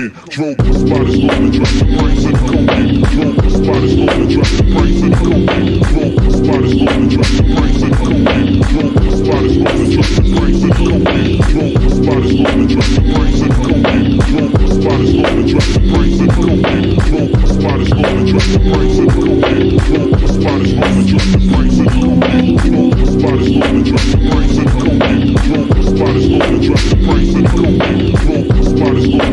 cocaine. Drove the spot is low to dress the price of the cocaine. Drove the spot is low to dress the price of the cocaine. Drove the spot is low to dress the price of the cocaine. Drove the spot is low to dress the price of the cocaine. Drove the spot is low to dress the price of the cocaine. Drove the spot is low to dress the price of the cocaine. Drove the spot is low to dress the price of the cocaine. Drove the spot is low to dress the price of the cocaine. Drove the spot is low to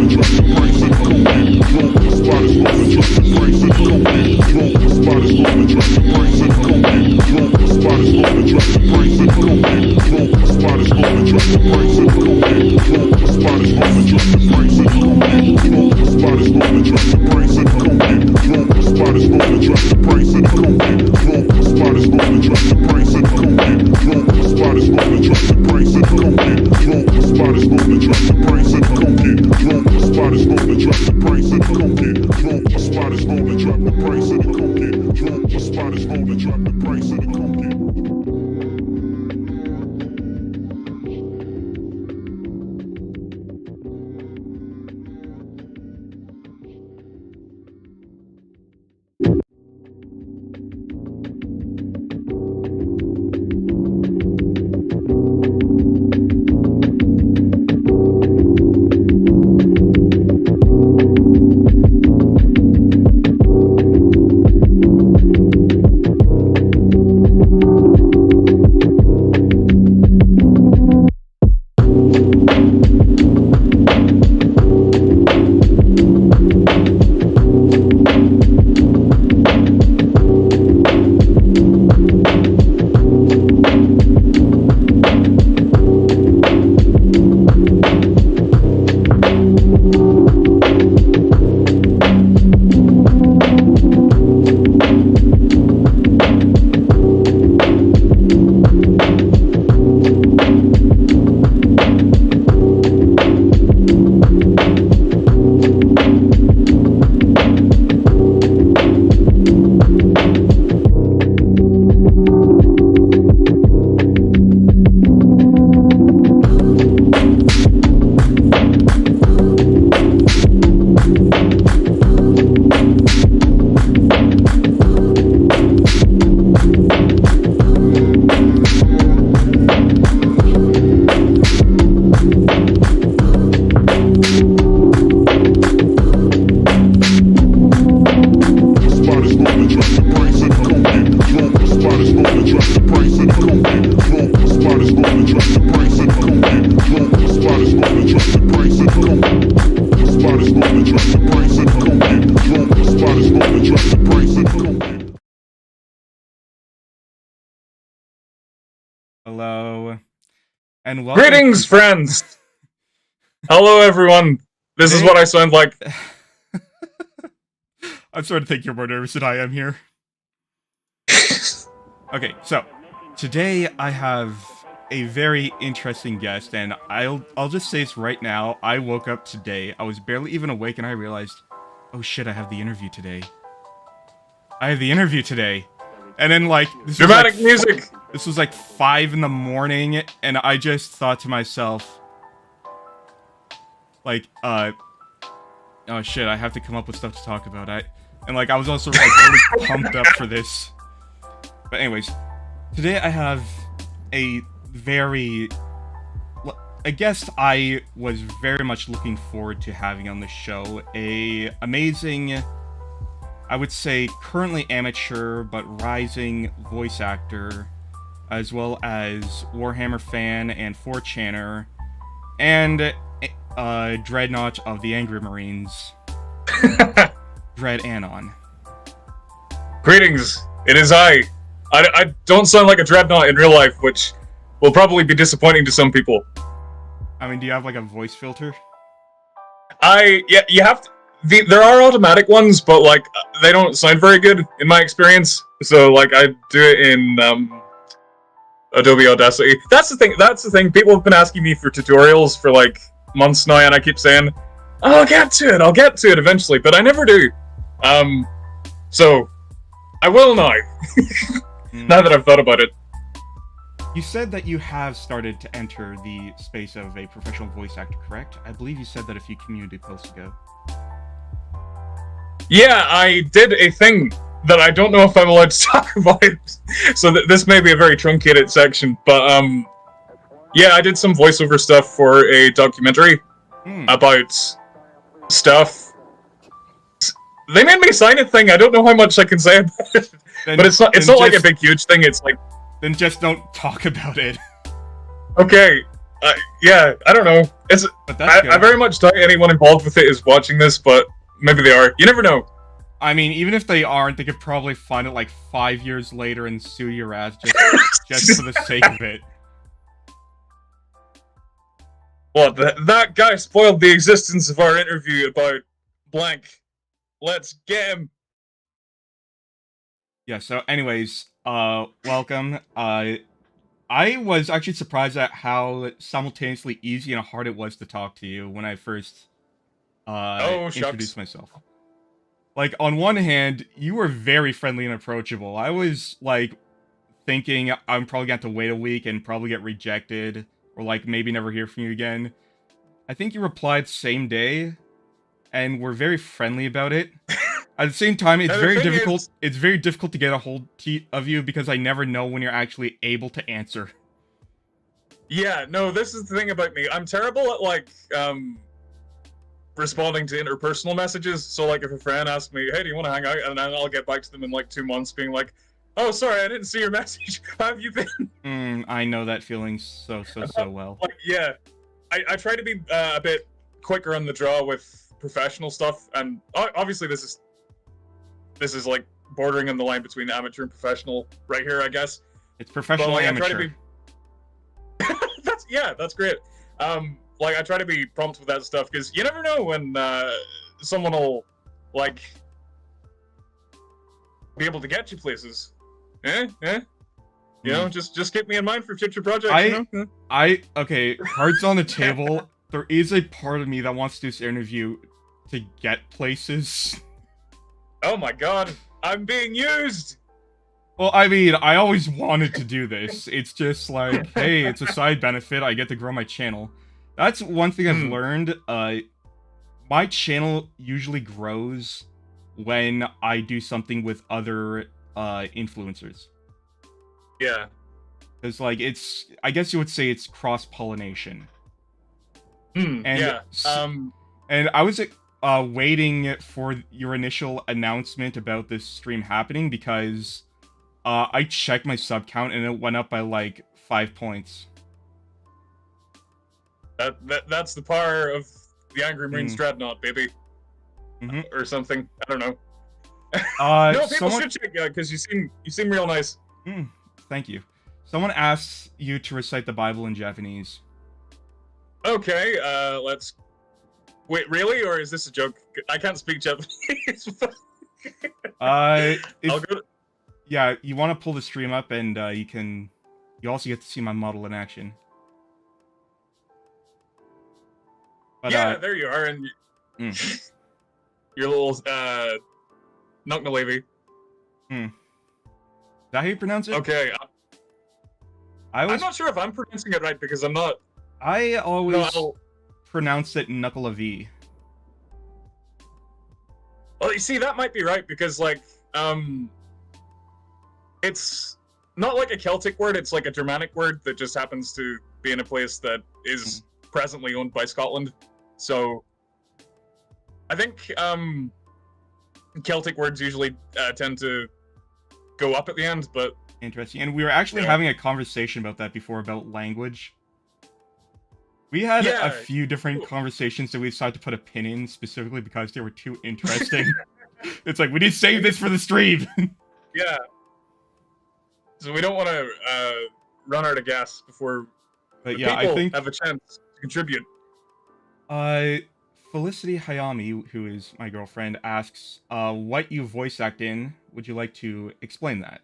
dress the price of the cocaine. Drove the spot is low to dress the price of the cocaine. Drove the spot is low to dress the price of the cocaine. Drove the spot is low to dress the price of the cocaine. Drove the spot is low to dress the price of the cocaine. Drove the spot is low to dress the price of the cocaine. Drove the spot is low to dress the price of the cocaine. Drove the spot is low to dress the price of the cocaine. Drove the spot is low to dress the price of the cocaine. Drove the spot is low to dress the price of the cocaine. Drove the spot is low to dress the price of the cocaine. Drove the spot is low to dress the price of the cocaine. Drove the spot is low to dress the price of the cocaine. Drove the spot is low to dress the price of the cocaine. Drove the spot is low to drop the price of the cocaine. Drove the spot is low to drop the price of the cocaine. Hello, and welcome. Greetings, friends! Hello, everyone. This is what I sound like. I'm starting to think you're more nervous than I am here. Okay, so today I have a very interesting guest, and I'll just say this right now. I woke up today, I was barely even awake, and I realized, oh shit, I have the interview today. And then, like, this dramatic was like, music. This was like 5 in the morning, and I just thought to myself, like, oh shit, I have to come up with stuff to talk about. I was also like really pumped up for this. But anyways, today I have a guest I was very much looking forward to having on the show. A amazing, I would say currently amateur but rising voice actor, as well as Warhammer fan and 4chaner, and Dreadnought of the Angry Marines, DreadAnon. Greetings, it is I don't sound like a Dreadnought in real life, which will probably be disappointing to some people. I mean, do you have like a voice filter? Yeah, you have to. There are automatic ones, but like they don't sound very good in my experience. So like I do it in Adobe Audacity. That's the thing. People have been asking me for tutorials for like months now, and I keep saying, I'll get to it eventually, but I never do. So I will now. Now that I've thought about it. You said that you have started to enter the space of a professional voice actor, correct? I believe you said that a few community posts ago. Yeah, I did a thing that I don't know if I'm allowed to talk about, so this may be a very truncated section, but yeah, I did some voiceover stuff for a documentary about stuff. They made me sign a thing. I don't know how much I can say about it, but it's not like a big huge thing. It's like, then just don't talk about it. Okay, yeah, I don't know. I very much doubt anyone involved with it is watching this, but maybe they are. You never know. I mean, even if they aren't, they could probably find it like 5 years later and sue your ass just for the sake of it. What? That guy spoiled the existence of our interview about blank. Let's get him. Yeah, so anyways, welcome. I was actually surprised at how simultaneously easy and hard it was to talk to you when I first introduced myself. Like, on one hand, you were very friendly and approachable. I was, like, thinking I'm probably going to have to wait a week and probably get rejected, or, like, maybe never hear from you again. I think you replied same day, and were very friendly about it. At the same time, it's very difficult. It's very difficult to get a hold of you because I never know when you're actually able to answer. Yeah, no, this is the thing about me. I'm terrible at, like, responding to interpersonal messages. So, like, if a friend asks me, hey, do you want to hang out? And then I'll get back to them in, like, 2 months being like, oh, sorry, I didn't see your message. How have you been? I know that feeling so well. Like, yeah. I try to be a bit quicker on the draw with professional stuff. And obviously this is, like, bordering on the line between amateur and professional right here, I guess. It's professional, like, amateur. I try to be... that's great. Like, I try to be prompt with that stuff, because you never know when someone will, like, be able to get you places. You know, just keep me in mind for future projects, okay, cards on the table. There is a part of me that wants to do this interview to get places. Oh my god, I'm being used! Well, I mean, I always wanted to do this. It's just like, hey, it's a side benefit. I get to grow my channel. That's one thing I've learned. My channel usually grows when I do something with other influencers. Yeah. Because, like, I guess you would say it's cross-pollination. Yeah. And I was waiting for your initial announcement about this stream happening because I checked my sub count and it went up by, like, 5 points. That's the power of the Angry Marines Dreadnought, baby. Or something. I don't know. No, people should check you out because you seem real nice. Thank you. Someone asks you to recite the Bible in Japanese. Okay, let's... Wait, really? Or is this a joke? I can't speak Japanese. Yeah, you want to pull the stream up and you also get to see my model in action. But, yeah, there you are, and your little, Nuknalevi. Is that how you pronounce it? Okay. I'm not sure if I'm pronouncing it right, because I'm not... I always pronounce it Knuckle-a-V. Well, you see, that might be right, because, like, it's not like a Celtic word, it's like a Germanic word that just happens to be in a place that is presently owned by Scotland. So, I think, Celtic words usually tend to go up at the end, but... Interesting. And we were actually having a conversation about that before, about language. We had a few different conversations that we decided to put a pin in, specifically because they were too interesting. It's like, we need to save this for the stream! Yeah. So we don't want to run out of gas before people have a chance to contribute. Felicity Hayami, who is my girlfriend, asks, what you voice act in. Would you like to explain that?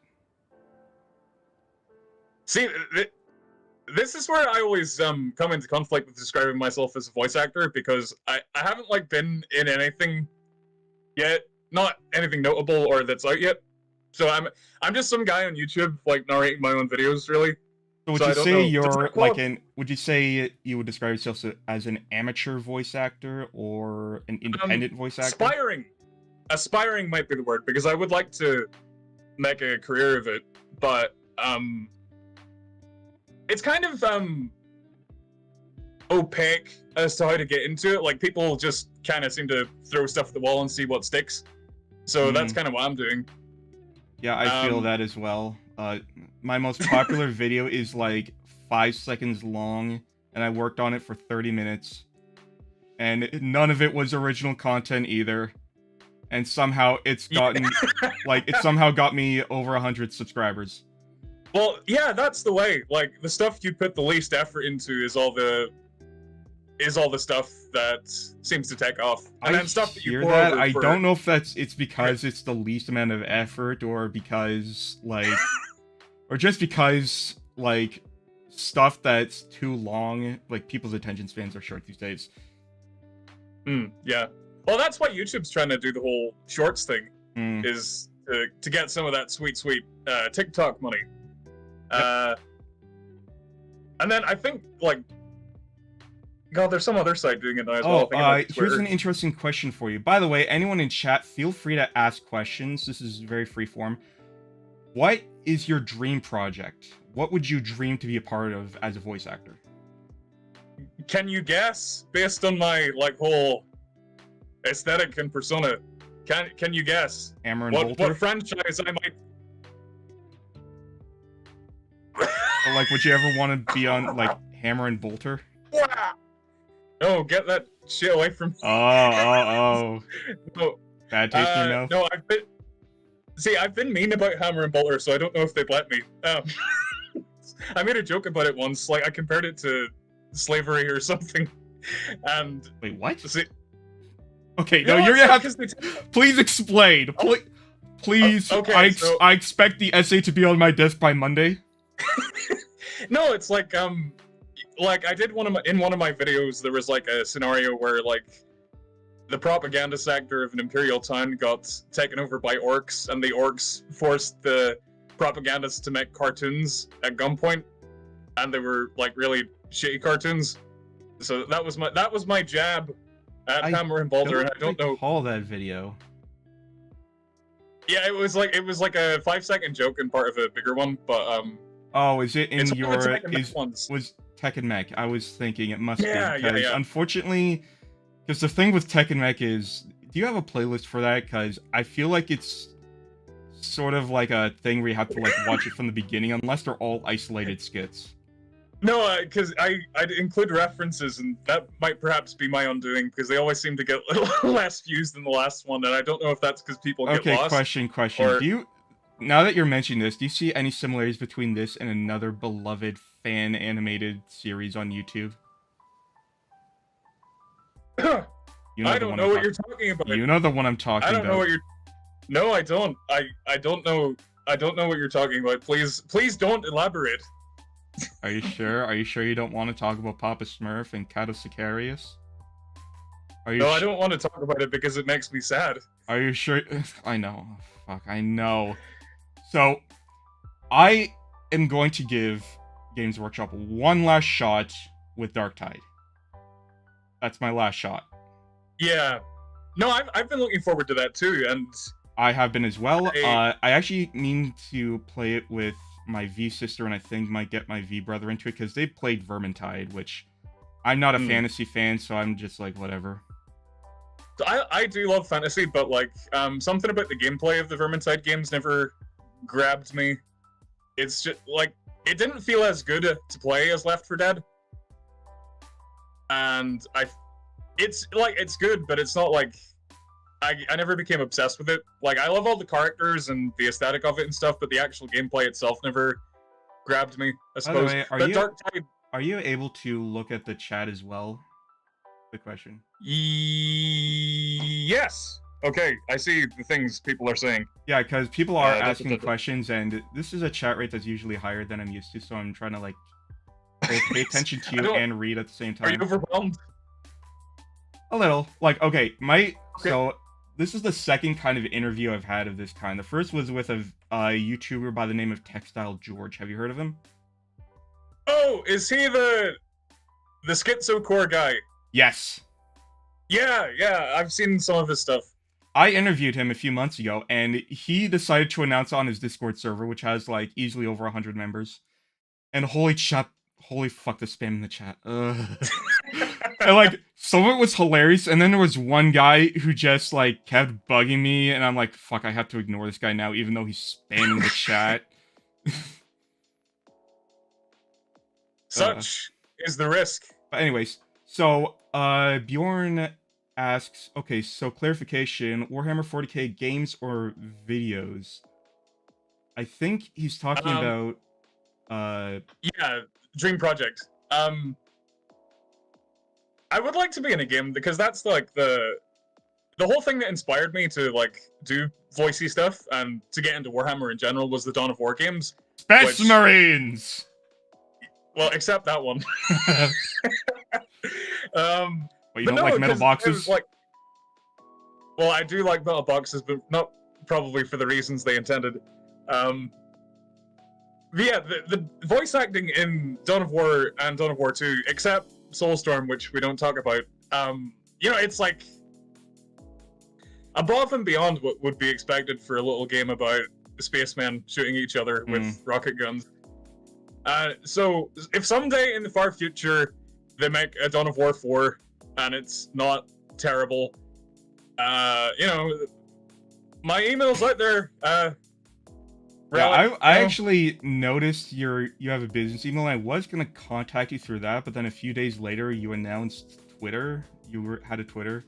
See, this is where I always come into conflict with describing myself as a voice actor, because I haven't, like, been in anything yet. Not anything notable or that's out yet. So I'm just some guy on YouTube, like, narrating my own videos, really. So would you say you're like would you say you would describe yourself as an amateur voice actor or an independent voice actor? Aspiring. aspiring might be the word, because I would like to make a career of it, but it's kind of opaque as to how to get into it. Like, people just kind of seem to throw stuff at the wall and see what sticks. So that's kind of what I'm doing. Yeah, I feel that as well. My most popular video is like 5 seconds long, and I worked on it for 30 minutes. And none of it was original content either. And somehow it's gotten, like, it somehow got me over 100 subscribers. Well, yeah, that's the way. Like, the stuff you put the least effort into is all the stuff that seems to take off. And then stuff that you pour over I don't know if it's because it's the least amount of effort, or because, like, or just because, like, stuff that's too long, like, people's attention spans are short these days. Yeah. Well, that's why YouTube's trying to do the whole shorts thing, is to get some of that sweet TikTok money. Yep. And then I think, like, God, there's some other site doing it now as well. Here's an interesting question for you. By the way, anyone in chat, feel free to ask questions. This is very free form. What is your dream project? What would you dream to be a part of as a voice actor? Can you guess, based on my, like, whole aesthetic and persona? Can you guess? Hammer and Bolter? What franchise I might... Or, like, would you ever want to be on, like, Hammer and Bolter? No, get that shit away from me. Oh. No. Bad taste in your mouth? No, I've been mean about Hammer and Bolter, so I don't know if they'd let me. I made a joke about it once, like, I compared it to slavery or something, and... Wait, what? See, okay, no, you're gonna have to... Please explain. Please, okay, I expect the essay to be on my desk by Monday. No, it's like, I did in one of my videos, there was, like, a scenario where, like, the propaganda sector of an imperial town got taken over by orcs, and the orcs forced the propagandists to make cartoons at gunpoint, and they were, like, really shitty cartoons. So that was my jab at Hammer and Bolter, and I don't know. Recall that video. Yeah, it was like a 5-second joke and part of a bigger one, but Oh, is it in your was Tech and Mech? I was thinking it must be. Yeah. Unfortunately, because the thing with Tech and Mech is, do you have a playlist for that? Because I feel like it's sort of like a thing where you have to, like, watch it from the beginning, unless they're all isolated skits. No, because I include references, and that might perhaps be my undoing, because they always seem to get a little less views than the last one, and I don't know if that's because people get lost. Okay, question. Or... Now that you're mentioning this, do you see any similarities between this and another beloved fan-animated series on YouTube? I don't know what you're talking about. You know the one I'm talking about. I don't know what you're... No, I don't. I don't know. I don't know what you're talking about. Please don't elaborate. Are you sure? Are you sure you don't want to talk about Papa Smurf and Cato Sicarius? No, I don't want to talk about it because it makes me sad. Are you sure? I know. Fuck, I know. So, I am going to give Games Workshop one last shot with Dark Tide. That's my last shot. Yeah. No, I've been looking forward to that too, and... I have been as well. I actually mean to play it with my V sister, and I think might get my V brother into it, because they played Vermintide, which I'm not a fantasy fan, so I'm just like, whatever. I do love fantasy, but, like, something about the gameplay of the Vermintide games never grabbed me. It's just, like, it didn't feel as good to play as Left 4 Dead. And it's good, but it's not like, I never became obsessed with it. Like, I love all the characters and the aesthetic of it and stuff, but the actual gameplay itself never grabbed me, I suppose. By the way, Dark Tide... Are you able to look at the chat as well? Good question. Yes. Okay, I see the things people are saying. Yeah, because people are asking questions, and this is a chat rate that's usually higher than I'm used to, so I'm trying to, like, both pay attention to you and read at the same time. Are you overwhelmed? A little. Like, okay, so this is the second kind of interview I've had of this kind. The first was with a YouTuber by the name of Textile George. Have you heard of him? Oh, is he the schizocore guy? Yes. Yeah, I've seen some of his stuff. I interviewed him a few months ago, and he decided to announce on his Discord server, which has like easily over 100 members. And holy fuck, the spam in the chat. And like, some of it was hilarious, and then there was one guy who just like kept bugging me, and I'm like, fuck, I have to ignore this guy now, even though he's spamming the chat. Such is the risk. But anyways, so Bjorn asks, okay, so clarification, Warhammer 40k games or videos? I think he's talking about yeah, dream project. I would like to be in a game because that's like the whole thing that inspired me to like do voicey stuff and to get into Warhammer in general was the Dawn of War games. Space Marines. Well, except that one. But you don't like metal boxes? Like, well, I do like metal boxes, but not probably for the reasons they intended. But yeah, the voice acting in Dawn of War and Dawn of War 2, except Soulstorm, which we don't talk about, you know, it's like above and beyond what would be expected for a little game about spacemen shooting each other with rocket guns. So if someday in the far future they make a Dawn of War 4 and it's not terrible, you know, my email's out there. Yeah, I actually noticed you have a business email, and I was gonna contact you through that, but then a few days later you announced Twitter. You had a Twitter.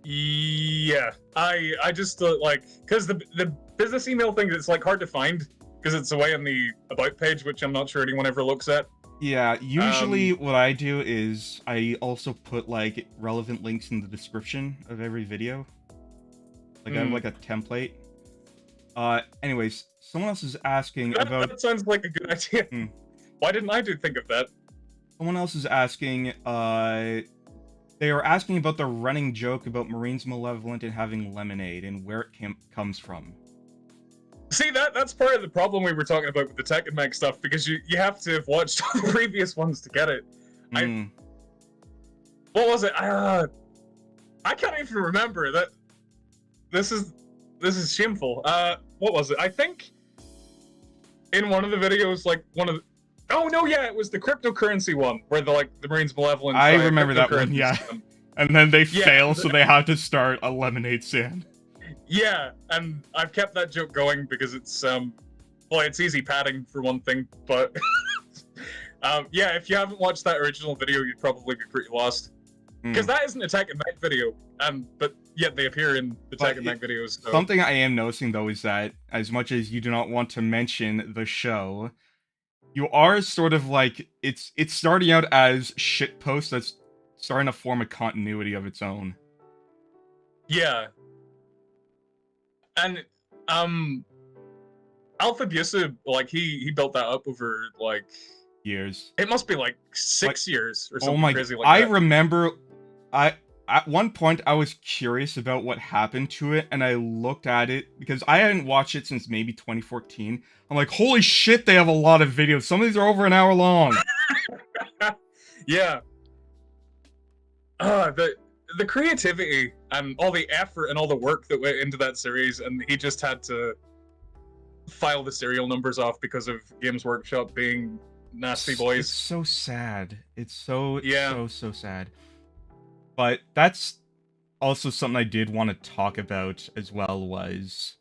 Yeah, I just like, because the business email thing, it's like hard to find because it's away on the about page, which I'm not sure anyone ever looks at. Yeah, usually what I do is I also put like relevant links in the description of every video. Like I have like a template. Anyways, someone else is asking about... That sounds like a good idea. Why didn't I think of that? Someone else is asking, they are asking about the running joke about Marines Malevolent and having lemonade and where it comes from. See, that's part of the problem we were talking about with the Tech and Meg stuff, because you have to have watched all the previous ones to get it. What was it? I can't even remember. This is shameful. What was it? I think in one of the videos, like oh no, yeah, it was the cryptocurrency one where the Marines Malevolent. I remember that one, yeah. And then they fail, so they have to start a lemonade stand. Yeah, and I've kept that joke going because it's well, it's easy padding for one thing, but yeah, if you haven't watched that original video, you'd probably be pretty lost. Because that isn't a Tech and Meg video, but yet they appear in the Tech and Meg videos. So. Something I am noticing, though, is that as much as you do not want to mention the show, you are sort of like, it's starting out as shitpost that's starting to form a continuity of its own. Yeah. And, Alpha Busa, like, he built that up over, like... years. It must be, like, 6 years or something crazy like that. I remember... At one point, I was curious about what happened to it, and I looked at it, because I hadn't watched it since maybe 2014. I'm like, holy shit, they have a lot of videos. Some of these are over an hour long. Yeah. The creativity and all the effort and all the work that went into that series, and he just had to file the serial numbers off because of Games Workshop being nasty boys. It's so sad. It's so sad. But that's also something I did want to talk about as well, was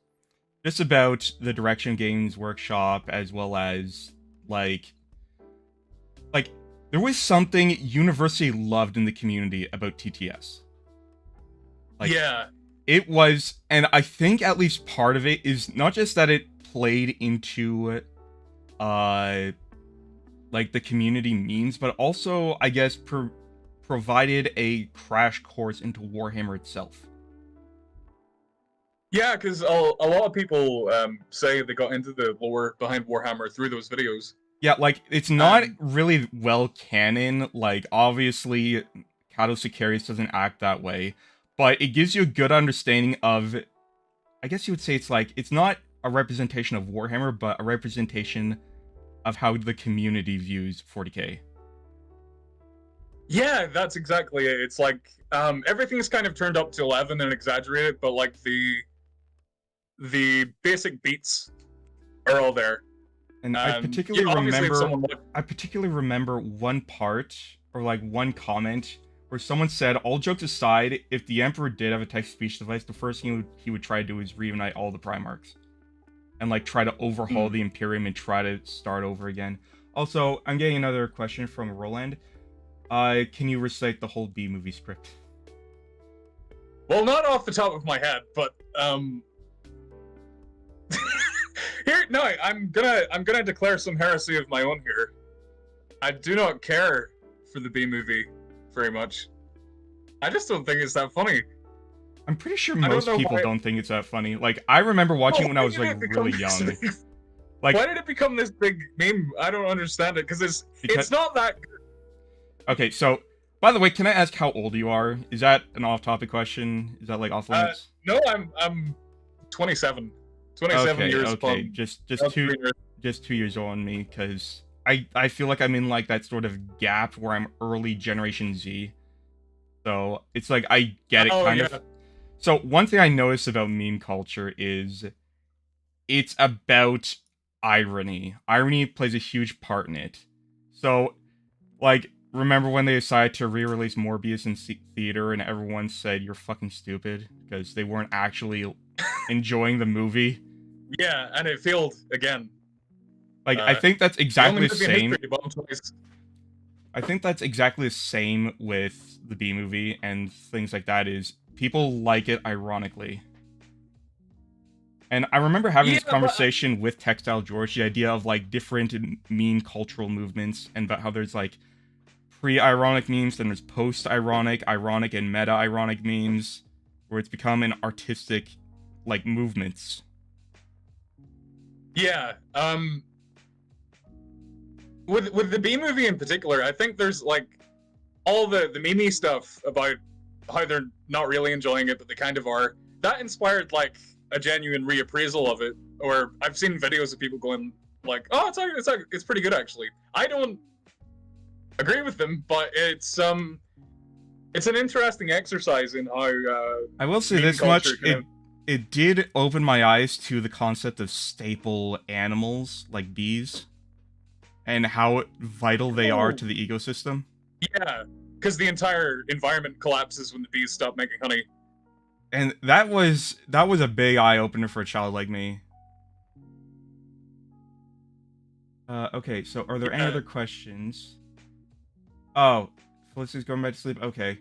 just about the direction Games Workshop, as well as like there was something universally loved in the community about TTS. Yeah. It was, and I think at least part of it is not just that it played into like the community memes, but also, I guess, provided a crash course into Warhammer itself. Yeah, because a lot of people say they got into the lore behind Warhammer through those videos. Yeah, like, it's not really well canon. Like, obviously, Kato Sicarius doesn't act that way, but it gives you a good understanding of, I guess you would say it's not a representation of Warhammer, but a representation of how the community views 40k. Yeah, that's exactly it. It's like everything's kind of turned up to 11 and exaggerated, but like the basic beats are all there. And I particularly obviously if someone remember one part or like one comment where someone said, all jokes aside, if the Emperor did have a text-to-speech device, the first thing he would try to do is reunite all the Primarchs. And like try to overhaul the Imperium and try to start over again. Also, I'm getting another question from Roland. Can you recite the whole B movie script? Well, not off the top of my head, but here, no, I'm gonna declare some heresy of my own here. I do not care for the B movie very much. I just don't think it's that funny. I'm pretty sure most people don't think it's that funny. Like, I remember watching it when I was like really young. Like, why did it become this big meme? I don't understand it, because it's not that good. Okay, so, by the way, can I ask how old you are? Is that an off-topic question? Is that, like, off-limits? No, I'm 27. 27 years. Okay, just 2 years older than me, because I feel like I'm in, like, that sort of gap where I'm early Generation Z. So, it's like, I get it, kind of. So, one thing I noticed about meme culture is it's about irony. Irony plays a huge part in it. So, like, remember when they decided to re-release Morbius in theater and everyone said you're fucking stupid because they weren't actually enjoying the movie? Yeah, and it failed again. Like, I think that's exactly the same. I think that's exactly the same with the B movie and things like that, is people like it ironically. And I remember having this conversation with Textile George, the idea of, like, different meme cultural movements, and about how there's, like, pre-ironic memes, then there's post-ironic, ironic, and meta-ironic memes, where it's become an artistic, like, movements. Yeah, with the B movie in particular, I think there's, like, all the meme stuff about how they're not really enjoying it, but they kind of are. That inspired, like, a genuine reappraisal of it, or I've seen videos of people going, like, oh, it's pretty good, actually. I don't agree with them, but it's an interesting exercise in how I will say this much, it did open my eyes to the concept of staple animals like bees and how vital they are to the ecosystem. Yeah, because the entire environment collapses when the bees stop making honey. And that was a big eye opener for a child like me. Okay, so are there any other questions? Oh, Felicity's going back to sleep? Okay.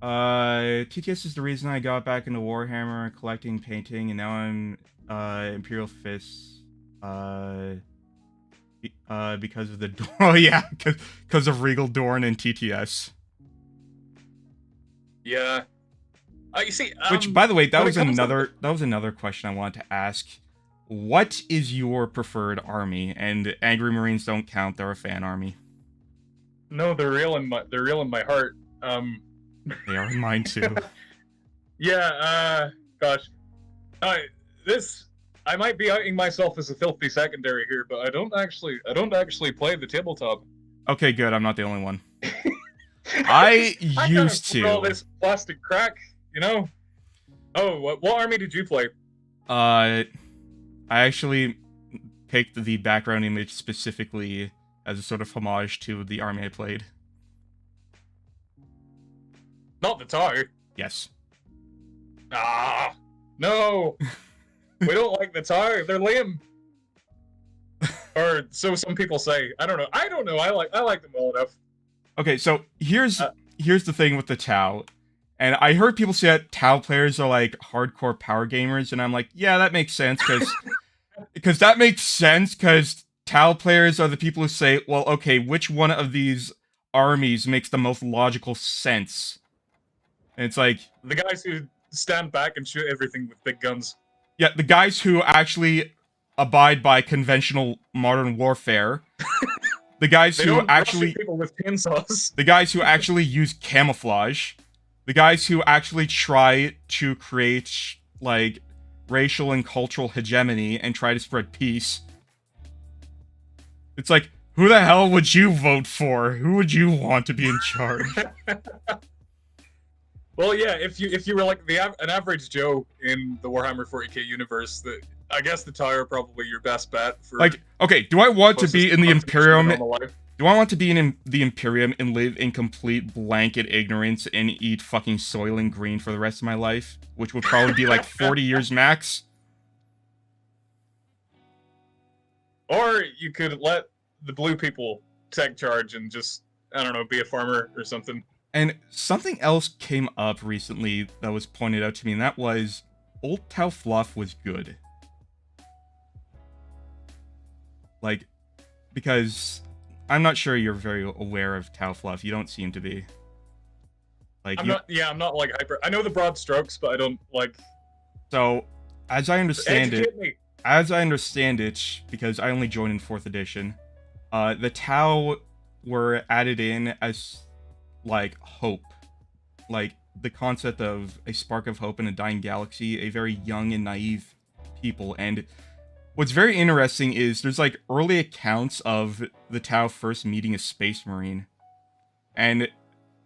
TTS is the reason I got back into Warhammer, collecting, painting, and now I'm, Imperial Fists, because of the... Oh, yeah, because of Regal Dorn and TTS. Yeah. You see, which, by the way, that was another question I wanted to ask. What is your preferred army? And Angry Marines don't count; they're a fan army. No, they're real in my heart. They are in mine too. Yeah. Gosh. I might be outing myself as a filthy secondary here, but I don't actually play the tabletop. Okay, good. I'm not the only one. I used to. All this plastic crack. You know? Oh, what army did you play? I actually picked the background image specifically as a sort of homage to the army I played. Not the Tau. Yes. Ah, no. We don't like the Tau. They're lame. Or so some people say. I don't know. I like them well enough. Okay, so here's the thing with the Tau. And I heard people say that Tau players are, like, hardcore power gamers, and I'm like, yeah, that makes sense, because Tau players are the people who say, well, okay, which one of these armies makes the most logical sense? And it's like... The guys who stand back and shoot everything with big guns. Yeah, the guys who actually abide by conventional modern warfare. The guys who actually... people with chainsaws. The guys who actually use camouflage. The guys who actually try to create, like, racial and cultural hegemony and try to spread peace. It's like, Who the hell would you vote for? Who would you want to be in charge? Well, yeah, if you were like an average Joe in the Warhammer 40k universe, I guess the Tau are probably your best bet for. Like, okay, do I want to be in the Imperium? Life. Do I want to be in the Imperium and live in complete blanket ignorance and eat fucking Soylent Green for the rest of my life? Which would probably be like 40 years max. Or you could let the blue people take charge and just, I don't know, be a farmer or something. And something else came up recently that was pointed out to me, and that was Old Tau Fluff was good. Like, because I'm not sure you're very aware of Tau Fluff. You don't seem to be. Like, I'm not like hyper. I know the broad strokes, but I don't like. So, as I understand it, educate me. because I only joined in 4th edition, the Tau were added in as, like, hope. Like, the concept of a spark of hope in a dying galaxy, a very young and naive people. And what's very interesting is there's, like, early accounts of the Tau first meeting a space marine. And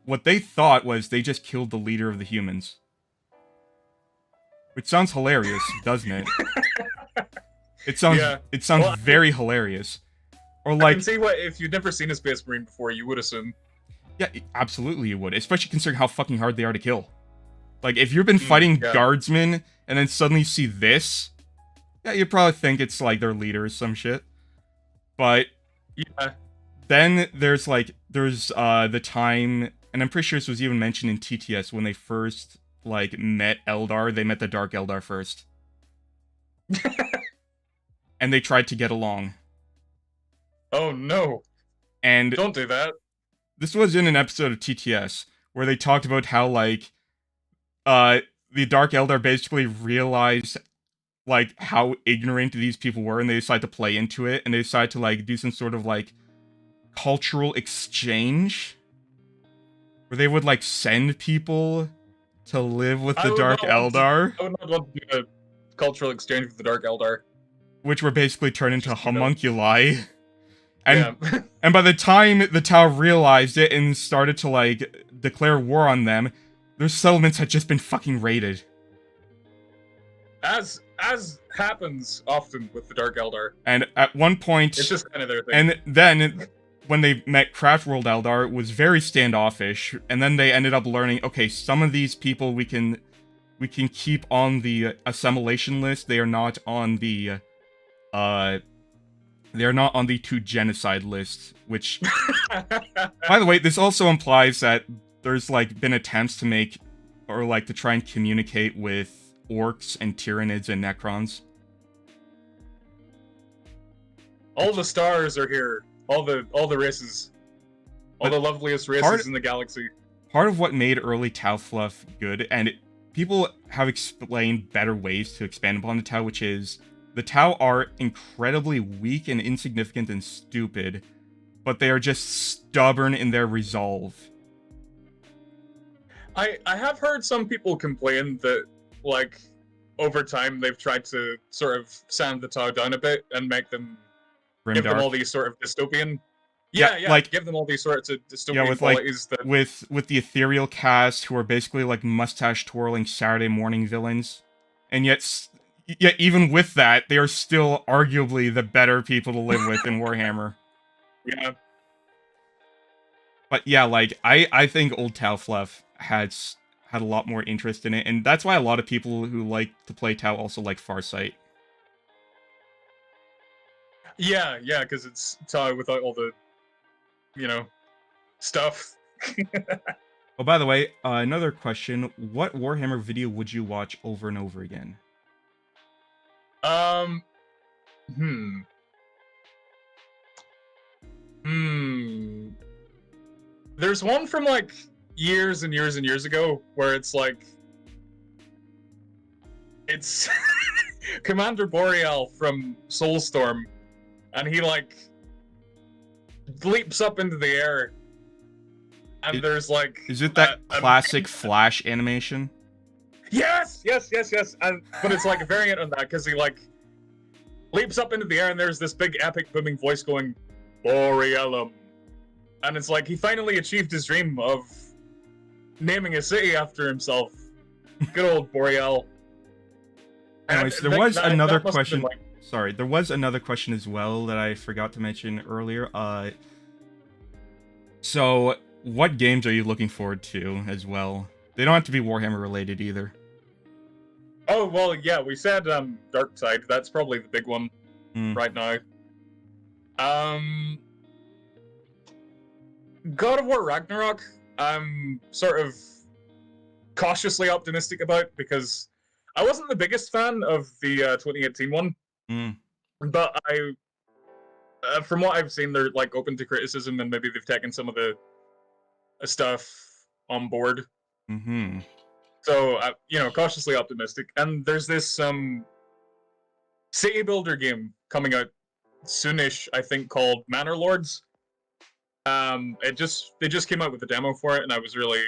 what they thought was they just killed the leader of the humans. Which sounds hilarious, doesn't it? It sounds well, very hilarious. Or like, I can see what if you'd never seen a space marine before, you would assume. Yeah, absolutely you would, especially considering how fucking hard they are to kill. Like, if you've been fighting guardsmen and then suddenly see this, yeah, you probably think it's like their leader or some shit. But yeah, then there's the time, and I'm pretty sure this was even mentioned in TTS when they first like met Eldar. They met the Dark Eldar first. And they tried to get along. Oh no. And don't do that. This was in an episode of TTS where they talked about how like the Dark Eldar basically realized like how ignorant these people were, and they decided to play into it, and they decided to like do some sort of like cultural exchange where they would like send people to live with the Dark Eldar. I would not want to do a cultural exchange with the Dark Eldar. Which were basically turned into homunculi. And and by the time the Tau realized it and started to like declare war on them, their settlements had just been fucking raided. As happens often with the Dark Eldar. And at one point, it's just kind of their thing. And then when they met Craftworld Eldar, it was very standoffish. And then they ended up learning, okay, some of these people we can keep on the assimilation list. They are not on the they're not on the to genocide list, which, by the way, this also implies that there's, like, been attempts to make, or, like, to try and communicate with orcs and Tyranids and Necrons. All the stars are here. All the races. All the loveliest races in the galaxy. Part of what made early Tau Fluff good, and people have explained better ways to expand upon the Tau, which is the Tau are incredibly weak and insignificant and stupid, but they are just stubborn in their resolve. I have heard some people complain that, like, over time they've tried to sort of sand the Tau down a bit and make them give them all these sort of dystopian. Yeah, like give them all these sorts of dystopian qualities. Like, that with the ethereal cast who are basically like mustache twirling Saturday morning villains, and yet even with that, they are still arguably the better people to live with in Warhammer. Yeah. But yeah, like I think Old Tau Fluff had a lot more interest in it, and that's why a lot of people who like to play Tau also like Farsight. Yeah, because it's Tau without all the, stuff. Oh, by the way, another question: what Warhammer video would you watch over and over again? There's one from like years and years and years ago where it's like it's Commander Boreal from Soulstorm, and he like leaps up into the air, and there's like is it that classic Flash animation? Yes. But it's like a variant on that because he like leaps up into the air, and there's this big epic booming voice going, Borealum. And it's like he finally achieved his dream of naming a city after himself. Good old Boreal. Anyways, there was another question. Sorry, there was another question as well that I forgot to mention earlier. So what games are you looking forward to as well? They don't have to be Warhammer related either. Oh, well, yeah, we said Dark Side. That's probably the big one right now. God of War Ragnarok, I'm sort of cautiously optimistic about, because I wasn't the biggest fan of the 2018 one, but from what I've seen, they're like open to criticism, and maybe they've taken some of the stuff on board. So, cautiously optimistic. And there's this city builder game coming out soonish, I think, called Manor Lords. They just came out with a demo for it, and I was really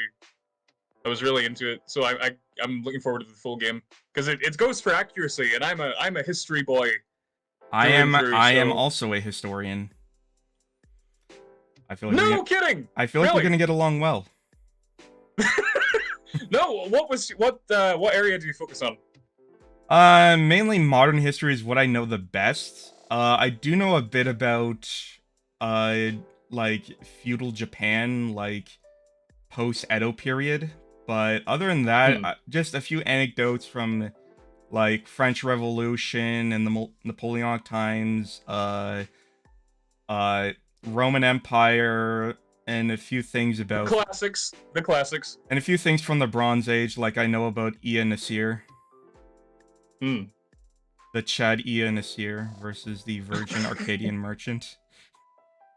into it. So I'm looking forward to the full game, because it goes for accuracy, and I'm a history boy. I am also a historian. I feel like kidding. I feel like we're gonna get along well. No, what area do you focus on? Mainly modern history is what I know the best. I do know a bit about like feudal Japan, like post-Edo period, but other than that, just a few anecdotes from like French Revolution and the Napoleonic times, Roman Empire, and a few things about the classics, and a few things from the Bronze Age, like I know about Ea Nasir. The Chad Ea Nasir versus the Virgin Arcadian Merchant.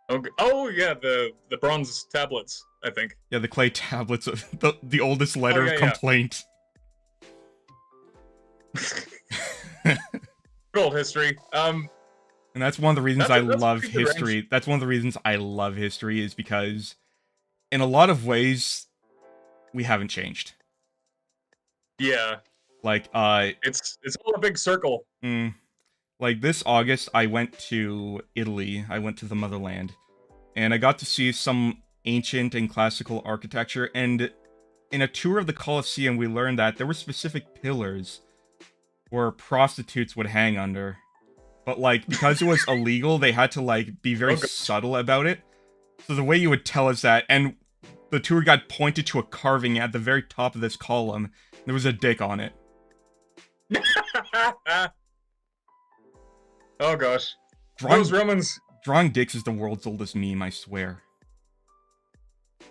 Okay. Oh yeah, the bronze tablets, I think. Yeah, the clay tablets of the oldest letter of complaint. Good old history. And that's one of the reasons I love history. That's one of the reasons I love history, is because in a lot of ways we haven't changed. Yeah. Like it's all a big circle. Like this August I went to Italy. I went to the motherland, and I got to see some ancient and classical architecture, and in a tour of the Colosseum we learned that there were specific pillars where prostitutes would hang under. But, like, because it was illegal, they had to, like, be very subtle about it. So the way you would tell us that, and the tour guide pointed to a carving at the very top of this column. There was a dick on it. Oh, gosh. Those Romans. Drawing dicks is the world's oldest meme, I swear.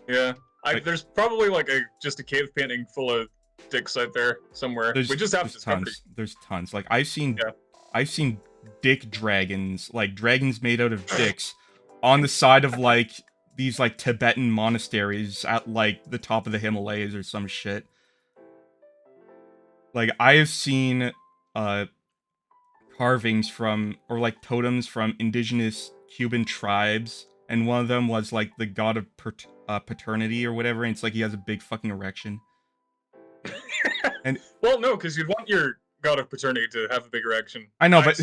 Yeah. There's probably, like, just a cave painting full of dicks out there somewhere. We just have to There's tons. Like, I've seen dick dragons, like dragons made out of dicks, on the side of like these like Tibetan monasteries at like the top of the Himalayas or some shit. Like I have seen carvings from, or like totems from indigenous Cuban tribes, and one of them was like the god of paternity or whatever, and it's like he has a big fucking erection. And well, no, because you'd want your god of paternity to have a big erection. I know, but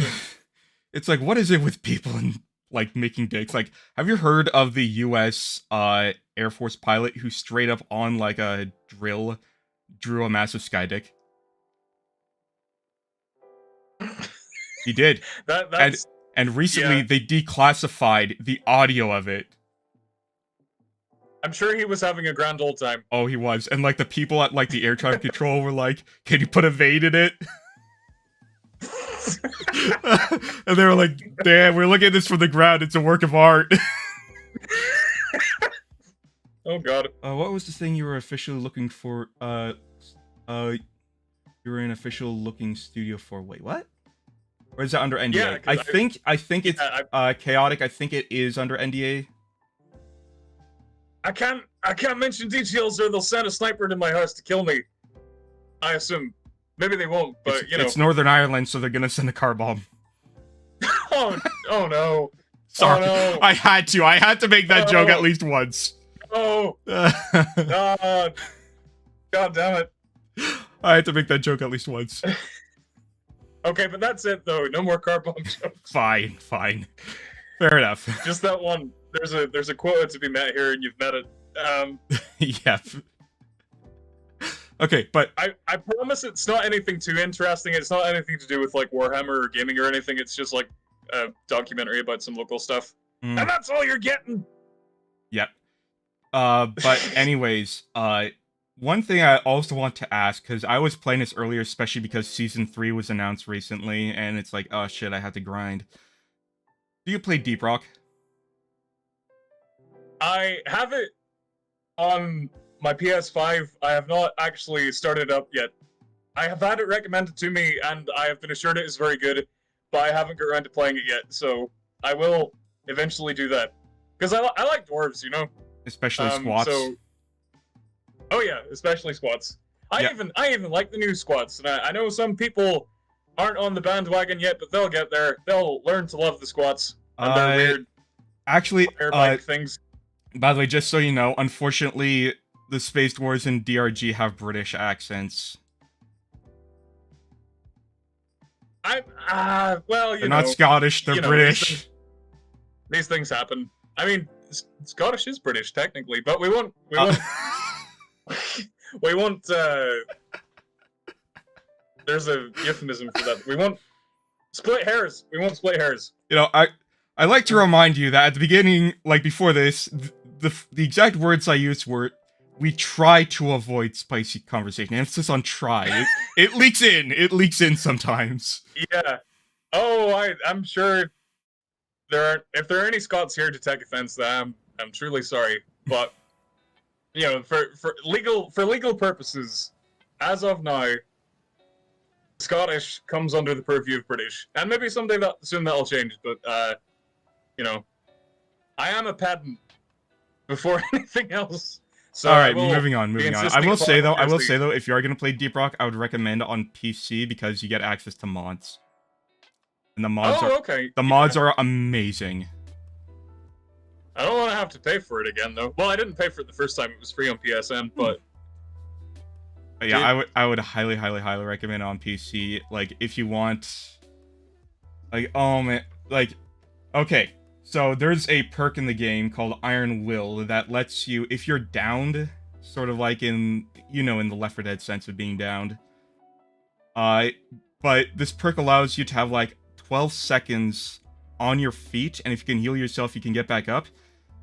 it's like, what is it with people and like making dicks? Like, have you heard of the U.S. Air Force pilot who straight up on like a drill drew a massive sky dick? He did. And recently they declassified the audio of it. I'm sure he was having a grand old time. Oh, he was. And like the people at like the air traffic control were like, "Can you put a vein in it?" And they were like, "Damn, we're looking at this from the ground. It's a work of art." Oh god. What was the thing you were officially looking for? You were in official looking studio for. Wait, what? Or is that under NDA? Yeah, I think it's chaotic. I think it is under NDA. I can't mention details or they'll send a sniper to my house to kill me. I assume. Maybe they won't, but you know. It's Northern Ireland, so they're gonna send a car bomb. Oh no. Sorry. Oh, no. I had to make that joke at least once. Oh. God. God damn it. I had to make that joke at least once. Okay, but that's it though. No more car bomb jokes. Fine. Fair enough. Just that one. There's a quota to be met here, and you've met it. Yeah. Okay, but I promise it's not anything too interesting. It's not anything to do with like Warhammer or gaming or anything. It's just like a documentary about some local stuff, and that's all you're getting. Yep. But anyways, one thing I also want to ask, because I was playing this earlier, especially because Season 3 was announced recently, and it's like, oh shit, I have to grind. Do you play Deep Rock? I have it on my PS5. I have not actually started it up yet. I have had it recommended to me, and I have been assured it is very good, but I haven't got around to playing it yet, so I will eventually do that. Because I like dwarves, you know? Especially squats. Oh yeah, especially squats. I even like the new squats, and I know some people aren't on the bandwagon yet, but they'll get there. They'll learn to love the squats and their weird, actually, things. By the way, just so you know, unfortunately, the Space Dwarves in DRG have British accents. Well, they're not Scottish, they're British. These things happen. I mean, Scottish is British technically, but we won't. There's a euphemism for that. We won't split hairs. We won't split hairs. You know, I like to remind you that at the beginning, like before this, the exact words I used were, we try to avoid spicy conversation. Emphasis on try. It leaks in. It leaks in sometimes. Yeah. Oh, I'm sure if there are any Scots here to take offense, then I'm truly sorry. But you know, for legal purposes, as of now, Scottish comes under the purview of British, and maybe someday soon that'll change. But you know, I am a pedant before anything else. So all right, moving on. I will say though, if you are gonna play Deep Rock, I would recommend it on PC because you get access to mods, and the mods are amazing. I don't want to have to pay for it again, though. Well, I didn't pay for it the first time; it was free on PSN. But yeah, I would highly recommend it on PC. Like, if you want, like, oh man, like, okay. So there's a perk in the game called Iron Will that lets you, if you're downed, sort of like in the Left 4 Dead sense of being downed. But this perk allows you to have like 12 seconds on your feet, and if you can heal yourself, you can get back up.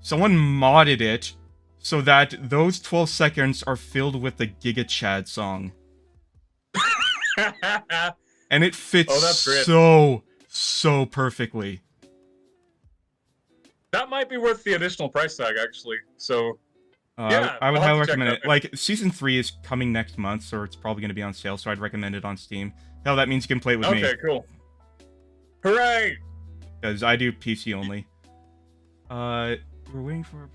Someone modded it so that those 12 seconds are filled with the Giga Chad song. And it fits so perfectly. That might be worth the additional price tag, actually. So, yeah, I would highly recommend it. Like, Season 3 is coming next month, so it's probably going to be on sale, so I'd recommend it on Steam. Hell, that means you can play it with me. Okay, cool. Hooray! Because I do PC only. We're waiting for...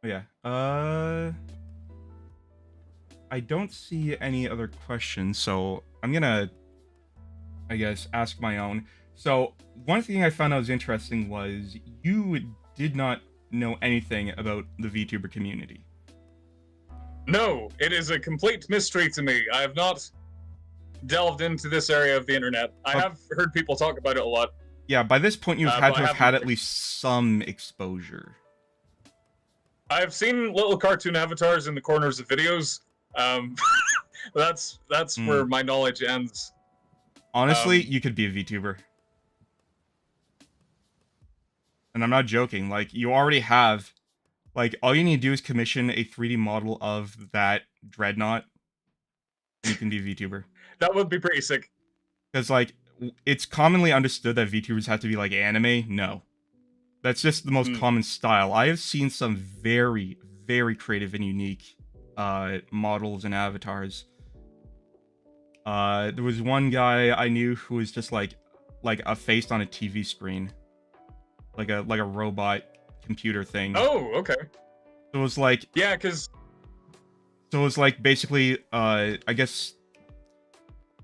Oh, yeah. I don't see any other questions, so I'm gonna, I guess, ask my own. So, one thing I found out was interesting was you did not know anything about the VTuber community. No, it is a complete mystery to me. I have not delved into this area of the internet. I have heard people talk about it a lot. Yeah, by this point you've had to have had at least some exposure. I've seen little cartoon avatars in the corners of videos. That's where my knowledge ends. Honestly, you could be a VTuber. And I'm not joking, like, you already have, like, all you need to do is commission a 3D model of that Dreadnought, and you can be a VTuber. That would be pretty sick. Because, like, it's commonly understood that VTubers have to be, like, anime. No. That's just the most common style. I have seen some very, very creative and unique models and avatars. There was one guy I knew who was just, like a face on a TV screen. Like a robot computer thing. Oh, okay. So it was like... Yeah, because... So it was like basically, I guess...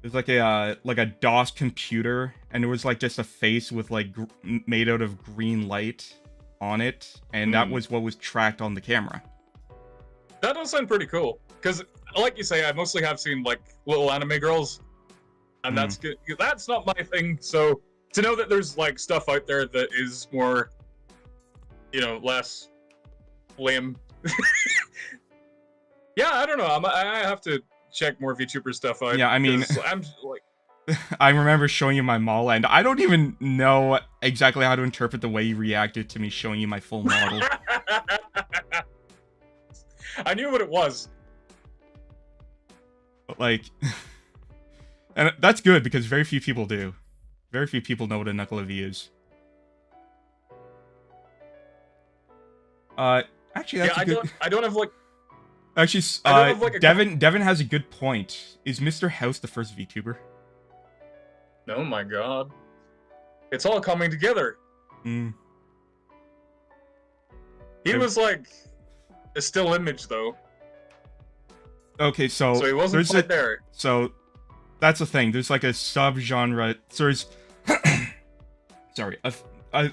It was like a DOS computer, and it was like just a face with like made out of green light on it, and that was what was tracked on the camera. That does sound pretty cool, because like you say, I mostly have seen like little anime girls, and that's good. That's not my thing, so to know that there's like stuff out there that is more, less lame. Yeah, I don't know. I have to check more VTuber stuff out. Yeah, I mean, I'm like, I remember showing you my model, and I don't even know exactly how to interpret the way you reacted to me showing you my full model. I knew what it was. But, like, and that's good because very few people do. Very few people know what a Knuckle of V is. Actually, that's a good... I don't have like. Actually, like Devin has a good point. Is Mr. House the first VTuber? Oh my god. It's all coming together. Mm. He was like a still image though. Okay, so he wasn't quite there. So that's the thing. There's like a subgenre. So there's sorry,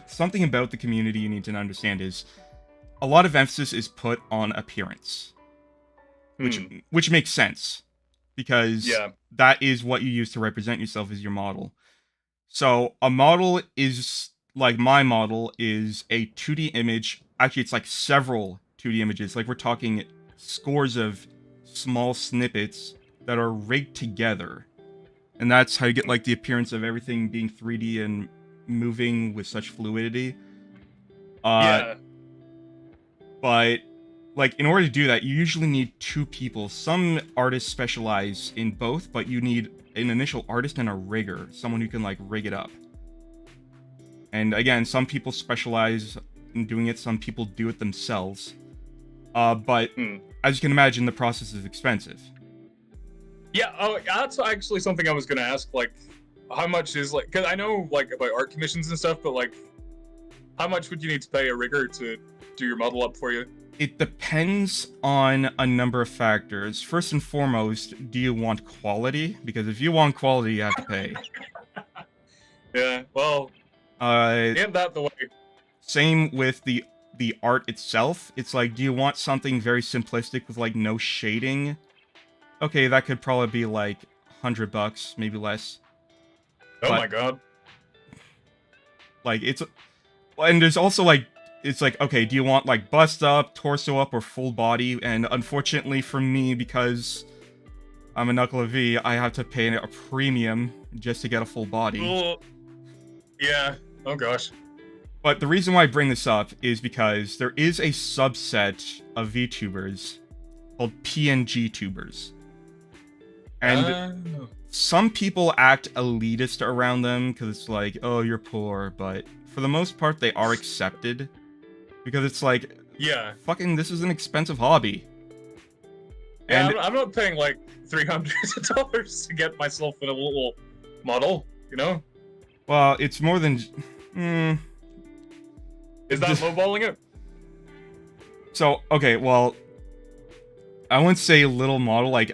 something about the community you need to understand is a lot of emphasis is put on appearance. Which makes sense, because that is what you use to represent yourself as your model. So a model is, like my model, is a 2D image. Actually, it's like several 2D images. Like we're talking scores of small snippets that are rigged together. And that's how you get like the appearance of everything being 3D and moving with such fluidity. But like, in order to do that, you usually need two people. Some artists specialize in both, but you need an initial artist and a rigger, someone who can, like, rig it up. And again, some people specialize in doing it, some people do it themselves. But, as you can imagine, the process is expensive. Yeah, that's actually something I was gonna ask, like, how much is, like, because I know, like, about art commissions and stuff, but, like, how much would you need to pay a rigger to do your model up for you? It depends on a number of factors. First and foremost, do you want quality? Because if you want quality, you have to pay. Yeah, well, ain't that the way? Same with the art itself. It's like, do you want something very simplistic with like no shading? Okay, that could probably be like $100, maybe less. Oh my god. Like, and there's also like, it's like, okay, do you want like bust up, torso up, or full body? And unfortunately for me, because I'm a Knuckle of V, I have to pay a premium just to get a full body. Yeah, oh gosh. But the reason why I bring this up is because there is a subset of VTubers called PNG tubers. And some people act elitist around them because it's like, oh, you're poor, but for the most part, they are accepted. Because it's like, fucking, this is an expensive hobby. Yeah, and I'm not paying like $300 to get myself in a little model, you know? Well, it's more than... Is that lowballing it? So, okay, well, I wouldn't say little model, like,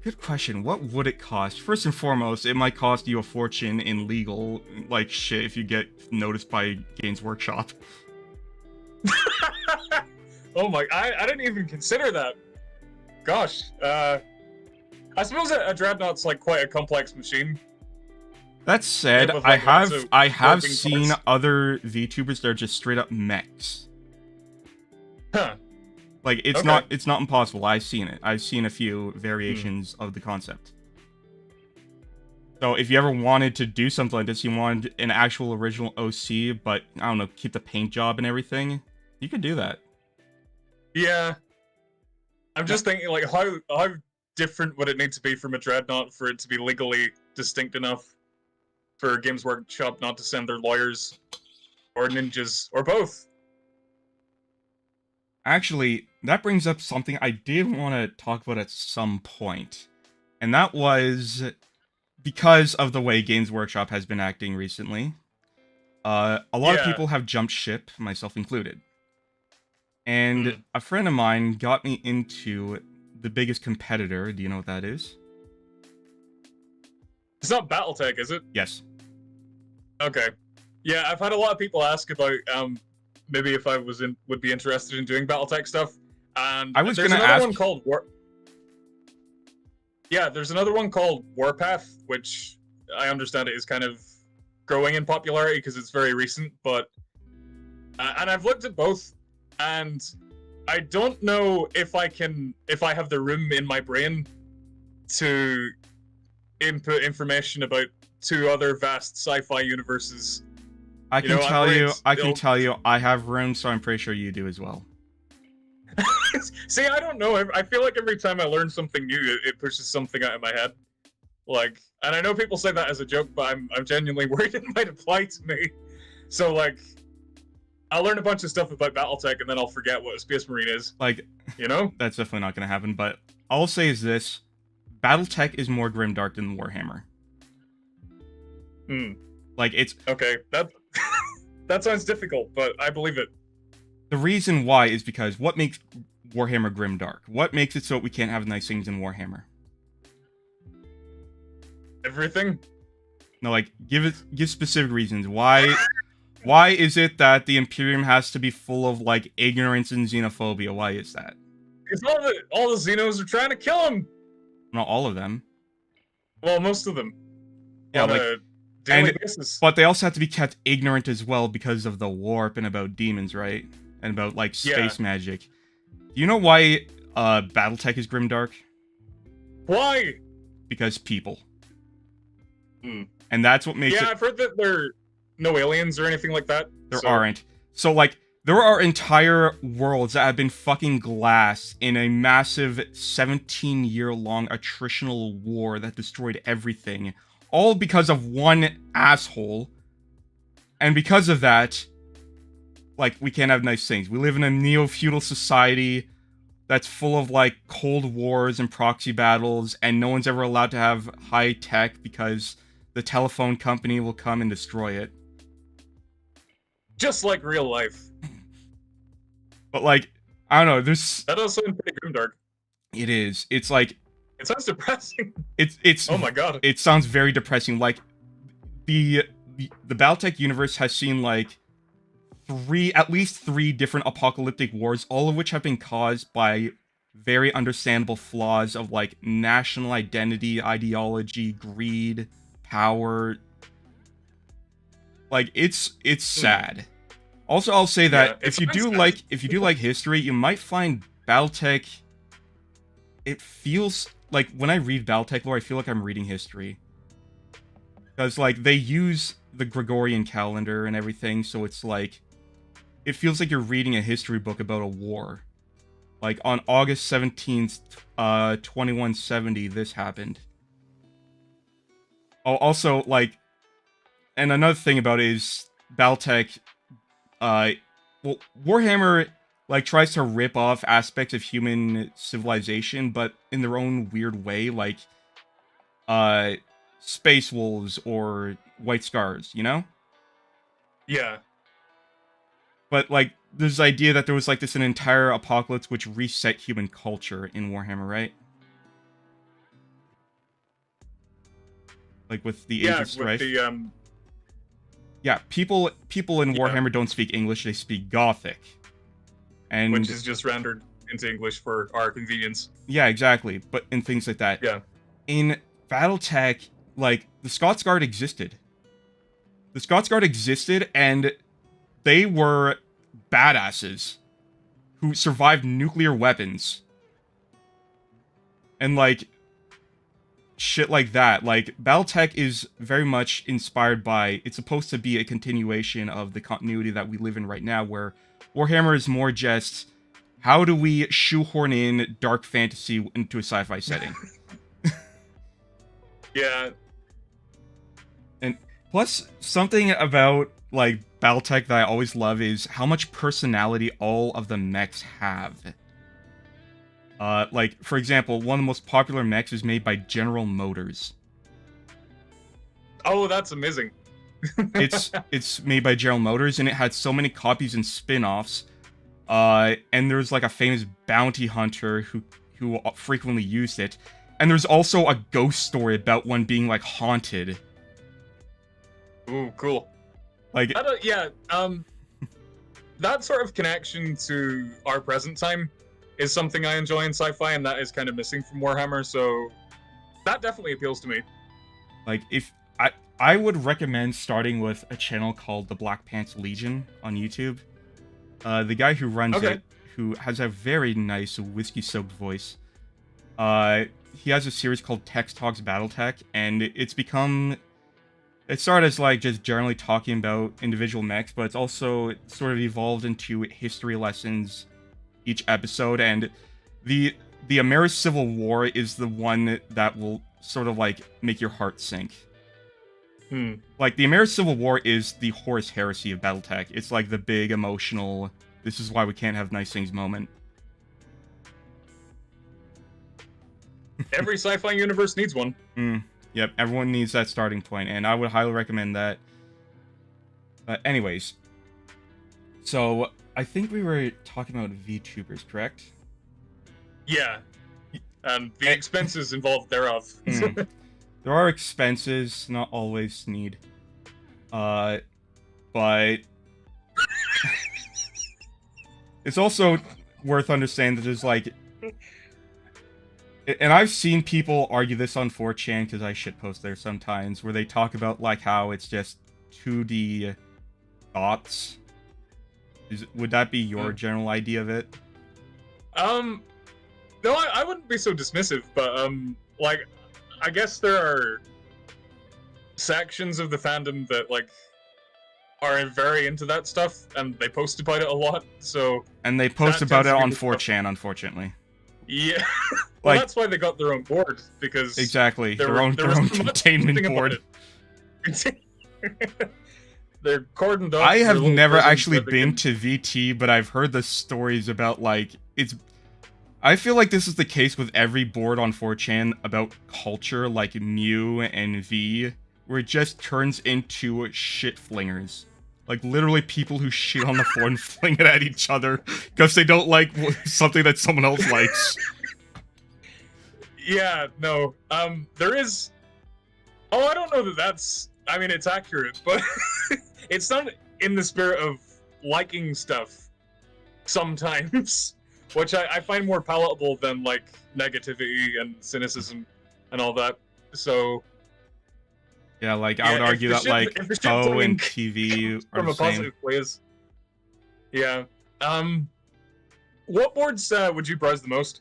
good question, what would it cost? First and foremost, it might cost you a fortune in legal, like, shit if you get noticed by Games Workshop. Oh my, I didn't even consider that. Gosh, I suppose a Dreadnought's like quite a complex machine. That said, Like, I have working seen parts. other VTubers that are just straight up mechs. Huh. Like, it's not impossible. I've seen it. I've seen a few variations of the concept. So if you ever wanted to do something like this, you wanted an actual original OC, but, I don't know, keep the paint job and everything, you could do that. Yeah. I'm just thinking, like, how different would it need to be from a Dreadnought for it to be legally distinct enough for Games Workshop not to send their lawyers or ninjas or both? Actually, that brings up something I did want to talk about at some point. And that was because of the way Games Workshop has been acting recently. A lot of people have jumped ship, myself included. And a friend of mine got me into the biggest competitor. Do you know what that is? It's not BattleTech, is it? Yes. Okay. Yeah, I've had a lot of people ask about maybe if I would be interested in doing BattleTech stuff. And I was there's gonna another ask... one called Yeah, there's another one called Warpath, which I understand it is kind of growing in popularity because it's very recent, but and I've looked at both, and I don't know if I have the room in my brain to input information about two other vast sci-fi universes. I can tell you, I have room, so I'm pretty sure you do as well. See, I don't know. I feel like every time I learn something new, it pushes something out of my head. Like, and I know people say that as a joke, but I'm genuinely worried it might apply to me. So, like, I'll learn a bunch of stuff about BattleTech, and then I'll forget what a Space Marine is. Like, you know? That's definitely not going to happen, but all I'll say is this. BattleTech is more grimdark than Warhammer. Like, it's... Okay, that sounds difficult, but I believe it. The reason why is because what makes Warhammer grimdark? What makes it so we can't have nice things in Warhammer? Everything? No, like, give specific reasons. Why is it that the Imperium has to be full of, like, ignorance and xenophobia? Why is that? Because all the Xenos are trying to kill him! Not all of them. Well, most of them. Yeah, on like... a daily basis. But they also have to be kept ignorant as well because of the warp and about demons, right? And about, like, space magic. Do you know why BattleTech is grimdark? Why? Because people. And that's what makes it... Yeah, I've heard that there are no aliens or anything like that. There aren't. So, like, there are entire worlds that have been fucking glassed in a massive 17-year-long attritional war that destroyed everything. All because of one asshole. And because of that, like, we can't have nice things. We live in a neo-feudal society that's full of, like, cold wars and proxy battles, and no one's ever allowed to have high tech because the telephone company will come and destroy it. Just like real life. But, like, I don't know, there's... That does sound pretty grimdark. It is. It's, like... It sounds depressing. It's... Oh my god. It sounds very depressing. Like, the BattleTech universe has seen, like, at least three different apocalyptic wars, all of which have been caused by very understandable flaws of, like, national identity, ideology, greed, power. Like, it's sad. Also, I'll say that if you do like history, you might find BattleTech... It feels like, when I read BattleTech lore, I feel like I'm reading history. Because, like, they use the Gregorian calendar and everything, so it's like... It feels like you're reading a history book about a war. Like, on August 17th, 2170, this happened. Oh, also, like... And another thing about it is, BattleTech... well, Warhammer, like, tries to rip off aspects of human civilization, but in their own weird way, like, Space Wolves or White Scars, you know? Yeah. But, like, there's the idea that there was, like, an entire apocalypse which reset human culture in Warhammer, right? Like, with the Age of Strife. With the, Yeah, people in Warhammer don't speak English, they speak Gothic. And which is just rendered into English for our convenience. Yeah, exactly. But in things like that. Yeah. In BattleTech, like, the Scots Guard existed. The Scots Guard existed, and they were badasses who survived nuclear weapons. And, like, shit like that. Like, BattleTech is very much inspired by... It's supposed to be a continuation of the continuity that we live in right now, where Warhammer is more just... How do we shoehorn in dark fantasy into a sci-fi setting? Yeah. And plus, something about, like, BattleTech that I always love is how much personality all of the mechs have. Like, for example, one of the most popular mechs is made by General Motors. Oh, that's amazing. It's made by General Motors, and it had so many copies and spin-offs. And there's, like, a famous bounty hunter who frequently used it. And there's also a ghost story about one being, like, haunted. Ooh, cool. Like, that sort of connection to our present time is something I enjoy in sci-fi, and that is kind of missing from Warhammer, so that definitely appeals to me. Like, I would recommend starting with a channel called the Black Pants Legion on YouTube. The guy who runs it, who has a very nice whiskey-soaked voice, he has a series called Tex Talks BattleTech, and it's become... It started as, like, just generally talking about individual mechs, but it's also sort of evolved into history lessons each episode, and the American Civil War is the one that will sort of, like, make your heart sink. Like, the American Civil War is the Horus Heresy of BattleTech. It's, like, the big, emotional, this is why we can't have nice things moment. Every sci-fi universe needs one. Yep, everyone needs that starting point, and I would highly recommend that. Anyways, so I think we were talking about VTubers, correct? Yeah, and the expenses involved thereof. There are expenses, not always need. But it's also worth understanding that there's like... And I've seen people argue this on 4chan, because I shitpost there sometimes, where they talk about, like, how it's just 2D dots. Would that be your general idea of it? No, I wouldn't be so dismissive, but, like, I guess there are sections of the fandom that, like, are very into that stuff, and they post about it a lot, so... And they post about it on 4chan, unfortunately. Yeah. Well, Like, that's why they got their own board, because... Exactly, their own containment board. They're cordoned off. I have never actually been to VT, but I've heard the stories about, like, it's... I feel like this is the case with every board on 4chan about culture, like Mu and V, where it just turns into shit flingers. Like, literally people who shit on the floor and fling it at each other because they don't like something that someone else likes. Yeah, no. There is... Oh, I don't know that that's... I mean, it's accurate, but it's not in the spirit of liking stuff sometimes, which I find more palatable than, like, negativity and cynicism and all that, so... Yeah, like, I would argue that, like, Tau and TV are the same. Positive ways. Yeah. What boards would you browse the most?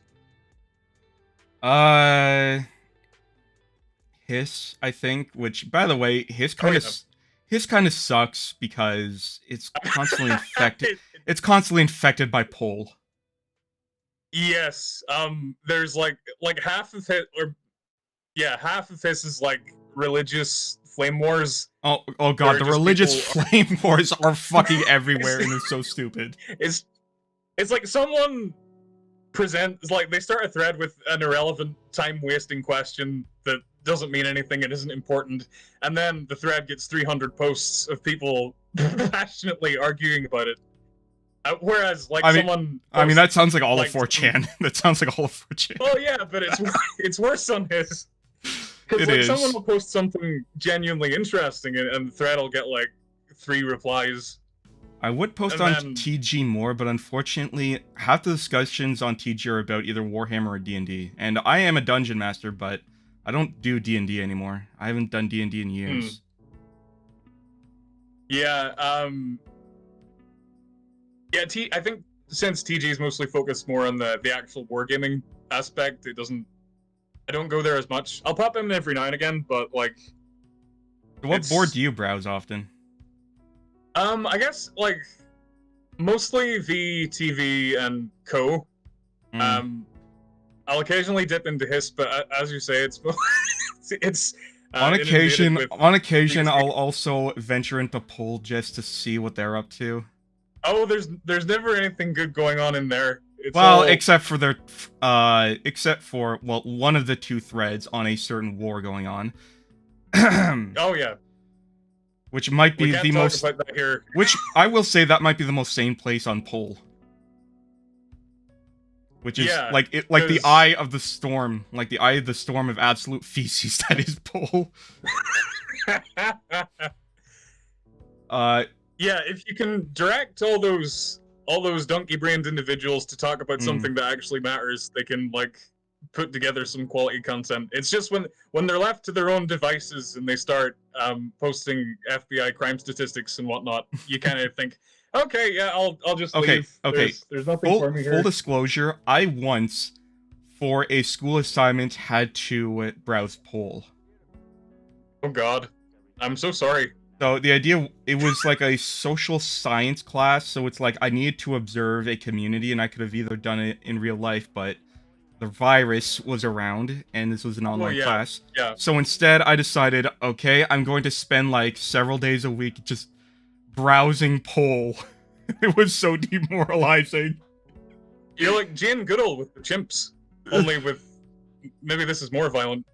Hiss, I think, which, by the way, Hiss kind of sucks because it's constantly infected. It's constantly infected by Pol. Yes. There's like half of it, or half of this is like religious flame wars. Oh god, the religious flame wars are fucking everywhere, and they're so stupid. It's like someone presents, like, they start a thread with an irrelevant, time-wasting question that doesn't mean anything, it isn't important, and then the thread gets 300 posts of people passionately arguing about it. Whereas, like, I mean, that sounds like all of 4chan. That sounds like all of 4chan. Oh yeah, but it's worse on his. Because, like, someone will post something genuinely interesting, and the thread will get, like, 3 replies. I would post on TG more, but unfortunately, half the discussions on TG are about either Warhammer or D&D. And I am a dungeon master, but I don't do D&D anymore. I haven't done D&D in years. Yeah, I think since TG is mostly focused more on the actual wargaming aspect, I don't go there as much. I'll pop in every now and again, but, like... What board do you browse often? I guess, like, mostly VTV and Co. I'll occasionally dip into Hiss, but as you say, it's... on occasion, I'll also venture into Pol just to see what they're up to. Oh, there's never anything good going on in there. It's except for one of the 2 threads on a certain war going on. Oh yeah. Which might be the most... Which, I will say, that might be the most sane place on Pol. Which is, the eye of the storm. Like, the eye of the storm of absolute feces that is Pol. Yeah, if you can direct all those donkey-brained individuals to talk about something that actually matters, they can, like, put together some quality content. It's just when they're left to their own devices and they start posting FBI crime statistics and whatnot, you kind of think, okay, yeah, I'll just leave. Okay. There's nothing for me here. Full disclosure, I once, for a school assignment, had to browse Poll. Oh God, I'm so sorry. So the idea, it was like a social science class, so it's like I needed to observe a community, and I could have either done it in real life, but the virus was around, and this was an online class. Yeah. So instead, I decided, okay, I'm going to spend like several days a week just browsing Poll. It was so demoralizing. You're like Jane Goodall with the chimps, only with maybe this is more violent.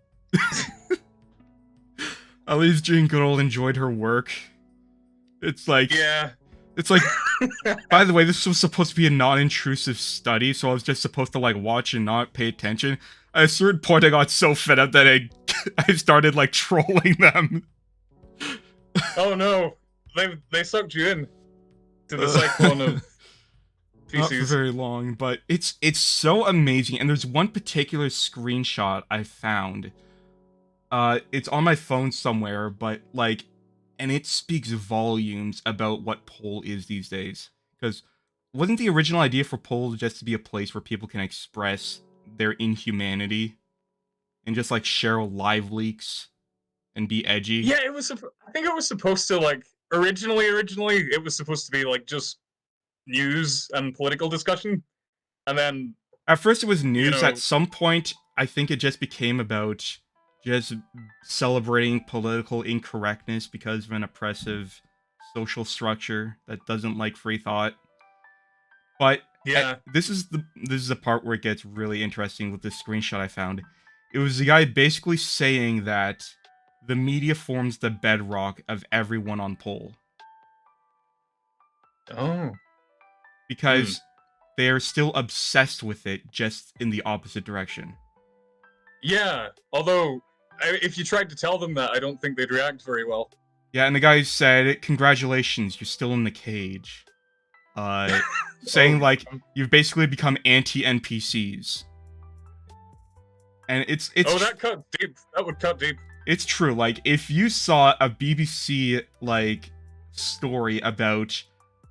At least Jane Goodall enjoyed her work. It's like, yeah. It's like, by the way, this was supposed to be a non-intrusive study, so I was just supposed to like watch and not pay attention. At a certain point, I got so fed up that I started like trolling them. Oh no, they sucked you in to the cyclone of PCs. Not for very long, but it's so amazing. And there's one particular screenshot I found. It's on my phone somewhere, but like, and it speaks volumes about what Poll is these days. Because wasn't the original idea for Poll just to be a place where people can express their inhumanity and just like share live leaks and be edgy? Yeah, it was. I think it was supposed to like originally it was supposed to be like just news and political discussion, and then at first it was news. You know, at some point, I think it just became about just celebrating political incorrectness because of an oppressive social structure that doesn't like free thought. But yeah, this is the part where it gets really interesting with this screenshot I found. It was the guy basically saying that the media forms the bedrock of everyone on Poll. Oh. Because they are still obsessed with it, just in the opposite direction. Yeah, although if you tried to tell them that, I don't think they'd react very well. Yeah, and the guy said, "Congratulations, you're still in the cage." Saying like you've basically become anti-NPCs. And it's oh, that cut deep. That would cut deep. It's true. Like if you saw a BBC like story about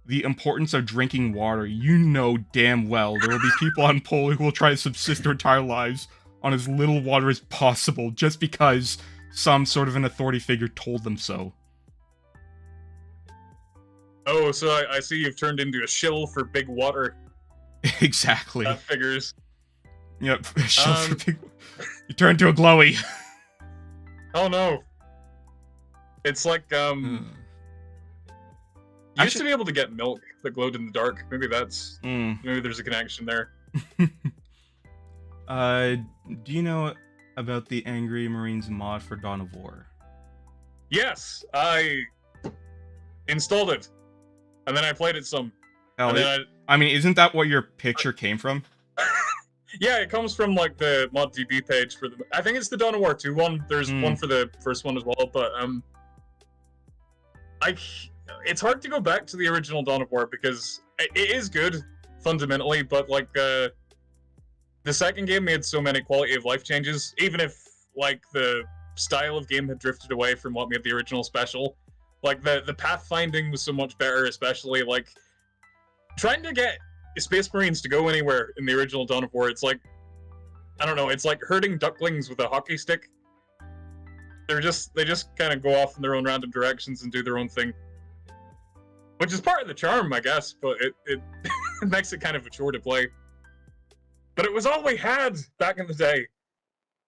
the importance of drinking water, you know damn well there will be people on Poll who will try to subsist their entire lives on as little water as possible, just because some sort of an authority figure told them so. Oh, so I see you've turned into a shill for big water. Exactly. That figures. Yep. You turn into a glowy. Oh no. It's like You used to be able to get milk that glowed in the dark. Maybe that's maybe there's a connection there. Do you know about the Angry Marines mod for Dawn of War? Yes, I installed it, and then I played it some. Hell, I mean, isn't that what your picture came from? Yeah, it comes from like the ModDB page for the. I think it's the Dawn of War 2 one. There's one for the first one as well, but it's hard to go back to the original Dawn of War because it is good fundamentally, but like the second game made so many quality of life changes, even if like the style of game had drifted away from what made the original special. Like the pathfinding was so much better, especially like trying to get Space Marines to go anywhere in the original Dawn of War. It's like, I don't know, it's like herding ducklings with a hockey stick. They just kind of go off in their own random directions and do their own thing. Which is part of the charm, I guess, but it makes it kind of a chore to play. But it was all we had back in the day.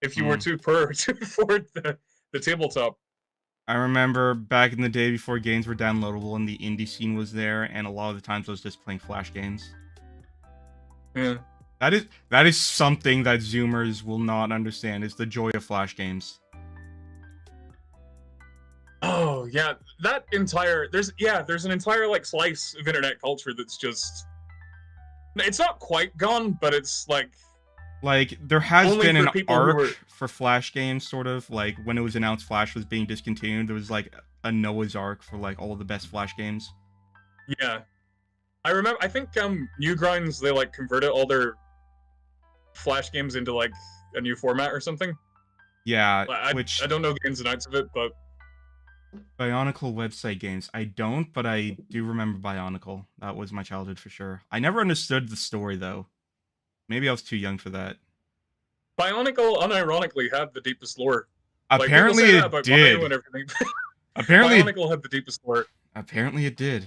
If you were too poor to afford the tabletop. I remember back in the day before games were downloadable and the indie scene was there, and a lot of the times I was just playing Flash games. Yeah. That is something that Zoomers will not understand, is the joy of Flash games. Oh yeah, there's an entire like slice of internet culture that's just, it's not quite gone, but it's like there has been an arc were... for Flash games, sort of like when it was announced Flash was being discontinued, there was like a Noah's Ark for like all of the best Flash games. Yeah, I think Newgrounds, they like converted all Flash games into like a new format or something. Yeah, I don't know the ins and outs of it, but Bionicle website games. I don't, but I do remember Bionicle. That was my childhood for sure. I never understood the story though. Maybe I was too young for that. Bionicle unironically had the deepest lore. Like, people Apparently say that it about did. Mario and everything. Apparently, Bionicle had the deepest lore. apparently it did.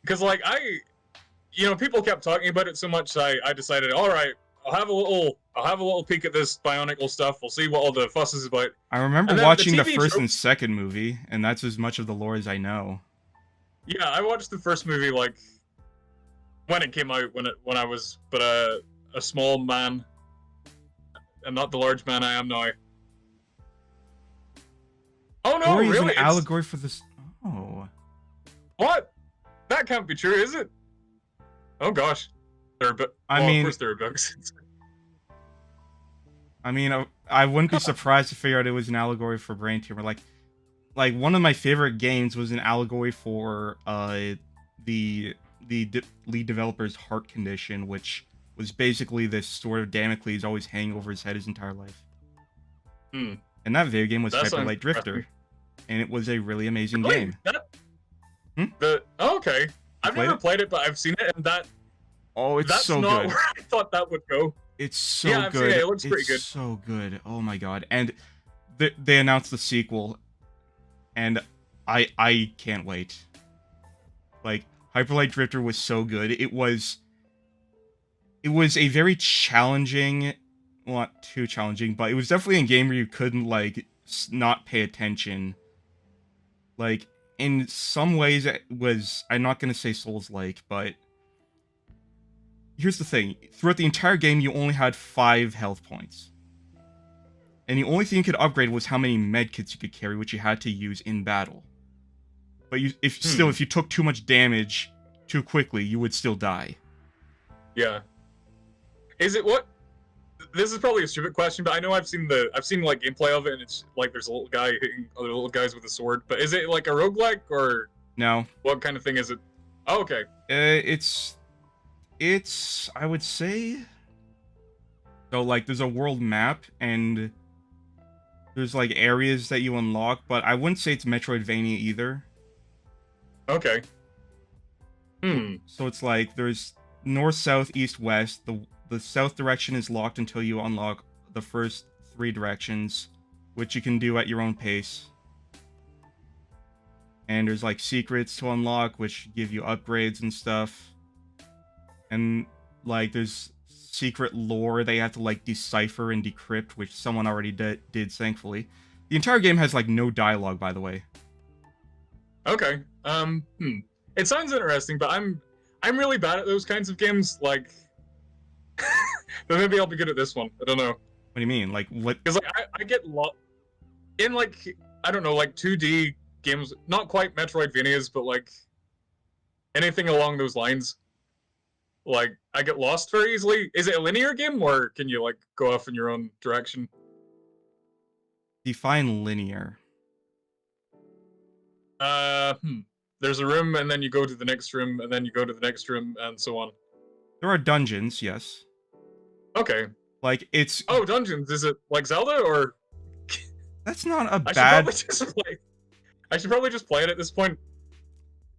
Because, like, people kept talking about it so much, I decided, all right, I'll have a little peek at this Bionicle stuff. We'll see what all the fuss is about. I remember And then watching the TV first show- and second movie, and that's as much of the lore as I know. Yeah, I watched the first movie like when it came out, when I was but a small man, and not the large man I am now. Oh no, Story is really? an It's- allegory for this. Oh, What? That can't be true, is it? Oh gosh, there are I mean- of course there are bugs. I mean, I wouldn't be surprised to figure out it was an allegory for brain tumor. Like one of my favorite games was an allegory for the lead developer's heart condition, which was basically this sword of Damocles always hanging over his head his entire life. Hmm. And that video game was That Hyper sounds Light Drifter, interesting. and it was a really amazing Really? game. Okay. I've played never it? played it, but I've seen it, and Oh, it's that's so not good. where I thought that would go. It's so Yeah, I've seen good. it. It looks pretty good. It's so good. Oh my god! And they announced the sequel, and I can't wait. Like Hyper Light Drifter was so good. It was a very challenging, well, not too challenging, but it was definitely a game where you couldn't like not pay attention. Like in some ways, it was, I'm not gonna say Souls-like, but here's the thing. Throughout the entire game, you only had 5 health points. And the only thing you could upgrade was how many medkits you could carry, which you had to use in battle. But if you took too much damage too quickly, you would still die. Yeah. Is it what? This is probably a stupid question, but I know I've seen like gameplay of it, and it's like there's a little guy hitting other little guys with a sword. But is it like a roguelike, or No. what kind of thing is it? Oh, okay. It's I would say, so like there's a world map and there's like areas that you unlock, but I wouldn't say it's Metroidvania either. Okay. So it's like there's north, south, east, west. The south direction is locked until you unlock the first 3 directions, which you can do at your own pace. And there's like secrets to unlock, which give you upgrades and stuff. And like there's secret lore they have to like decipher and decrypt, which someone already did, thankfully. The entire game has like no dialogue, by the way. Okay. It sounds interesting, but I'm really bad at those kinds of games. Like, but maybe I'll be good at this one. I don't know. What do you mean? Like what? Because like I get in like, I don't know, like 2D games, not quite Metroidvanias, but like anything along those lines. Like I get lost very easily. Is it a linear game, or can you like go off in your own direction? Define linear. There's a room, and then you go to the next room, and then you go to the next room, and so on. There are dungeons, yes. Okay. Like it's Oh, dungeons. Is it like Zelda, or that's not a I bad. should probably just play it at this point.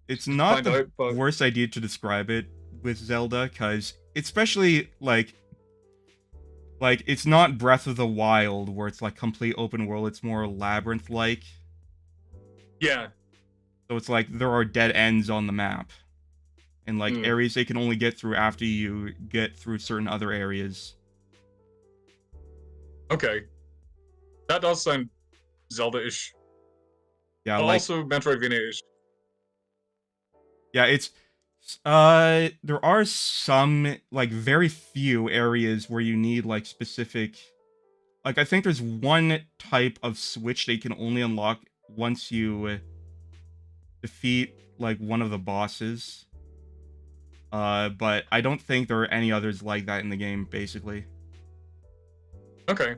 It's not find the out, but- worst idea to describe it with Zelda, because especially like it's not Breath of the Wild where it's like complete open world. It's more labyrinth-like. Yeah. So it's like there are dead ends on the map, and like areas they can only get through after you get through certain other areas. Okay. That does sound Zelda-ish. Yeah, But like also Metroidvania-ish. yeah, it's there are some like very few areas where you need like specific, like I think there's one type of switch they can only unlock once you defeat like one of the bosses. But I don't think there are any others like that in the game, basically. Okay.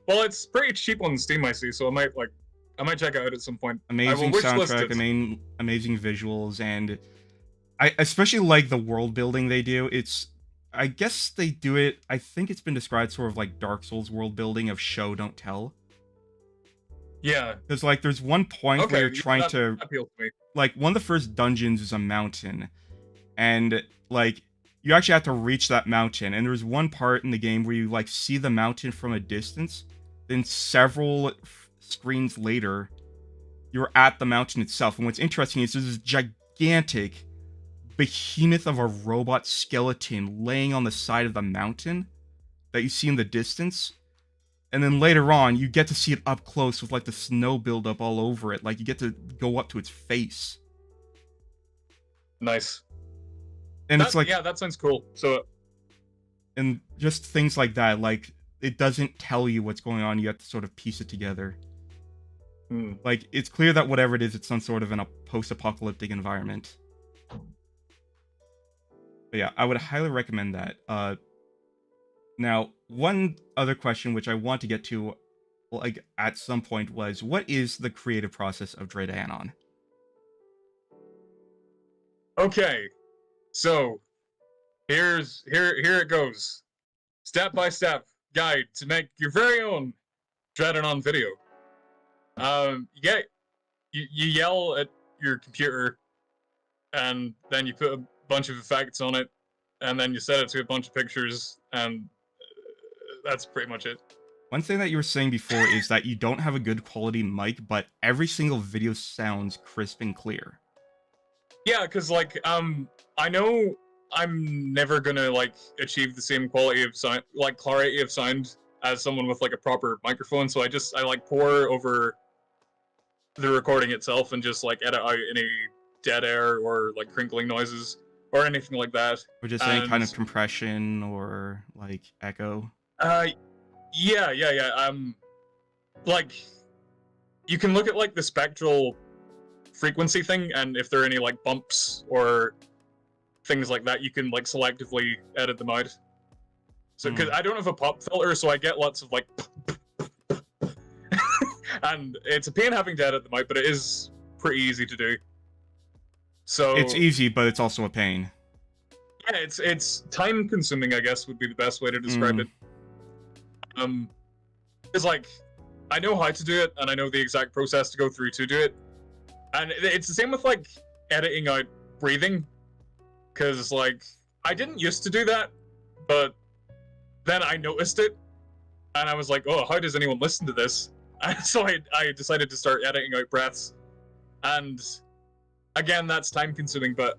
Well, it's pretty cheap on Steam, I see, so I might check it out at some point. Amazing soundtrack, amazing visuals, and I especially like the world building they do. I guess they do it, I think it's been described sort of like Dark Souls world building of show, don't tell. Yeah. There's like there's one point Okay. where you're trying that to appeals to me. like one of the first dungeons is a mountain, and like you actually have to reach that mountain. And there's one part in the game where you like see the mountain from a distance. Then several screens later, you're at the mountain itself. And what's interesting is there's this gigantic behemoth of a robot skeleton laying on the side of the mountain that you see in the distance. And then later on, you get to see it up close with like the snow buildup all over it. Like you get to go up to its face. Nice. And it's like, yeah, that sounds cool. So, and just things like that. Like it doesn't tell you what's going on. You have to sort of piece it together. Like it's clear that whatever it is, it's some sort of in a post-apocalyptic environment. But yeah, I would highly recommend that. Now, one other question which I want to get to, like at some point, was what is the creative process of DreadAnon? Okay, so here it goes, step by step guide to make your very own DreadAnon video. You yell at your computer, and then you put a bunch of effects on it, and then you set it to a bunch of pictures, and that's pretty much it. One thing that you were saying before is that you don't have a good quality mic, but every single video sounds crisp and clear. Yeah, because like I know I'm never gonna like achieve the same quality of sound, like clarity of sound, as someone with like a proper microphone. So I like pour over the recording itself and just like edit out any dead air or like crinkling noises or anything like that. Or just any kind of compression or like echo. Yeah. Like you can look at like the spectral frequency thing, and if there are any like bumps or things like that, you can like selectively edit them out. So because I don't have a pop filter, so I get lots of like and it's a pain having to edit them out, but it is pretty easy to do. So it's easy, but it's also a pain. Yeah, it's time consuming, I guess would be the best way to describe it. It's like I know how to do it, and I know the exact process to go through to do it. And it's the same with like editing out breathing, because like I didn't used to do that, but then I noticed it, and I was like, oh, how does anyone listen to this? And so I decided to start editing out breaths, and again, that's time consuming, but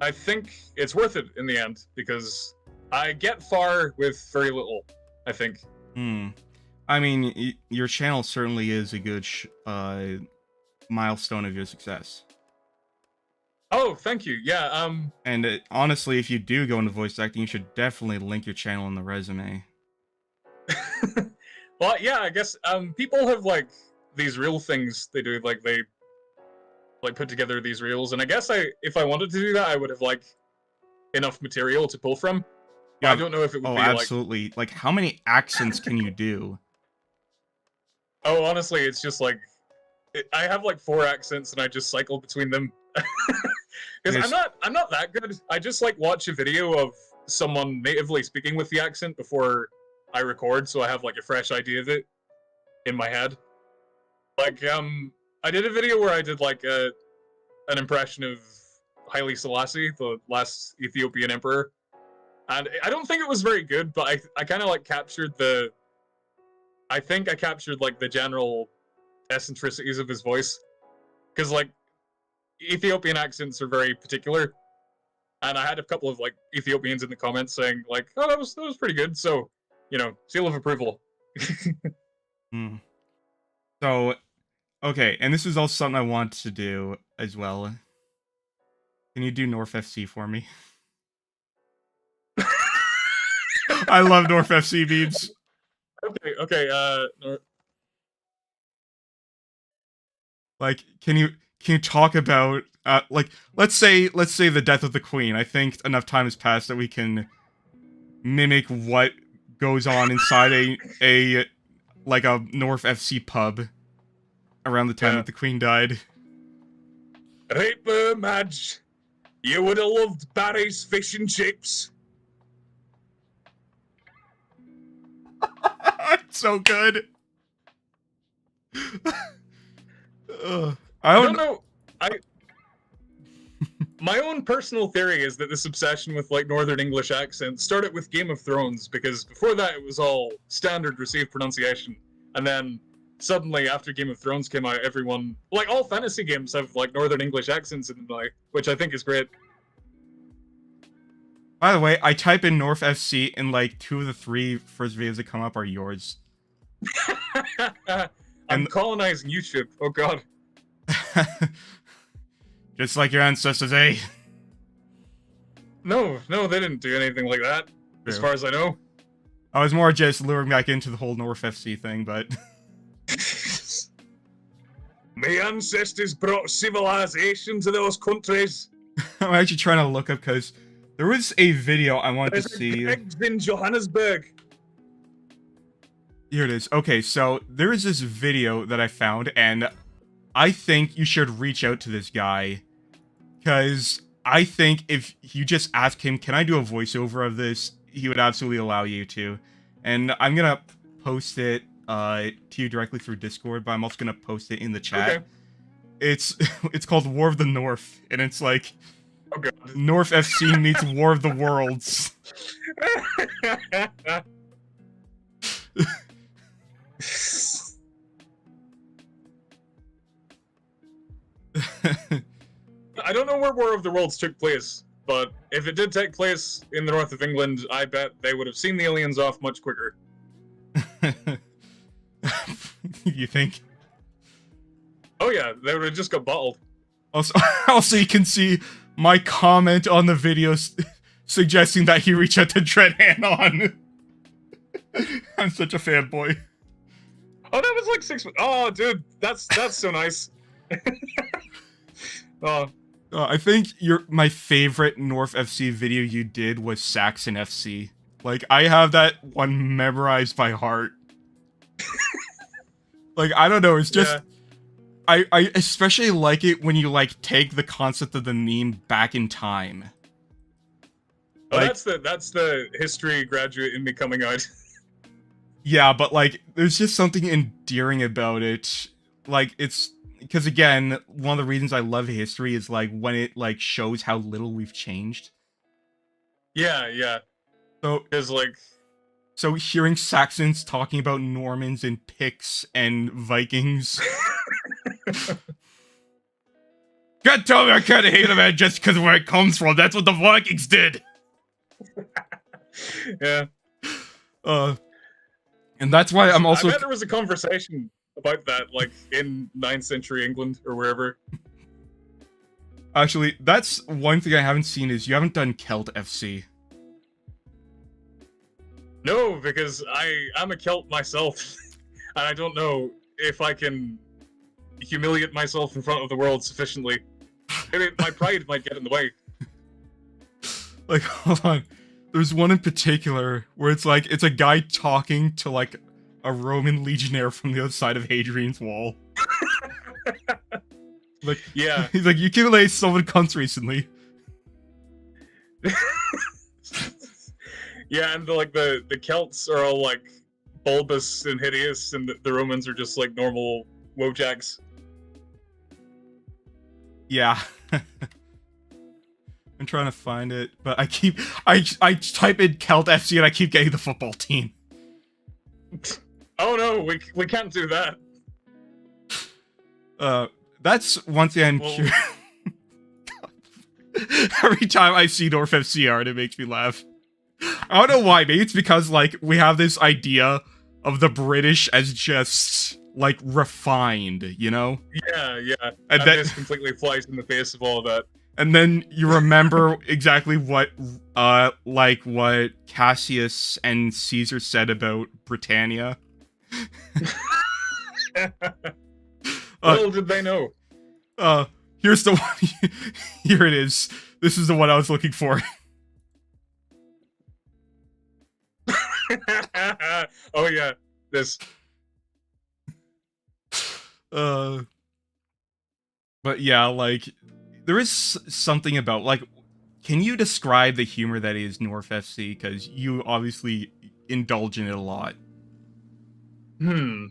I think it's worth it in the end, because I get far with very little, I think. I mean, your channel certainly is a good milestone of your success. Oh, thank you. Yeah. And honestly, if you do go into voice acting, you should definitely link your channel in the resume. Well, yeah, I guess people have like these reel things they do, like they like put together these reels, and I guess if I wanted to do that, I would have like enough material to pull from. Yeah, I don't know if it would be absolutely. Like, how many accents can you do? Oh, honestly, it's just like I have like 4 accents, and I just cycle between them. Because I'm not that good. I just like watch a video of someone natively speaking with the accent before I record, so I have like a fresh idea of it in my head. Like I did a video where I did like an impression of Haile Selassie, the last Ethiopian emperor, and I don't think it was very good, but I kind of like captured I think I captured like the general eccentricities of his voice, because like Ethiopian accents are very particular, and I had a couple of like Ethiopians in the comments saying like, "Oh, that was pretty good." So, you know, seal of approval. So, okay, and this is also something I want to do as well. Can you do North FC for me? I love North FC memes. Okay. Like, can you talk about like let's say the death of the Queen? I think enough time has passed that we can mimic what goes on inside a North FC pub around the time that the Queen died. Raper Madge, you would have loved Barry's fish and chips. It's so good. I I don't don't know. My own personal theory is that this obsession with like Northern English accents started with Game of Thrones, because before that it was all standard received pronunciation, and then suddenly after Game of Thrones came out, everyone, like, all fantasy games have like Northern English accents in them now, which I think is great. By the way, I type in North FC and like 2 of the 3 first videos that come up are yours. I'm And- colonizing YouTube. Oh god. Just like your ancestors, eh? No, they didn't do anything like that, as True. far as I know. I was more just luring back into the whole North FC thing, but... My ancestors brought civilization to those countries. I'm actually trying to look up, because there was a video I wanted There's to see... pigs in Johannesburg. Here it is. Okay, so there is this video that I found, and I think you should reach out to this guy, because I think if you just ask him, can I do a voiceover of this, he would absolutely allow you to. And I'm gonna post it to you directly through Discord, but I'm also gonna post it in the chat. Okay. It's called War of the North, and it's like Oh god. North FC meets War of the Worlds. I don't know where War of the Worlds took place, but if it did take place in the north of England, I bet they would have seen the aliens off much quicker. You think? Oh yeah, they would have just got bottled. Also, you can see my comment on the video suggesting that he reach out to DreadAnon. I'm such a fanboy. Oh, that was like 6 months. Oh, dude, that's so nice. Oh, I think my favorite North FC video you did was Saxon FC. Like, I have that one memorized by heart. Like, I don't know, it's just... yeah. I especially like it when you, like, take the concept of the meme back in time. Oh, Like- that's the history graduate in me coming out. Yeah, but, like, there's just something endearing about it. Like, it's... Because, again, one of the reasons I love history is, like, when it, like, shows how little we've changed. Yeah. So, Because like, so hearing Saxons talking about Normans and Picts and Vikings... Can't tell me I can't hate a man just because of where it comes from. That's what the Vikings did! yeah. And that's why I'm also... I bet there was a conversation about that, like, in 9th century England or wherever. Actually, that's one thing I haven't seen is you haven't done Celt FC. No, because I'm a Celt myself, and I don't know if I can humiliate myself in front of the world sufficiently. Maybe my pride might get in the way. Like, hold on. There's one in particular where it's like, it's a guy talking to, like, a Roman legionnaire from the other side of Hadrian's Wall. Like, Yeah. he's like, you accumulated so many cunts recently. Yeah, and the Celts are all like bulbous and hideous, and the Romans are just like normal wojacks. Yeah. I'm trying to find it, but I type in Celt FC and I keep getting the football team. Oh no, we can't do that. That's one thing I'm Well- curious. Every time I see North FC art, it makes me laugh. I don't know why. Maybe it's because, like, we have this idea of the British as just, like, refined, you know? Yeah. And And that- this completely flies in the face of all of that. And then you remember exactly what Cassius and Caesar said about Britannia. Little did they know. Here's the one. Here it is. This is the one I was looking for. Oh yeah, this. But yeah, like, there is something about, like, can you describe the humor that is North FC? Because you obviously indulge in it a lot. Hmm.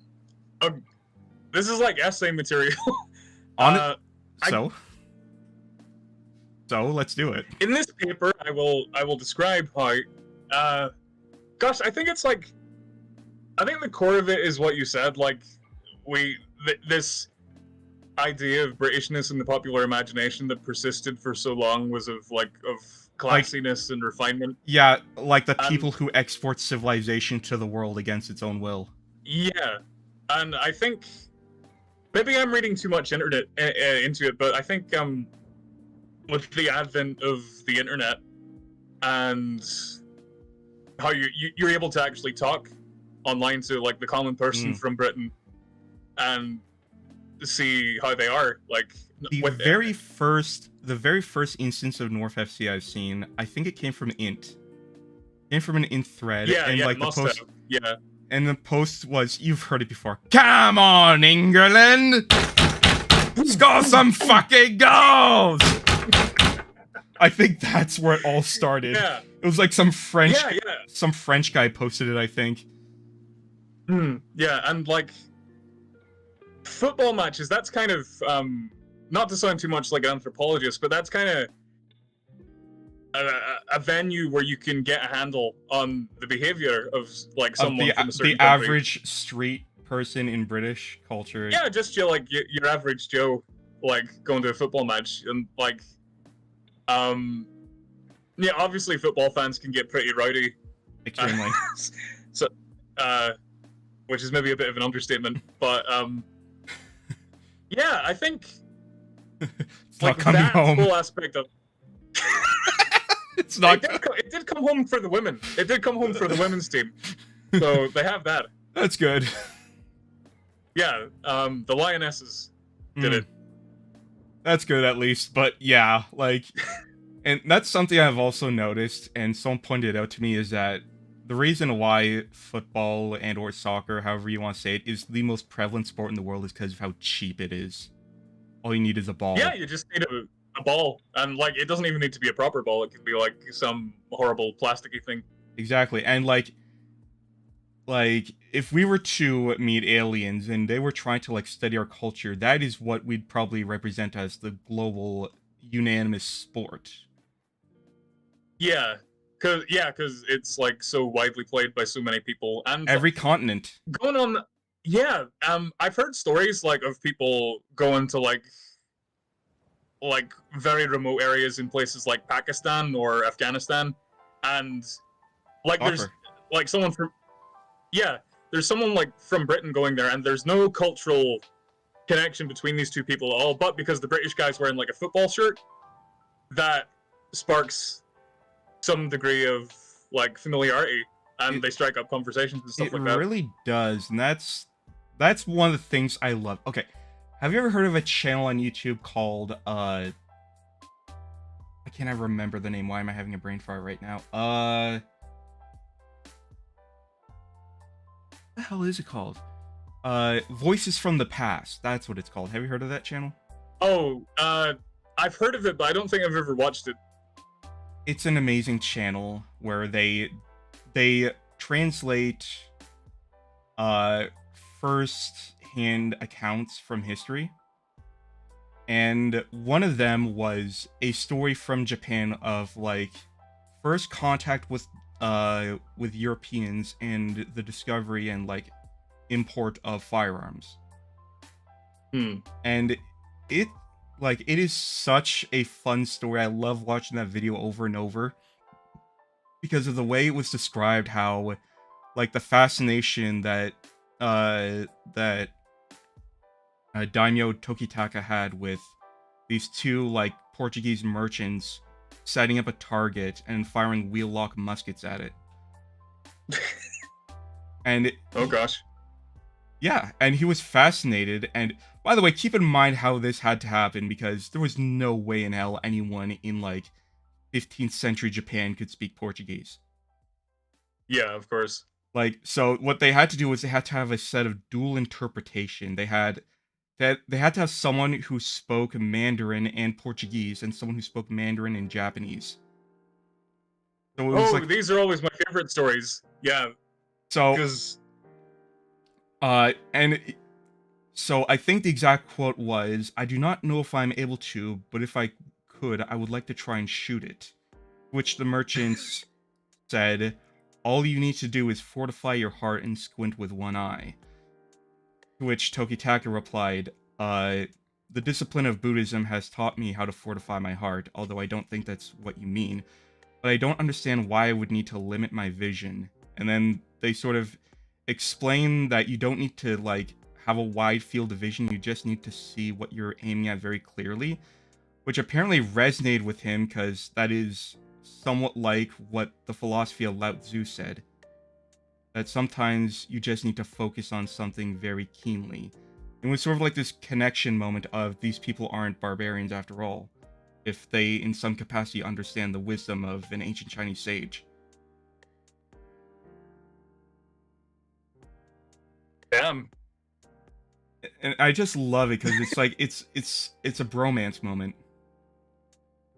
this is like essay material. On Uh, so let's do it. in this paper, I will describe how. Gosh, I think it's like. I think the core of it is what you said. Like, this idea of Britishness in the popular imagination that persisted for so long was of classiness and refinement. Yeah, like the people who export civilization to the world against its own will. Yeah, and I think maybe I'm reading too much into it, but I think with the advent of the internet and how you're able to actually talk online to like the common person from Britain and see how they are, like the very first instance of North FC I've seen, I think it came from Int. It came from an Int thread. Yeah, and yeah, like the post, have. Yeah. And the post was, you've heard it before. Come on, England! Score some fucking goals! I think that's where it all started. Yeah. It was like some French guy posted it, I think. Yeah, and like football matches, that's kind of not to sound too much like an anthropologist, but that's kind of a venue where you can get a handle on the behavior of like someone from a certain country. Average street person in British culture. Yeah, just your average Joe, like going to a football match, and like yeah, obviously football fans can get pretty rowdy. Extremely. So which is maybe a bit of an understatement, but yeah, I think it's like not coming that home. whole aspect of it's not. It did come home for the women. It did come home for the women's team, so they have that. That's good. Yeah, the Lionesses did it. That's good at least, but yeah, like, and that's something I've also noticed, and someone pointed out to me, is that the reason why football and or soccer, however you want to say it, is the most prevalent sport in the world is because of how cheap it is. All you need is a ball. Yeah, you just need a ball, and like it doesn't even need to be a proper ball. It could be like some horrible plasticky thing. Exactly, and like if we were to meet aliens and they were trying to like study our culture, that is what we'd probably represent as the global unanimous sport. Yeah. Cause it's like so widely played by so many people and every continent. Going on, yeah. I've heard stories like of people going to like very remote areas in places like Pakistan or Afghanistan, and like there's like someone from there's someone like from Britain going there, and there's no cultural connection between these two people at all. But because the British guy's wearing like a football shirt, that sparks some degree of like familiarity, and they strike up conversations and stuff like that. It really does, and that's one of the things I love. Okay, have you ever heard of a channel on YouTube called I can't remember the name. Why am I having a brain fart right now? What the hell is it called? Voices from the Past. That's what it's called. Have you heard of that channel? Oh, I've heard of it, but I don't think I've ever watched it. It's an amazing channel where they translate first-hand accounts from history. And one of them was a story from Japan of like first contact with Europeans and the discovery and like import of firearms. And it is such a fun story. I love watching that video over and over because of the way it was described, how like the fascination that Daimyo Tokitaka had with these two like Portuguese merchants setting up a target and firing wheel-lock muskets at it. And oh gosh. Yeah, and he was fascinated. And by the way, keep in mind how this had to happen, because there was no way in hell anyone in like 15th century Japan could speak Portuguese. Yeah, of course. Like, so what they had to do was they had to have a set of dual interpretation. They had to have someone who spoke Mandarin and Portuguese, and someone who spoke Mandarin and Japanese. So it was these are always my favorite stories. Yeah. So So I think the exact quote was, "I do not know if I'm able to, but if I could, I would like to try and shoot it." Which the merchants said, "All you need to do is fortify your heart and squint with one eye." To which Tokitaka replied, "The discipline of Buddhism has taught me how to fortify my heart, although I don't think that's what you mean. But I don't understand why I would need to limit my vision." And then they sort of explain that you don't need to, like, have a wide field of vision, you just need to see what you're aiming at very clearly, which apparently resonated with him because that is somewhat like what the philosophy of Lao Tzu said. That sometimes you just need to focus on something very keenly. It was sort of like this connection moment of these people aren't barbarians after all, if they in some capacity understand the wisdom of an ancient Chinese sage. Damn. And I just love it because it's like it's a bromance moment.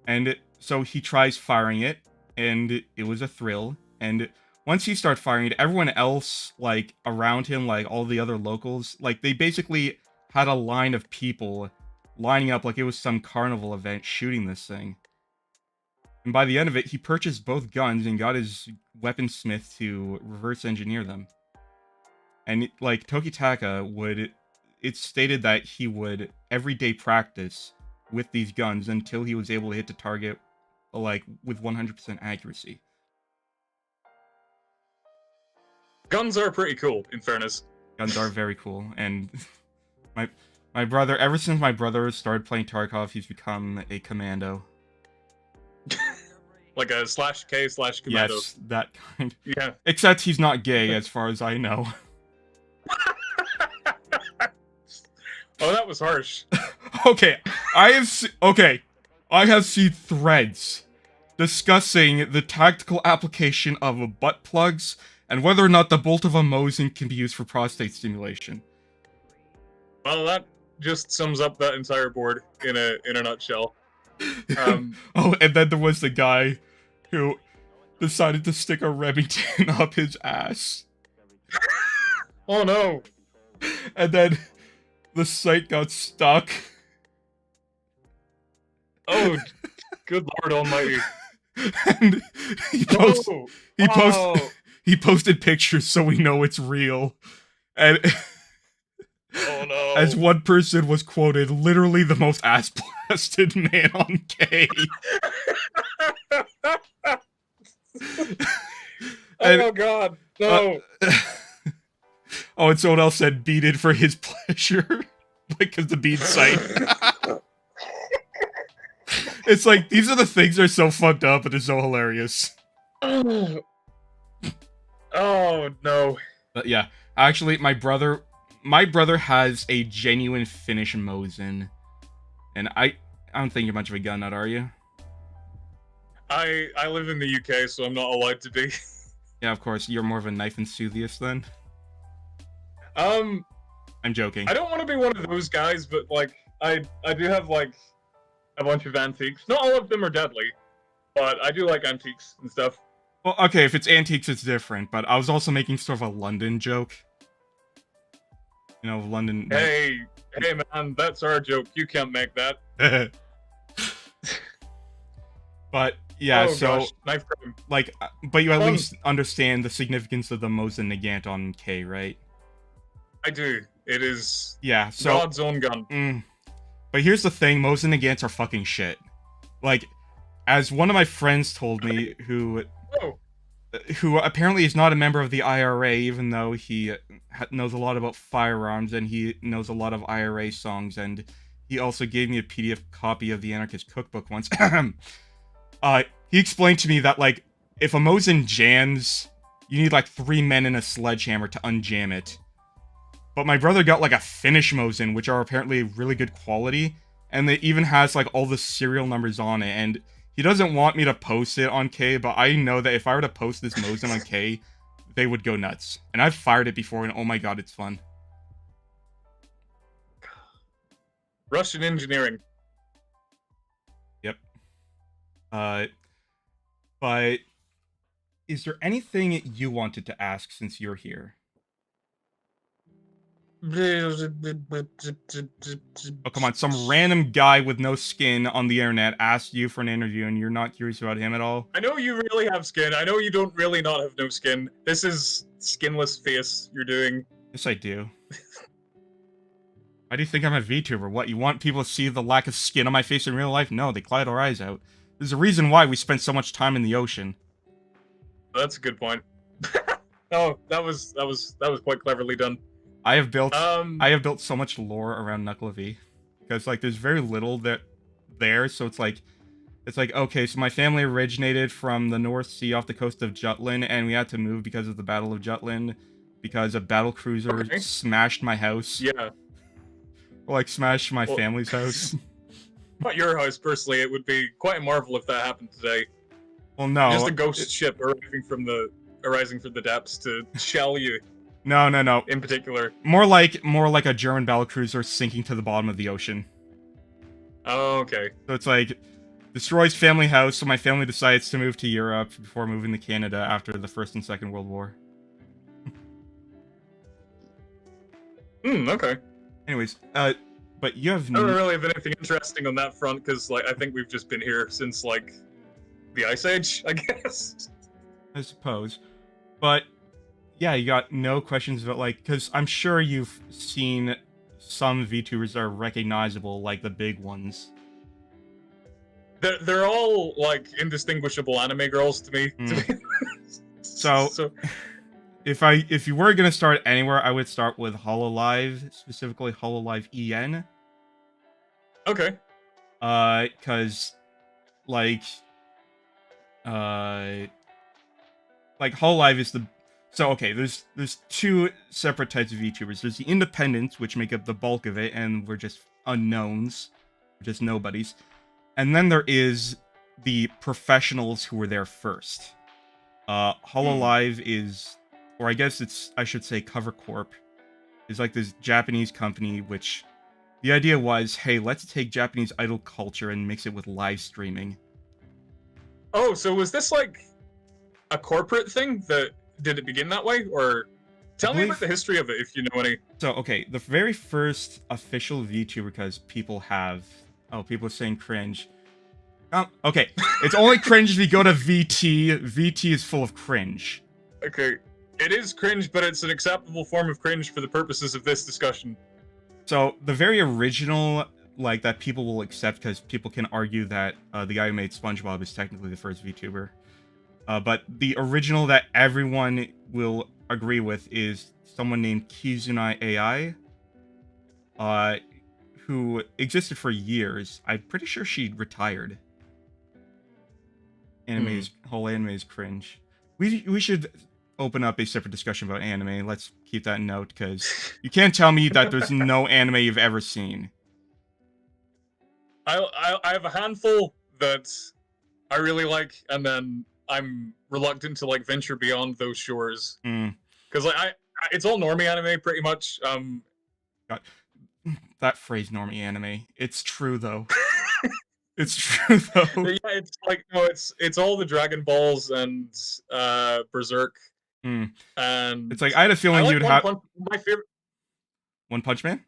And so he tries firing it, and it was a thrill. And once he started firing it, everyone else, like, around him, like, all the other locals, like, they basically had a line of people lining up like it was some carnival event shooting this thing. And by the end of it, he purchased both guns and got his weaponsmith to reverse engineer them. And, like, Tokitaka would... It's stated that he would everyday practice with these guns until he was able to hit the target, like, with 100% accuracy. Guns are pretty cool, in fairness. Guns are very cool, and my brother, ever since my brother started playing Tarkov, he's become a commando. Like a /K/commando. Yes, that kind. Yeah. Except he's not gay, as far as I know. Oh, that was harsh. Okay, I have seen threads discussing the tactical application of butt plugs and whether or not the bolt of a Mosin can be used for prostate stimulation. Well, that just sums up that entire board in a nutshell. Oh, and then there was the guy who decided to stick a Remington up his ass. Oh no! And then the site got stuck. Oh, good Lord Almighty! And he posted pictures so we know it's real. And oh no! as one person was quoted, literally the most ass blasted man on K. Oh god, no! Oh, and someone else said beat it for his pleasure. Like, cause the bead site. It's like, these are the things that are so fucked up, but they're so hilarious. Oh no. But yeah, actually, my brother has a genuine Finnish Mosin. And I don't think you're much of a gun nut, are you? I live in the UK, so I'm not allowed to be. Yeah, of course, you're more of a knife enthusiast then. I'm joking. I don't want to be one of those guys, but like, I do have like a bunch of antiques. Not all of them are deadly, but I do like antiques and stuff. Well, okay, if it's antiques, it's different, but I was also making sort of a London joke. You know, London... Hey man, that's our joke. You can't make that. But, yeah, oh, so... Gosh. Knife crime. Like, but you at least understand the significance of the Mosin Nagant on K, right? I do. It is... Yeah, so... God's own gun. But here's the thing, Mosin Nagants are fucking shit. Like, as one of my friends told me, who apparently is not a member of the IRA, even though he knows a lot about firearms, and he knows a lot of IRA songs, and he also gave me a PDF copy of the Anarchist Cookbook once. He explained to me that, like, if a Mosin jams, you need, like, 3 men and a sledgehammer to unjam it. But my brother got, like, a Finnish Mosin, which are apparently really good quality, and it even has, like, all the serial numbers on it, and he doesn't want me to post it on K, but I know that if I were to post this Mosin on K, they would go nuts. And I've fired it before, and oh my god, it's fun. Russian engineering. Yep. But is there anything you wanted to ask since you're here? Oh, come on. Some random guy with no skin on the internet asked you for an interview and you're not curious about him at all? I know you really have skin. I know you don't really not have no skin. This is skinless face you're doing. Yes, I do. Why do you think I'm a VTuber? What, you want people to see the lack of skin on my face in real life? No, they cloud our eyes out. There's a reason why we spend so much time in the ocean. That's a good point. Oh, that was quite cleverly done. I have built so much lore around Knuckle V. Because like there's very little there, so it's like okay, so my family originated from the North Sea off the coast of Jutland, and we had to move because of the Battle of Jutland, because a battle cruiser smashed my house. Yeah. Or like smashed my family's house. Not your house personally. It would be quite a marvel if that happened today. Well, no. Just a ghost ship arising from the depths to shell you. No. In particular. More like a German battlecruiser sinking to the bottom of the ocean. Oh, okay. So it's like destroys family house, so my family decides to move to Europe before moving to Canada after the First and Second World War. Okay. Anyways, but you have I don't really have anything interesting on that front, because like I think we've just been here since like the Ice Age, I guess. I suppose. But yeah, you got no questions about like, because I'm sure you've seen some VTubers that are recognizable, like the big ones. They're all like indistinguishable anime girls to me. So if you were gonna start anywhere, I would start with Hololive, specifically Hololive EN. Okay. Because like Hololive is the there's two separate types of VTubers. There's the independents, which make up the bulk of it, and we're just unknowns, we're just nobodies. And then there is the professionals who were there first. Hololive is, or I guess I should say Cover Corp, is like this Japanese company which the idea was, hey, let's take Japanese idol culture and mix it with live streaming. Oh, so was this like a corporate thing? Did it begin that way? Or tell me about the history of it if you know any. So, okay, the very first official VTuber, because people are saying cringe. Okay, it's only cringe if you go to VT. VT is full of cringe. Okay, it is cringe, but it's an acceptable form of cringe for the purposes of this discussion. So, the very original, like, that people will accept, because people can argue that the guy who made SpongeBob is technically the first VTuber. But the original that everyone will agree with is someone named Kizunai AI, who existed for years. I'm pretty sure she retired. Whole anime is cringe. We should open up a separate discussion about anime. Let's keep that in note, because you can't tell me that there's no anime you've ever seen. I have a handful that I really like, and then I'm reluctant to like venture beyond those shores. Because like it's all normie anime pretty much. God, that phrase normie anime. It's true though. It's true though. Yeah, it's like it's all the Dragon Balls and Berserk. And it's like I had a feeling you'd have my favorite. One Punch Man?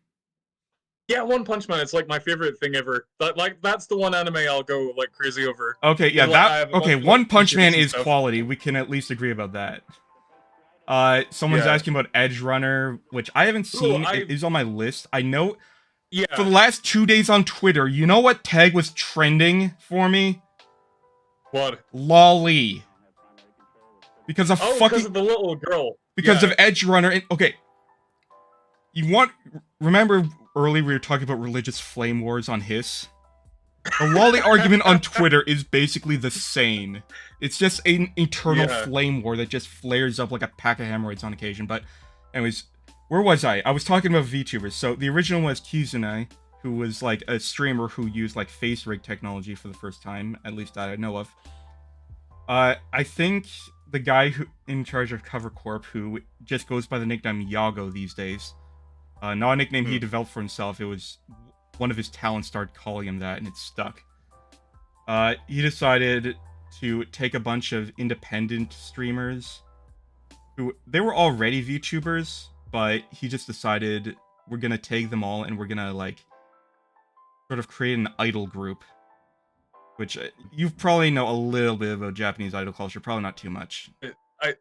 Yeah, One Punch Man. It's like my favorite thing ever. That's the one anime I'll go like crazy over. Okay, yeah, One Punch Man is quality. We can at least agree about that. Someone's asking about Edge Runner, which I haven't seen. It is on my list. I know. Yeah. For the last 2 days on Twitter, you know what tag was trending for me? What? Lolly. Because of because of the little girl. Because of Edge Runner. Okay. Remember earlier we were talking about religious flame wars on Hiss? The lolly argument on Twitter is basically the same. It's just an eternal flame war that just flares up like a pack of hemorrhoids on occasion. But anyways, where was I? I was talking about VTubers. So the original was Kizunai, who was like a streamer who used like face rig technology for the first time, at least that I know of. I think the guy who in charge of Cover Corp, who just goes by the nickname Yago these days, not a nickname he developed for himself, it was one of his talents started calling him that, and it stuck. He decided to take a bunch of independent streamers who they were already VTubers, but he just decided we're gonna take them all and we're gonna like sort of create an idol group, which you probably know a little bit about Japanese idol culture, probably not too much. I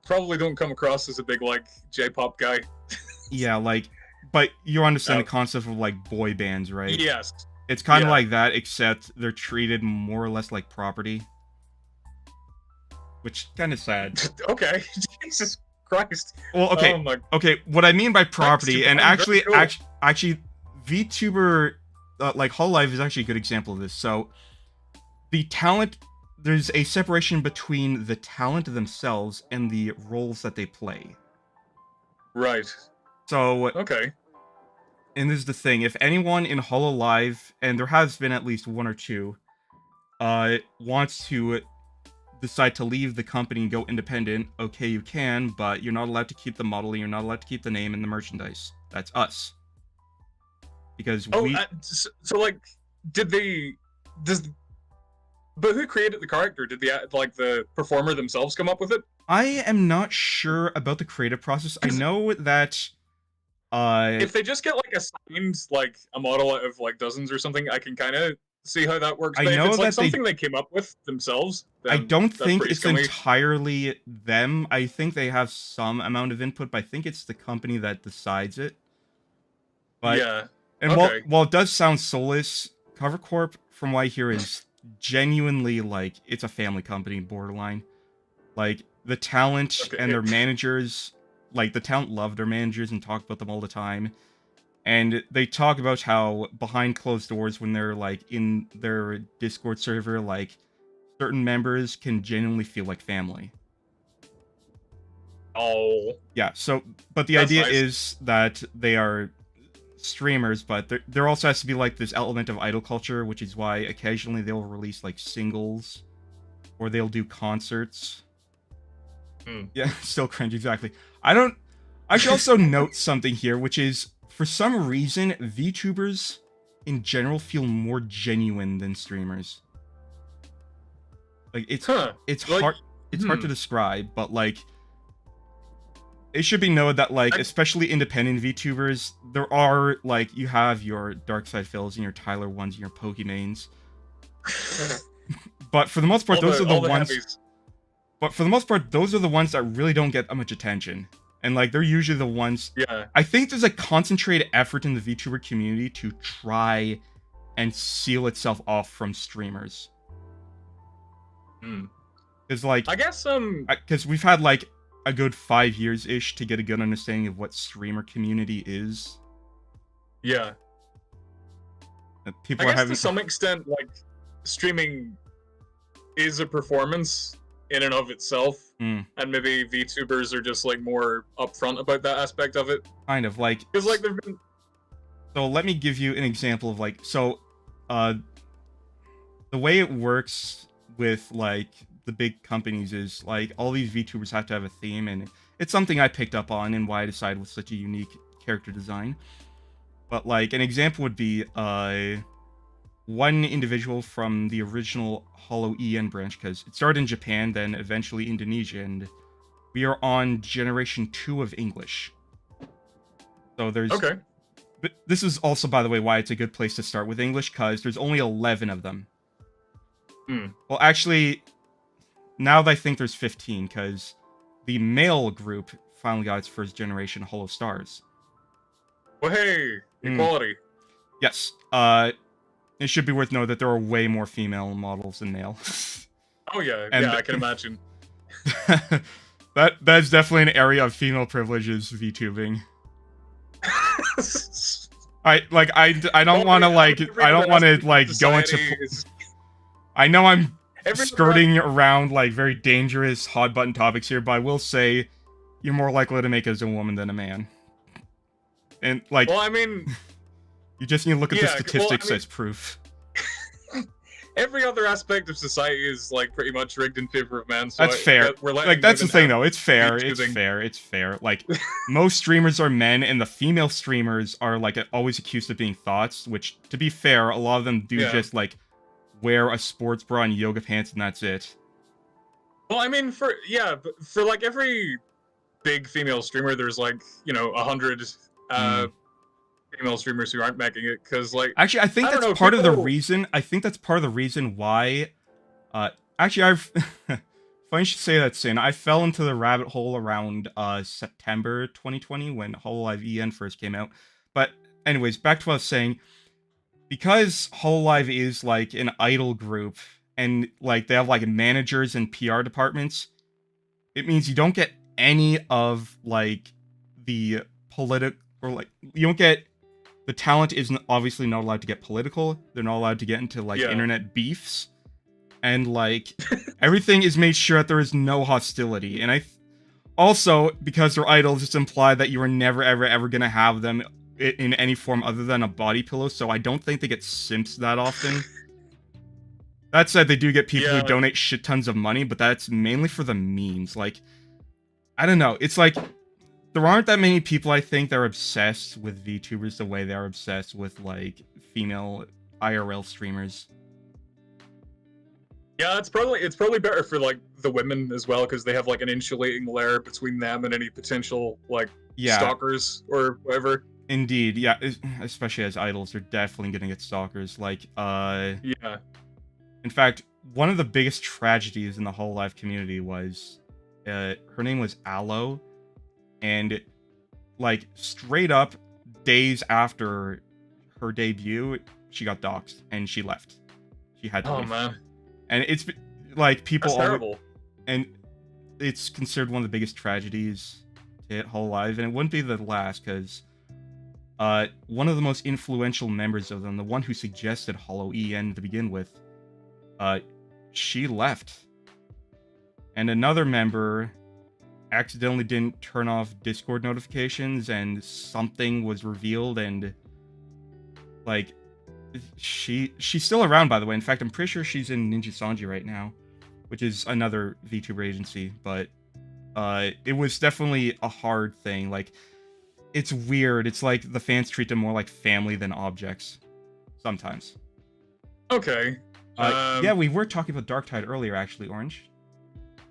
probably don't come across as a big like J-pop guy. Yeah, like, but you understand the concept of like boy bands, right? Yes. It's kind of like that, except they're treated more or less like property, which kind of sad. Okay, Jesus Christ. Well, okay, oh okay. What I mean by property, and actually, cool. actually, VTuber, like Hololive, is actually a good example of this. So, the talent, there's a separation between the talent themselves and the roles that they play. Right. So, okay. And this is the thing, if anyone in Hololive, and there has been at least one or two, wants to decide to leave the company and go independent, okay, you can, but you're not allowed to keep the model, you're not allowed to keep the name and the merchandise. That's us. Because so like, but who created the character? Did the performer themselves come up with it? I am not sure about the creative process. I know that if they just get like assigned like a model out of like dozens or something, I can kind of see how that works. But I know if it's like that something they came up with themselves, then I don't think pretty it's scummy. entirely them. I think they have some amount of input, but I think it's the company that decides it. But, yeah. And okay. while it does sound soulless, Cover Corp, from what I hear, is genuinely like it's a family company, borderline. Like the talent and their managers, like the talent love their managers and talk about them all the time. And they talk about how behind closed doors, when they're like in their Discord server, like certain members can genuinely feel like family. Oh. Yeah. So, but the idea is that they are streamers, but there also has to be like this element of idol culture, which is why occasionally they'll release like singles, or they'll do concerts. Yeah, still cringe, exactly. I should also note something here, which is, for some reason, VTubers in general feel more genuine than streamers. Like, it's hard to describe, but like, it should be noted that, like, especially independent VTubers, there are, like, you have your Darkside Phils and your Tyler ones and your Pokemains. But for the most part, those are the ones... Heavies. But for the most part, those are the ones that really don't get that much attention. And, like, they're usually the ones... Yeah. I think there's a concentrated effort in the VTuber community to try and seal itself off from streamers. Because, like... I guess, Because we've had, like, a good 5 years-ish to get a good understanding of what streamer community is. Yeah. People I guess to some extent, like, streaming is a performance in and of itself, and maybe VTubers are just, like, more upfront about that aspect of it. Kind of, like... Because, like, there've been... So, let me give you an example of, like... So, the way it works with, like, the big companies is, like, all these VTubers have to have a theme, and it's something I picked up on and why I decided with such a unique character design. But, like, an example would be, one individual from the original Hollow EN branch, because it started in Japan, then eventually Indonesia, and we are on Generation 2 of English. So there's... Okay. But this is also, by the way, why it's a good place to start with English, because there's only 11 of them. Well, actually, now that I think there's 15, because the male group finally got its first generation Hollow Stars. Well, hey! Equality. Yes. It should be worth noting that there are way more female models than male. Oh yeah, and yeah, I can imagine. That's definitely an area of female privilege is VTubing. I don't want to go into. I know I'm skirting around like very dangerous hot button topics here, but I will say you're more likely to make it as a woman than a man. And like, well, I mean, you just need to look at the statistics as proof. Every other aspect of society is like pretty much rigged in favor of men. So that's fair. Like that's the thing, though. It's fair. It's fair. Like most streamers are men, and the female streamers are like always accused of being thoughts. Which, to be fair, a lot of them do just like wear a sports bra and yoga pants, and that's it. Well, I mean, for like every big female streamer, there's like, 100 female streamers who aren't making it, because like Actually, I think I don't that's know, part of the people- reason. I think that's part of the reason why. Actually, I've. Funny you should say that, Sin. I fell into the rabbit hole around September 2020 when Hololive EN first came out. But anyways, back to what I was saying. Because Hololive is like an idol group, and like they have like managers and PR departments, it means you don't get any of like the you don't get the talent isn't obviously not allowed to get political. They're not allowed to get into like internet beefs, and like everything is made sure that there is no hostility. And also, because they're idols, it's implied that you are never ever gonna have them in any form other than a body pillow. So I don't think they get simps that often. That said, they do get people who donate shit tons of money, but that's mainly for the memes. Like, I don't know. It's like there aren't that many people, I think, that are obsessed with VTubers the way they're obsessed with like female IRL streamers. Yeah, it's probably better for like the women as well, because they have like an insulating layer between them and any potential like stalkers or whatever. Indeed, yeah, especially as idols, they're definitely gonna get stalkers. Like, yeah. In fact, one of the biggest tragedies in the Hololive community was, her name was Aloe, and like straight up days after her debut, she got doxxed and she left. She had to leave. Man. And it's like people. That's terrible. And it's considered one of the biggest tragedies to hit Hololive, and it wouldn't be the last because. One of the most influential members of them, the one who suggested Holo EN to begin with, she left. And another member accidentally didn't turn off Discord notifications, and something was revealed, and like she's still around, by the way. In fact, I'm pretty sure she's in Ninja Sanji right now, which is another VTuber agency, but it was definitely a hard thing. Like, it's weird. It's like the fans treat them more like family than objects. Sometimes. Okay. Yeah, we were talking about Dark Tide earlier, actually, Orange.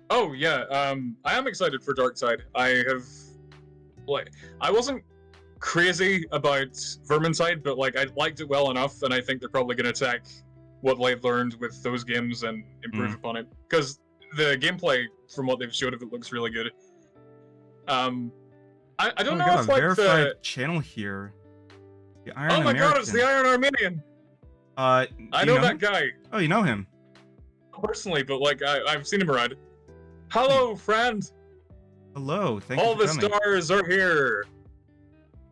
Oh, yeah. I am excited for Dark Tide. I wasn't crazy about Vermintide, but like I liked it well enough, and I think they're probably going to attack what they've learned with those games and improve upon it. Because the gameplay, from what they've showed of it, looks really good. I don't know if like verified channel here. The Iron oh my American. god, it's the Iron Armenian. I know that guy. Oh, you know him personally, but like I've seen him around. Hello, friend. Hello, thank you All for the coming. stars are here.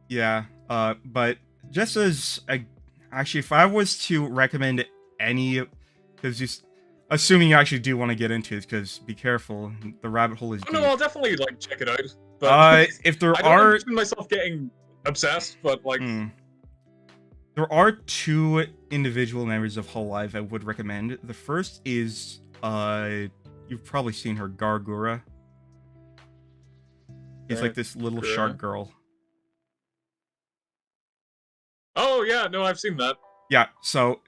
Yeah, but just as actually, if I was to recommend any, because assuming you actually do want to get into it, because be careful, the rabbit hole is deep. No, I'll definitely like check it out. But if there I don't imagine myself getting obsessed, but like there are two individual members of Hololive I would recommend. The first is you've probably seen her, Gargura. It's like this little shark girl. Oh yeah, no, I've seen that. Yeah, so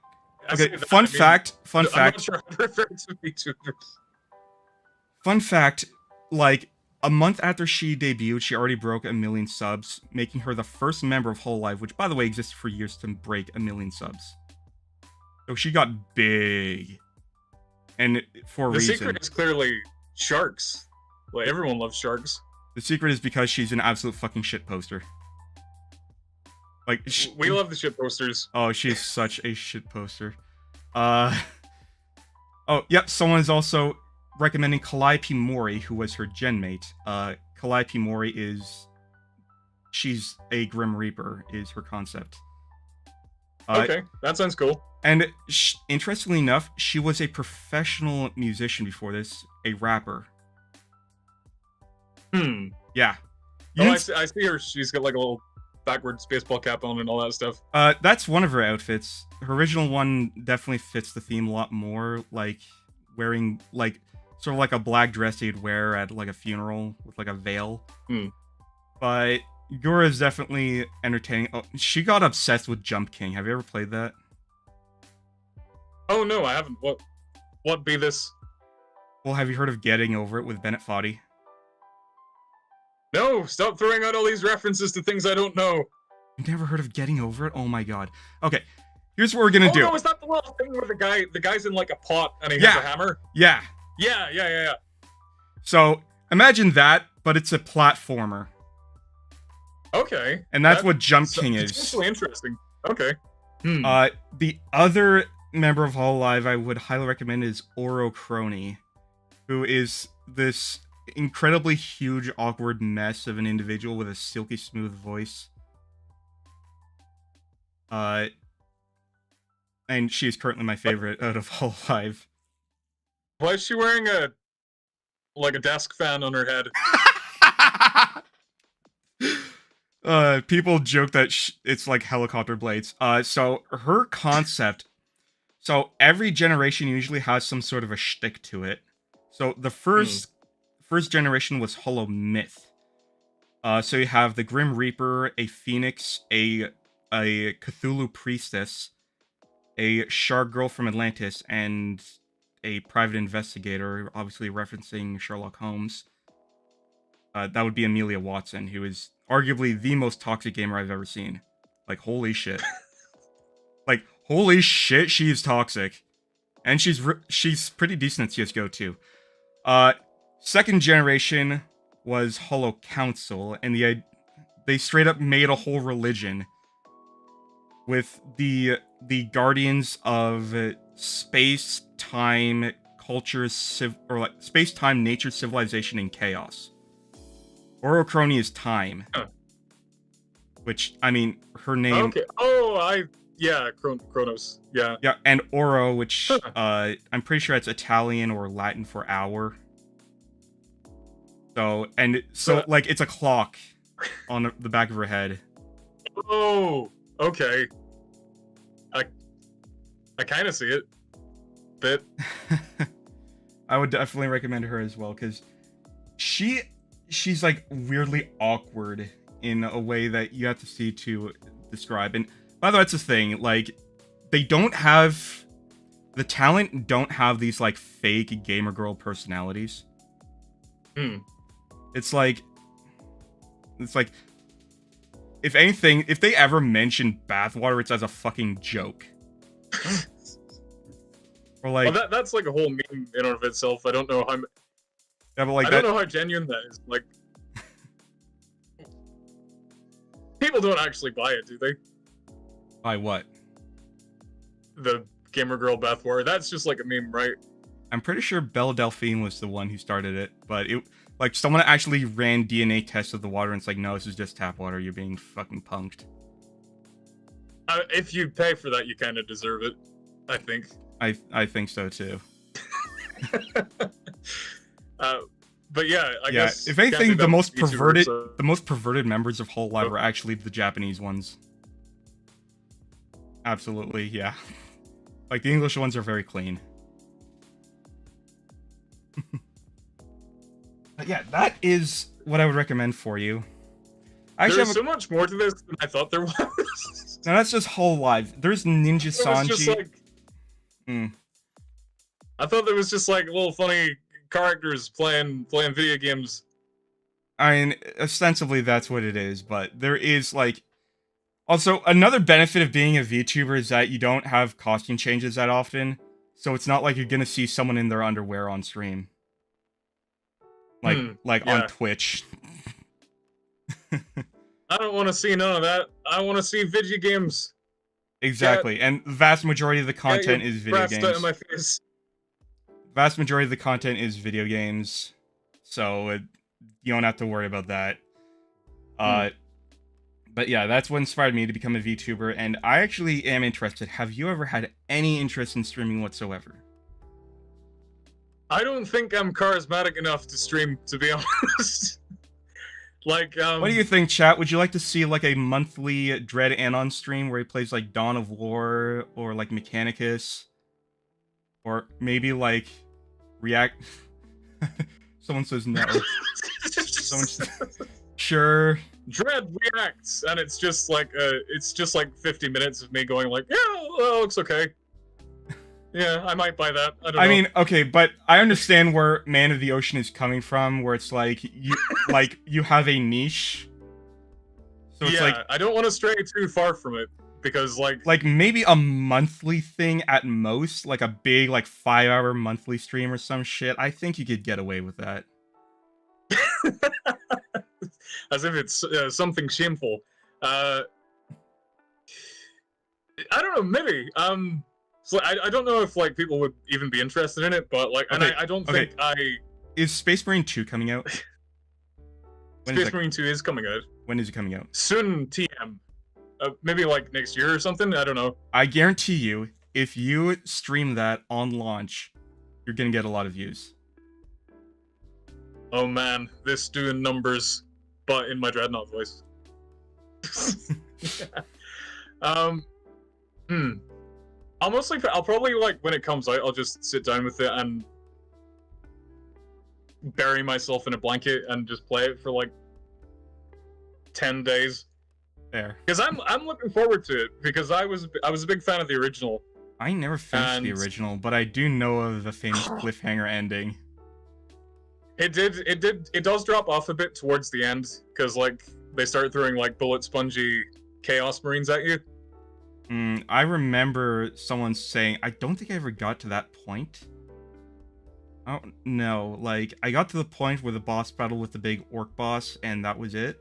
okay, fun fact. I'm not sure how to refer to VTubers. Fun fact, like a month after she debuted, she already broke 1 million subs, making her the first member of Hololive, which by the way existed for years, to break 1 million subs. So she got big. And for a reason. The secret is clearly sharks. Like everyone loves sharks. The secret is because she's an absolute fucking shit poster. Like we love the shit posters. Oh, she's such a shit poster. Oh, yep, someone is also recommending Calliope Mori, who was her gen mate. Calliope Mori she's a Grim Reaper, is her concept. Okay, that sounds cool. And interestingly enough, she was a professional musician before this, a rapper. Yeah. I see her. She's got like a little backwards baseball cap on and all that stuff. That's one of her outfits. Her original one definitely fits the theme a lot more, like wearing like sort of like a black dress you'd wear at like a funeral with like a veil. But Gura is definitely entertaining. Oh, she got obsessed with Jump King. Have you ever played that? Oh no, I haven't. What be this? Well, have you heard of Getting Over It with Bennett Foddy? No, stop throwing out all these references to things I don't know. You've never heard of Getting Over It? Oh my god. Okay, here's what we're gonna do. No, is that the little thing where the guy's in like a pot and he has a hammer? Yeah. Yeah. So imagine that, but it's a platformer. Okay. And that's what Jump King is. It's really interesting. Okay. The other member of Hololive I would highly recommend is Oro Crony, who is this incredibly huge, awkward mess of an individual with a silky smooth voice. And she is currently my favorite out of Hololive. Why is she wearing a desk fan on her head? People joke that it's like helicopter blades. So her concept. So every generation usually has some sort of a shtick to it. So the first generation was Hollow Myth. So you have the Grim Reaper, a Phoenix, a Cthulhu Priestess, a Shark Girl from Atlantis, and a private investigator, obviously referencing Sherlock Holmes. That would be Amelia Watson, who is arguably the most toxic gamer I've ever seen. Like, holy shit. Like, holy shit, she's toxic. And she's pretty decent at CSGO, too. Second generation was Hollow Council, and they straight up made a whole religion with the guardians of space, time, culture, space, time, nature, civilization, and chaos. Oro Crony is time. Huh. Which, I mean, her name... Okay. Kronos. Yeah. Yeah, and Oro, which I'm pretty sure it's Italian or Latin for hour. So, like, it's a clock on the back of her head. Oh, okay. I kind of see it. Bit. I would definitely recommend her as well, because she's like weirdly awkward in a way that you have to see to describe. And by the way, that's the thing, like, the talent don't have these like fake gamer girl personalities. It's like if anything, if they ever mention bathwater, it's as a fucking joke. Or like, well, that's like a whole meme in and of itself. I don't know how. Yeah, but like I don't know how genuine that is. Like, people don't actually buy it, do they? Buy what? The gamer girl bathwater. That's just like a meme, right? I'm pretty sure Belle Delphine was the one who started it, but it like someone actually ran DNA tests of the water, and it's like, no, this is just tap water. You're being fucking punked. If you pay for that, you kind of deserve it. I think. I think so too. But yeah, I guess. If anything, the most perverted members of Hololive are actually the Japanese ones. Absolutely, yeah. Like, the English ones are very clean. But yeah, that is what I would recommend for you. There's so much more to this than I thought there was. No, that's just Hololive. There's Ninja Sanji. Just like... I thought there was just like little funny characters playing video games. I mean, ostensibly that's what it is, but there is like... Also, another benefit of being a VTuber is that you don't have costume changes that often, so it's not like you're gonna see someone in their underwear on stream. Like on Twitch. I don't want to see none of that. I want to see video games. Exactly, and the vast majority of the content is video games. Out of my face. Vast majority of the content is video games, so you don't have to worry about that. But yeah, that's what inspired me to become a VTuber, and I actually am interested. Have you ever had any interest in streaming whatsoever? I don't think I'm charismatic enough to stream, to be honest. Like, what do you think, chat? Would you like to see like a monthly DreadAnon stream where he plays like Dawn of War or like Mechanicus? Or maybe like React... Someone says no. Someone says... Sure. Dread reacts, and it's just like 50 minutes of me going like, yeah, well, that looks okay. Yeah, I might buy that. I don't know. I mean, okay, but I understand where Man of the Ocean is coming from, where it's like you have a niche. So it's yeah, I don't want to stray too far from it because like maybe a monthly thing at most, like a big 5-hour monthly stream or some shit. I think you could get away with that. as if it's something shameful. I don't know, maybe. So I don't know if people would even be interested in it, but and I don't think Is Space Marine 2 coming out? Space Marine 2 is coming out. When is it coming out? Soon, TM. Maybe next year or something. I don't know. I guarantee you, if you stream that on launch, you're gonna get a lot of views. Oh man, this doing numbers, but in my DreadAnon voice. I'll probably when it comes out, I'll just sit down with it and bury myself in a blanket and just play it for 10 days. There. Because I'm looking forward to it because I was a big fan of the original. I never finished the original, but I do know of the famous cliffhanger ending. It does drop off a bit towards the end because they start throwing bullet spongy chaos marines at you. I remember someone saying, I don't think I ever got to that point. I don't know, I got to the point where the boss battle with the big orc boss, and that was it.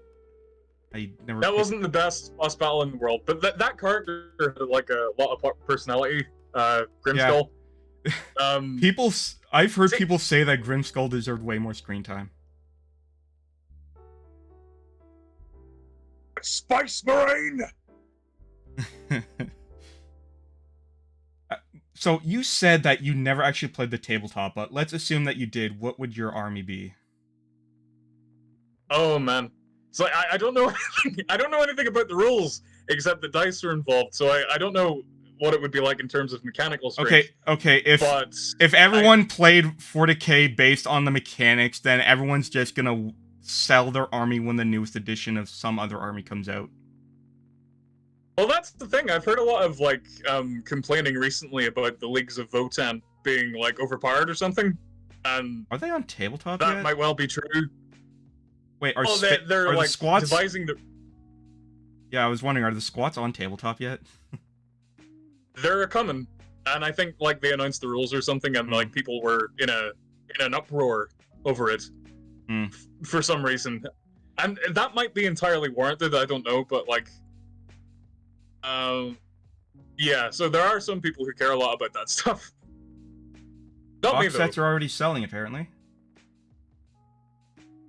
That wasn't the best boss battle in the world, but that character had a lot of personality. Grimskull. Yeah. I've heard people say that Grimskull deserved way more screen time. Spice Marine. So you said that you never actually played the tabletop, but let's assume that you did. What would your army be? Oh man, so I don't know. I don't know anything about the rules except the dice are involved. So I don't know what it would be like in terms of mechanical strength. Okay. If everyone played 40K based on the mechanics, then everyone's just gonna sell their army when the newest edition of some other army comes out. Well, that's the thing. I've heard a lot of complaining recently about the leagues of Votan being overpowered or something. And are they on tabletop that yet? might well be true. Wait, they're the squats devising the... Yeah, I was wondering, are the squats on tabletop yet? They're coming, and I think they announced the rules or something, and people were in an uproar over it for some reason, and that might be entirely warranted. I don't know, but yeah. So there are some people who care a lot about that stuff. Not me, box sets are already selling, apparently.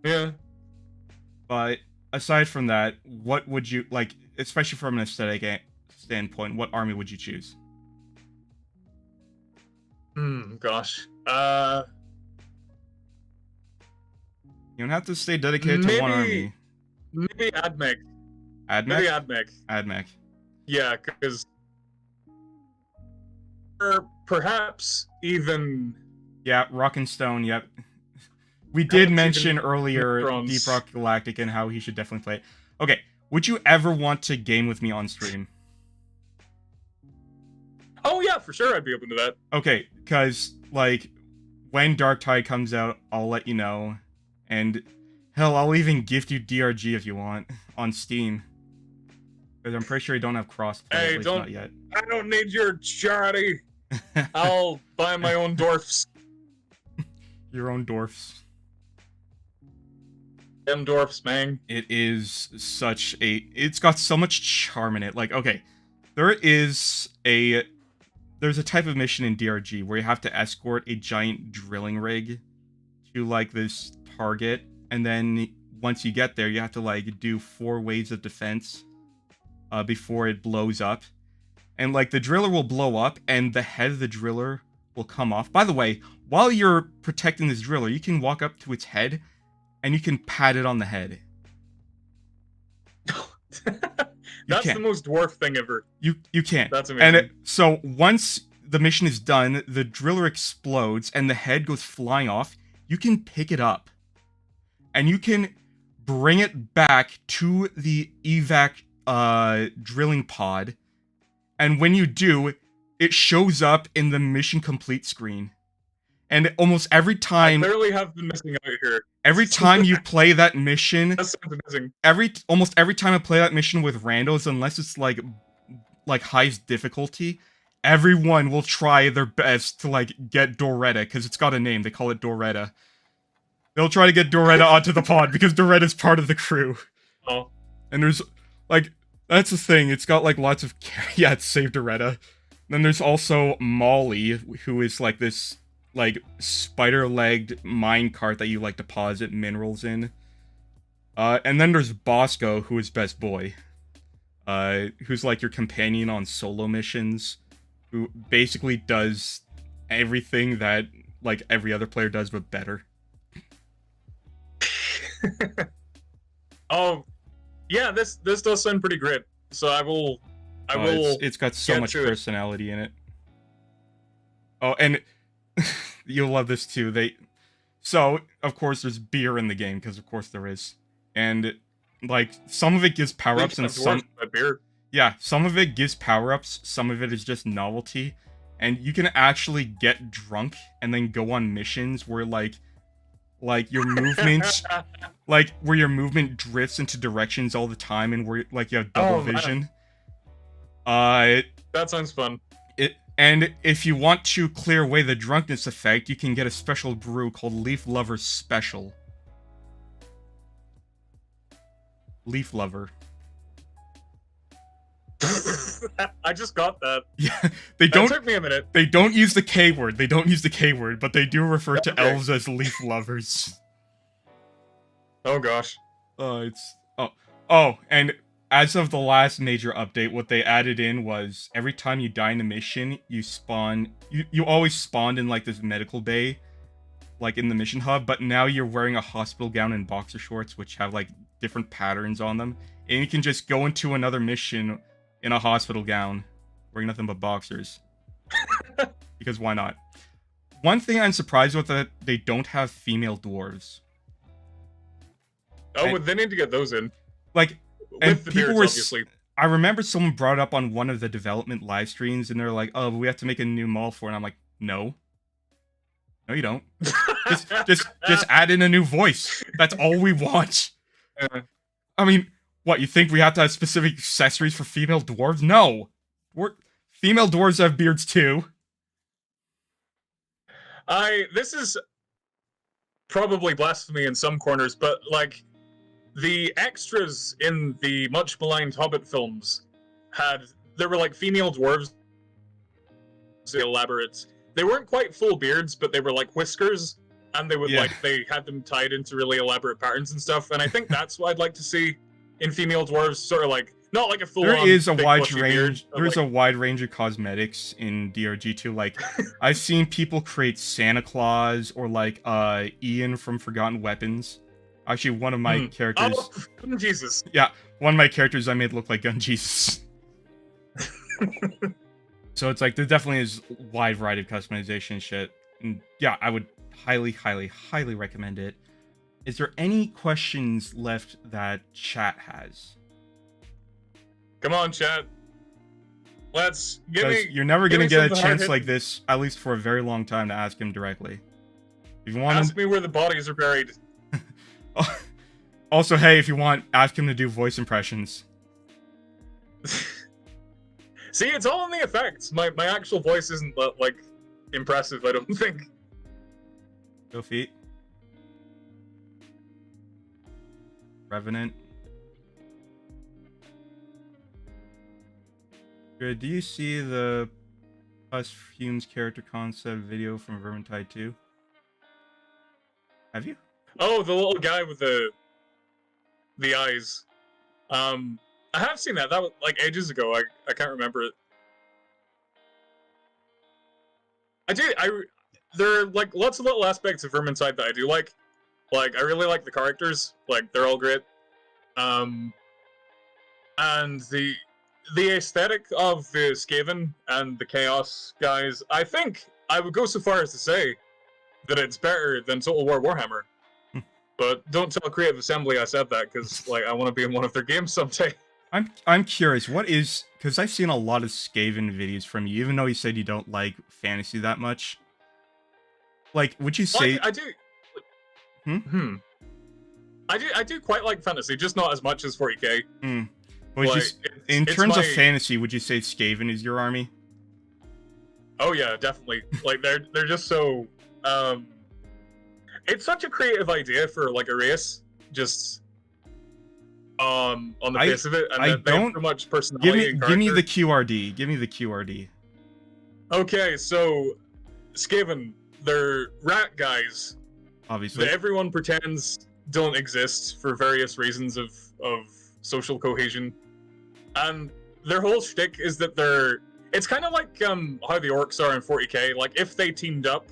Yeah. But aside from that, what would you especially from an aesthetic standpoint? What army would you choose? Gosh. You don't have to stay dedicated to one army. Maybe Admech. Admech? Maybe Admech. Admech. Yeah, because... Or perhaps even... Yeah, Rock and Stone, yep. We did mention earlier Deep Rock Galactic and how he should definitely play it. Okay, would you ever want to game with me on stream? Oh yeah, for sure I'd be open to that. Okay, because, when Dark Tide comes out, I'll let you know. And, hell, I'll even gift you DRG if you want, on Steam. Because I'm pretty sure you don't have crossplay, at least not yet. I don't need your charity. I'll buy my own dwarfs. Your own dwarfs. Them dwarfs, man. It is such a... It's got so much charm in it. Okay, there's a type of mission in DRG where you have to escort a giant drilling rig to, this target. And then once you get there, you have to, do 4 waves of defense before it blows up. And, the driller will blow up, and the head of the driller will come off. By the way, while you're protecting this driller, you can walk up to its head, and you can pat it on the head. That's the most dwarf thing ever. You can. That's amazing. And so once the mission is done, the driller explodes, and the head goes flying off. You can pick it up, and you can bring it back to the evac drilling pod. And when you do, it shows up in the mission complete screen. And almost every I time, clearly have been missing out here. every time you play that mission, That sounds amazing. almost every time I play that mission with randos, unless it's like highest difficulty, everyone will try their best to like get Doretta, because it's got a name. They call it Doretta. They'll try to get Doretta onto the pod because Doretta's part of the crew. Oh. And there's like, that's the thing. It's got like lots of yeah, it's Save Doretta. Then there's also Molly, who is like this like spider-legged minecart that you like deposit minerals in. And then there's Bosco, who is best boy. Who's like your companion on solo missions, who basically does everything that like every other player does but better. Oh, yeah, this does sound pretty great. So I will. It's got so much to it. personality in it. Oh, and you'll love this too. So of course there's beer in the game, because of course there is, and like some of it gives power-ups and some beer. Yeah, some of it gives power-ups, some of it is just novelty, and you can actually get drunk and then go on missions where like your movement where your movement drifts into directions all the time, and where like you have double vision. That sounds fun. And if you want to clear away the drunkenness effect, you can get a special brew called Leaf Lover Special. Leaf Lover. I just got that. Yeah, That took me a minute. They don't use the K word. They don't use the K word, but they do refer to Okay. elves as leaf lovers. Oh gosh. And as of the last major update, what they added in was every time you die in a mission, you spawn. You always spawned in like this medical bay, like in the mission hub. But now you're wearing a hospital gown and boxer shorts, which have like different patterns on them, and you can just go into another mission in a hospital gown, wearing nothing but boxers. Because why not? One thing I'm surprised with that they don't have female dwarves. Oh, but they need to get those in. Like, and With the people beards, were. obviously. I remember someone brought up on one of the development live streams, and they're like, "Oh, we have to make a new mall for it." And I'm like, "No, no, you don't. just add in a new voice. That's all we want." I mean, what, you think we have to have specific accessories for female dwarves? No, female dwarves have beards too. This is probably blasphemy in some corners, but like the extras in the much maligned Hobbit films there were like female dwarves, elaborate. They weren't quite full beards, but they were like whiskers, and they would they had them tied into really elaborate patterns and stuff. And I think that's what I'd like to see in female dwarves, sort of like not like a full. There is a wide range. Beard, There's like... a wide range of cosmetics in DRG2. Like, I've seen people create Santa Claus or like Ian from Forgotten Weapons. Actually, one of my characters. Oh, Jesus. Yeah, one of my characters I made look like Gun Jesus. So it's like there definitely is a wide variety of customization shit. And yeah, I would highly, highly, highly recommend it. Is there any questions left that chat has? Come on, chat. Let's give me. You're never gonna get a chance like this, at least for a very long time, to ask him directly. If you want, ask me where the bodies are buried. Also, hey, if you want, ask him to do voice impressions. See, it's all in the effects. My actual voice isn't like impressive, I don't think. Go feet. Revenant. Good. Do you see the Pus Fumes character concept video from Vermintide 2? Have you? Oh, the little guy with the eyes. I have seen that. That was like ages ago. I can't remember it. There are like lots of little aspects of Vermintide that I do like. Like, I really like the characters. Like, they're all great. And the aesthetic of the Skaven and the Chaos guys, I think I would go so far as to say that it's better than Total War Warhammer. But don't tell Creative Assembly I said that, because like I want to be in one of their games someday. I'm curious, what is, because I've seen a lot of Skaven videos from you, even though you said you don't like fantasy that much. Like, would you say... I do. I do quite like fantasy, just not as much as 40k. In terms of fantasy, would you say Skaven is your army? Oh yeah, definitely. Like they're just so. It's such a creative idea for like a race, just on the face of it, and they have so much personality. Give me the QRD. Give me the QRD. Okay, so Skaven, they're rat guys. Obviously, that everyone pretends don't exist for various reasons of social cohesion, and their whole shtick is that they're. It's kind of like how the orcs are in 40k. Like if they teamed up,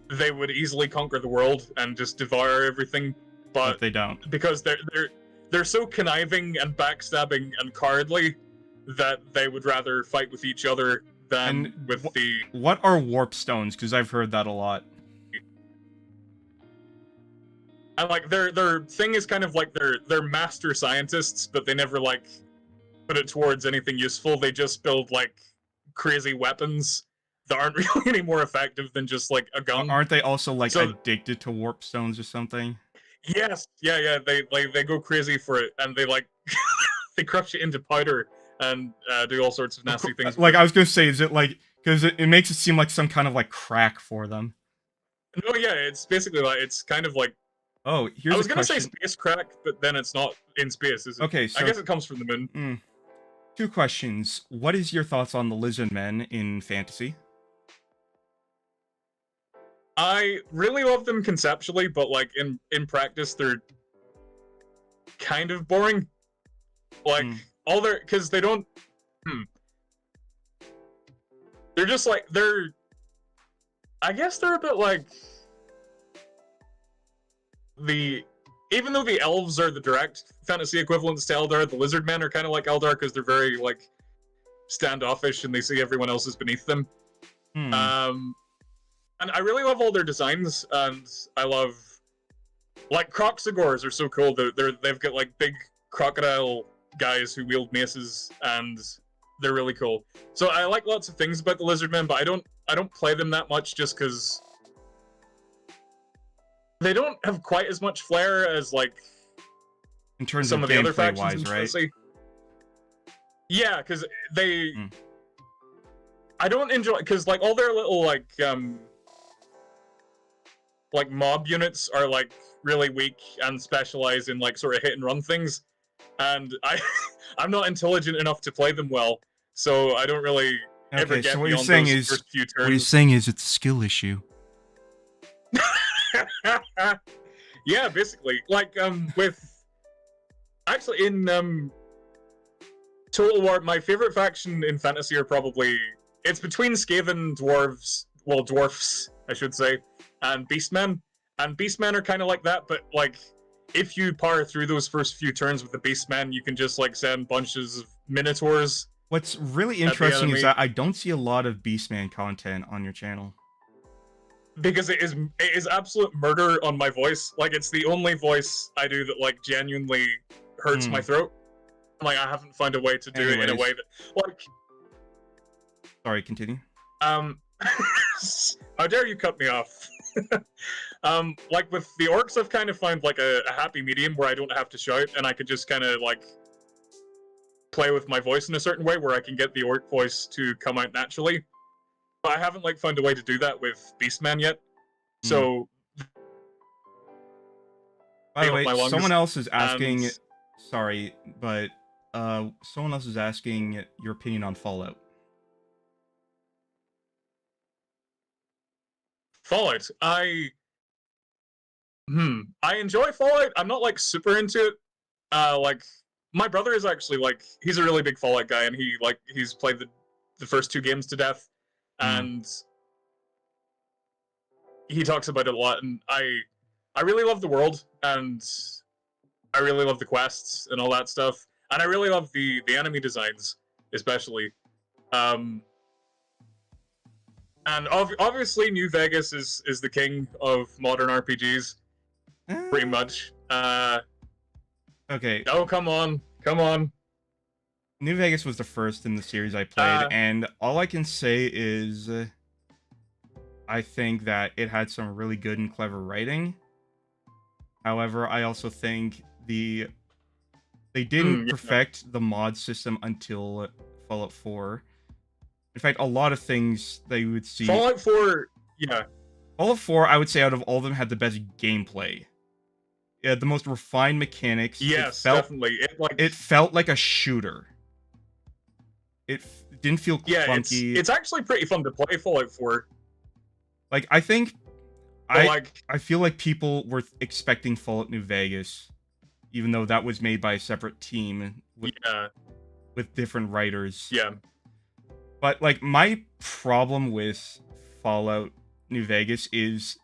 they would easily conquer the world and just devour everything. But they don't, because they're so conniving and backstabbing and cowardly that they would rather fight with each other than with the. What are warp stones? Because I've heard that a lot. And like their thing is kind of like they're master scientists, but they never like put it towards anything useful. They just build like crazy weapons that aren't really any more effective than just like a gun. Aren't they also like addicted to warp stones or something? Yes, yeah. They go crazy for it, and they like they crush it into powder and do all sorts of nasty things. Like I was gonna say, is it like because it makes it seem like some kind of like crack for them? No, yeah, it's basically like it's kind of like. Oh, here's I was gonna say space crack, but then it's not in space, is it? Okay, so I guess it comes from the moon. 2 questions. What is your thoughts on the lizard men in fantasy? I really love them conceptually, but like in practice, they're kind of boring. Like all their, because they don't. They're just like I guess they're a bit like. Even though the elves are the direct fantasy equivalents to Eldar, the lizard men are kind of like Eldar because they're very like standoffish and they see everyone else as beneath them. And I really love all their designs, and I love like Croxagors are so cool. They've got like big crocodile guys who wield maces, and they're really cool. So I like lots of things about the lizard men, but I don't play them that much just because. They don't have quite as much flair as like in terms some of the other factions wise, right? Yeah, because they. I don't enjoy because like all their little like mob units are like really weak and specialize in like sort of hit and run things, and I'm not intelligent enough to play them well, so I don't really ever get so what beyond you're saying those first few turns. What you're saying is it's a skill issue. Yeah, basically. Like, with... Actually, in, Total War, my favorite faction in fantasy are probably... It's between Skaven, dwarves... Well, dwarfs, I should say, and beastmen. And beastmen are kind of like that, but, like, if you power through those first few turns with the beastmen, you can just, like, send bunches of minotaurs. What's really interesting is that I don't see a lot of beastman content on your channel. Because it is absolute murder on my voice. Like, it's the only voice I do that, like, genuinely hurts my throat. Like, I haven't found a way to do it in a way that, like... Sorry, continue. How dare you cut me off? Like, with the orcs, I've kind of found, like, a happy medium where I don't have to shout, and I could just kind of, like, play with my voice in a certain way where I can get the orc voice to come out naturally. But I haven't like found a way to do that with Beastman yet. So by the way, someone else is asking sorry, but someone else is asking your opinion on Fallout. Fallout. I enjoy Fallout. I'm not like super into it. Like my brother is actually like he's a really big Fallout guy, and he's played the first 2 games to death. And he talks about it a lot, and I really love the world, and I really love the quests and all that stuff, and I really love the enemy designs, especially. And obviously, New Vegas is the king of modern RPGs, pretty much. Okay. Oh, come on. Come on. New Vegas was the first in the series I played, Uh, and all I can say is I think that it had some really good and clever writing. However, I also think they didn't yeah. perfect the mod system until Fallout 4. In fact, a lot of things that you would see... Fallout 4, yeah. Fallout 4, I would say, out of all of them, had the best gameplay. It had the most refined mechanics. Yes, it felt, definitely. It felt like a shooter. It didn't feel clunky. Yeah, it's actually pretty fun to play Fallout 4. Like, I think... But I feel like people were expecting Fallout New Vegas, even though that was made by a separate team with different writers. Yeah. But, like, my problem with Fallout New Vegas is...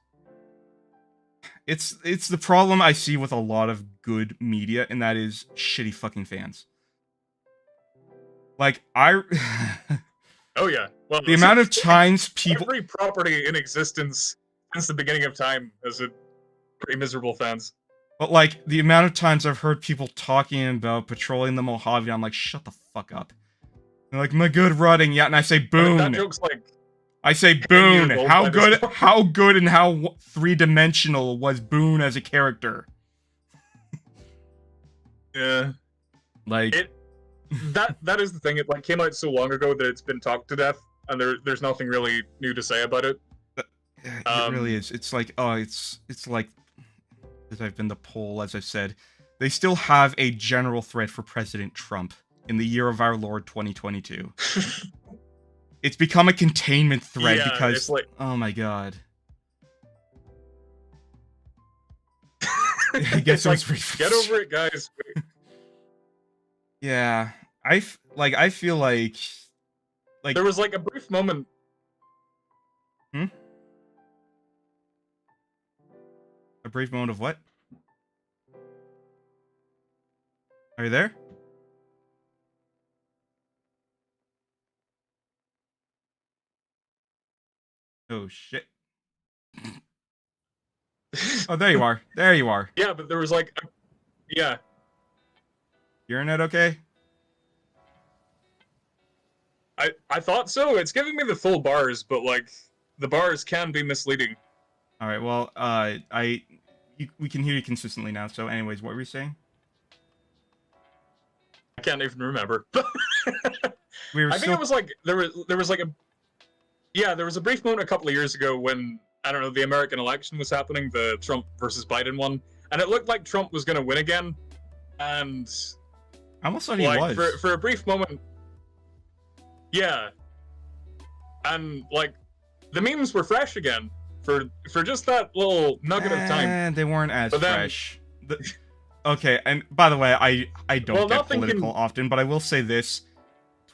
It's the problem I see with a lot of good media, and that is shitty fucking fans. Like, Oh, yeah. Well, the amount of times people... Every property in existence since the beginning of time has a pretty miserable fans. But, like, the amount of times I've heard people talking about patrolling the Mojave, I'm like, shut the fuck up. They're like, my good rutting, yeah, and I say, boon. That joke's like... I say, boon. How good and how three-dimensional was Boone as a character? Yeah. Like... That is the thing, it, like, came out so long ago that it's been talked to death, and there's nothing really new to say about it. It really is. It's like, oh, it's like, as I've been the poll, as I've said, they still have a general threat for President Trump in the year of our Lord 2022. It's become a containment threat because, it's like... oh my god. I guess it's like, get over it, guys. Yeah, I feel like there was like a brief moment. A brief moment of what? Are you there? Oh shit. Oh, there you are. There you are. Yeah, but there was like, yeah. Your internet okay? I thought so. It's giving me the full bars, but like the bars can be misleading. All right. Well, we can hear you consistently now. So, anyways, what were you saying? I can't even remember. I think it was like there was like there was a brief moment a couple of years ago when, I don't know, the American election was happening, the Trump versus Biden one, and it looked like Trump was going to win again, and I almost thought he was for a brief moment. Yeah, and like the memes were fresh again for just that little nugget of time. And they weren't as fresh. Okay, and by the way, I don't get political often, but I will say this: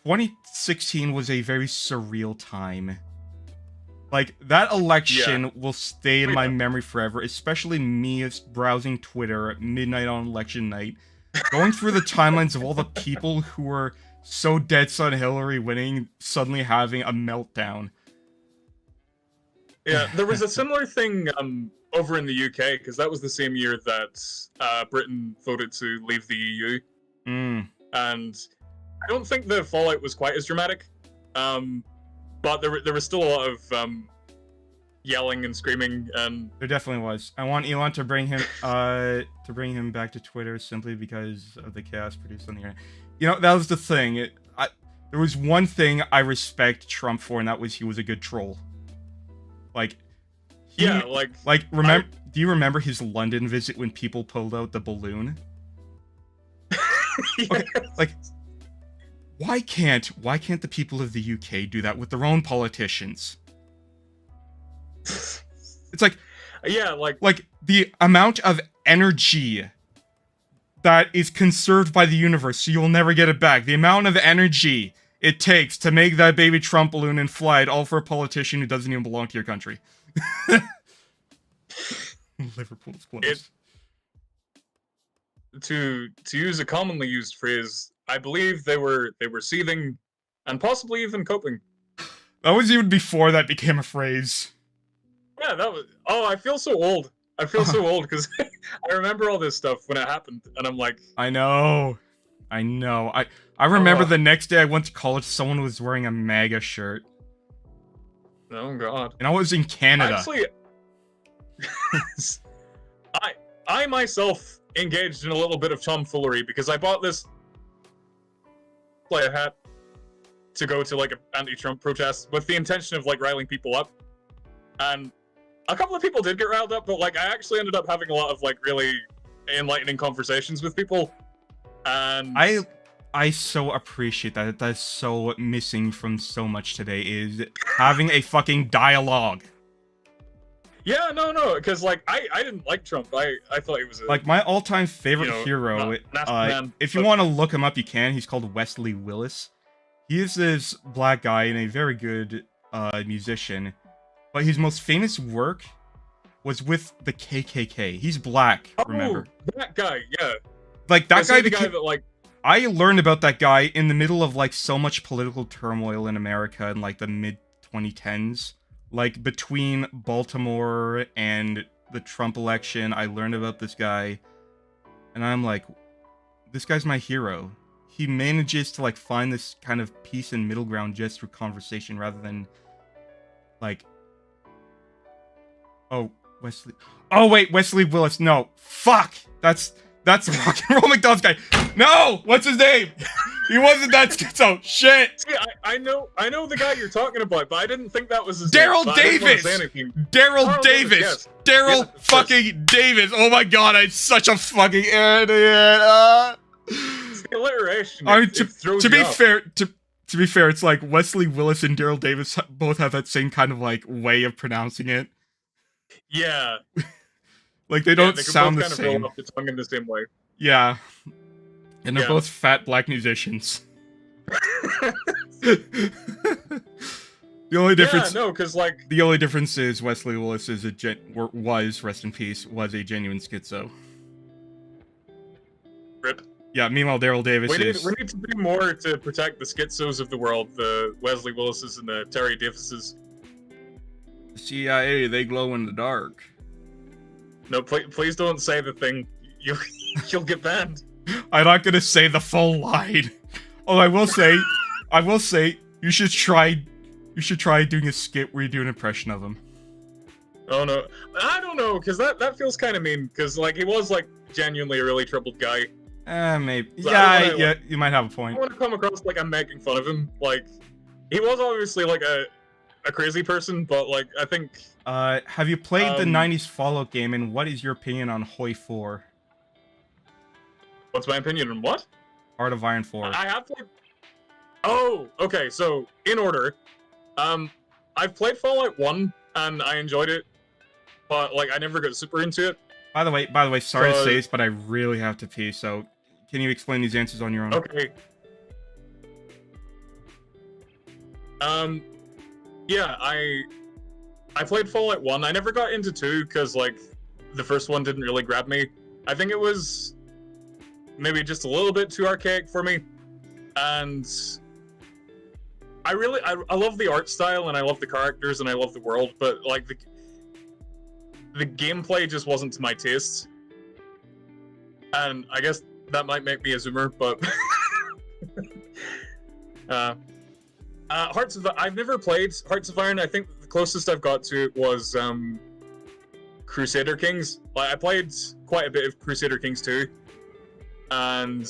2016 was a very surreal time. Like, that election will stay in my memory forever, especially me browsing Twitter at midnight on election night, going through the timelines of all the people who were so dead set on Hillary winning, suddenly having a meltdown. Yeah, there was a similar thing over in the UK, because that was the same year that Britain voted to leave the EU. And I don't think the fallout was quite as dramatic, but there was still a lot of yelling and screaming, and there definitely was. I want Elon to bring him back to Twitter simply because of the chaos produced on the internet. You know, that was the thing. There was one thing I respect Trump for, and that was he was a good troll. Like, remember? Do you remember his London visit when people pulled out the balloon? Okay, like, why can't the people of the UK do that with their own politicians? It's like, yeah, like the amount of energy that is conserved by the universe, so you'll never get it back. The amount of energy it takes to make that baby Trump balloon and fly it, all for a politician who doesn't even belong to your country. Liverpool's close. To use a commonly used phrase, I believe they were seething, and possibly even coping. That was even before that became a phrase. Yeah, that was. Oh, I feel so old. I feel so old because I remember all this stuff when it happened, and I'm like, I know. I know. I remember the next day I went to college, someone was wearing a MAGA shirt. Oh god. And I was in Canada. Actually, I myself engaged in a little bit of tomfoolery because I bought this player hat to go to like an anti-Trump protest with the intention of like riling people up, and a couple of people did get riled up, but like I actually ended up having a lot of like really enlightening conversations with people, and I so appreciate that. That's so missing from so much today, is having a fucking dialogue. Yeah, no, because like I didn't like Trump. I thought he was like my all-time favorite hero. If you want to look him up, you can. He's called Wesley Willis. He is this black guy and a very good musician, but his most famous work was with the KKK. He's black, remember? That guy, yeah. Like that guy. The guy that like. I learned about that guy in the middle of like so much political turmoil in America in like the mid 2010s. Like, between Baltimore and the Trump election, I learned about this guy, and I'm like, this guy's my hero. He manages to, like, find this kind of peace and middle ground just through conversation rather than, like... Oh, Wesley... Oh, wait, Wesley Willis. No. Fuck! That's the rock and roll McDonald's guy. No! What's his name? He wasn't that schizo. Shit! See, I know the guy you're talking about, but I didn't think that was his Daryl name. Davis! Daryl Davis! Yes. Daryl fucking Davis! Oh my god, I'm such a fucking idiot! It's the alliteration. I mean, to be fair, it's like Wesley Willis and Daryl Davis both have that same kind of like way of pronouncing it. Yeah. Like they don't sound the kind same. Of roll off the tongue in the same way. Yeah. And they're both fat black musicians. The only difference, the only difference is Wesley Willis is was, rest in peace, was a genuine schizo. Rip. Yeah. Meanwhile, Daryl Davis is. We need to do more to protect the schizos of the world, the Wesley Willises and the Terry Davises. The CIA, they glow in the dark. No, please don't say the thing. You'll get banned. I'm not gonna say the full line. Oh, I will say, you should try doing a skit where you do an impression of him. Oh no, I don't know, because that feels kind of mean, because like he was like genuinely a really troubled guy. Maybe. So yeah, you might have a point. I don't want to come across like I'm making fun of him. Like, he was obviously like a crazy person, but like I think. Have you played the '90s Fallout game, and what is your opinion on Hoi 4? What's my opinion on what? Heart of Iron 4. I have played. Oh, okay. So in order, I've played Fallout 1 and I enjoyed it, but like I never got super into it. By the way, sorry to say this, but I really have to pee. So, can you explain these answers on your own? Okay. Yeah, I played Fallout 1. I never got into 2 because like the first one didn't really grab me. I think it was maybe just a little bit too archaic for me, and I love the art style and I love the characters and I love the world, but like the gameplay just wasn't to my taste, and I guess that might make me a zoomer, but I've never played Hearts of Iron. I think the closest I've got to it was Crusader Kings. Like I played quite a bit of Crusader Kings 2. And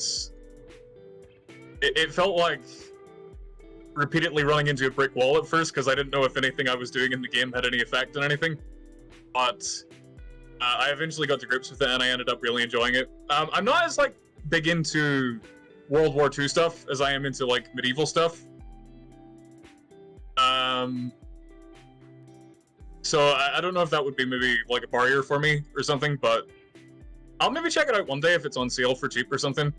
it felt like repeatedly running into a brick wall at first because I didn't know if anything I was doing in the game had any effect on anything. But I eventually got to grips with it and I ended up really enjoying it. I'm not as like big into World War II stuff as I am into like medieval stuff. So I don't know if that would be maybe like a barrier for me or something, but I'll maybe check it out one day if it's on sale for cheap or something.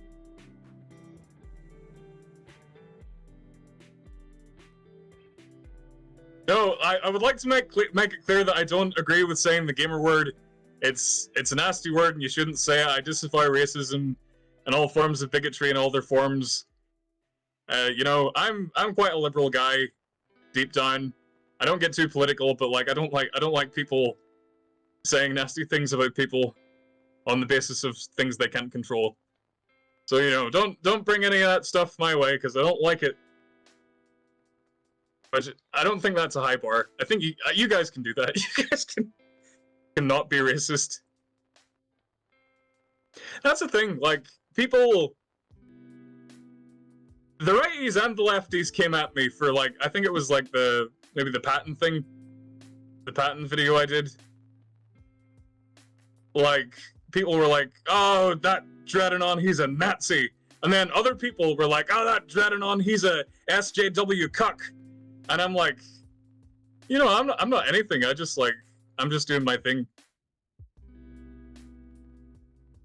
No, I would like to make it clear that I don't agree with saying the gamer word. It's a nasty word and you shouldn't say it. I disavow racism and all forms of bigotry in all their forms. You know, I'm quite a liberal guy, deep down. I don't get too political, but like I don't like people saying nasty things about people on the basis of things they can't control. So, you know, don't bring any of that stuff my way, because I don't like it. But I don't think that's a high bar. I think you guys can do that. You guys cannot be racist. That's the thing, like, people... The righties and the lefties came at me for, like, I think it was, like, maybe the patent thing. The patent video I did. Like, people were like, oh, that DreadAnon, he's a Nazi. And then other people were like, oh, that DreadAnon, he's a SJW cuck. And I'm like, you know, I'm not anything. I'm just doing my thing.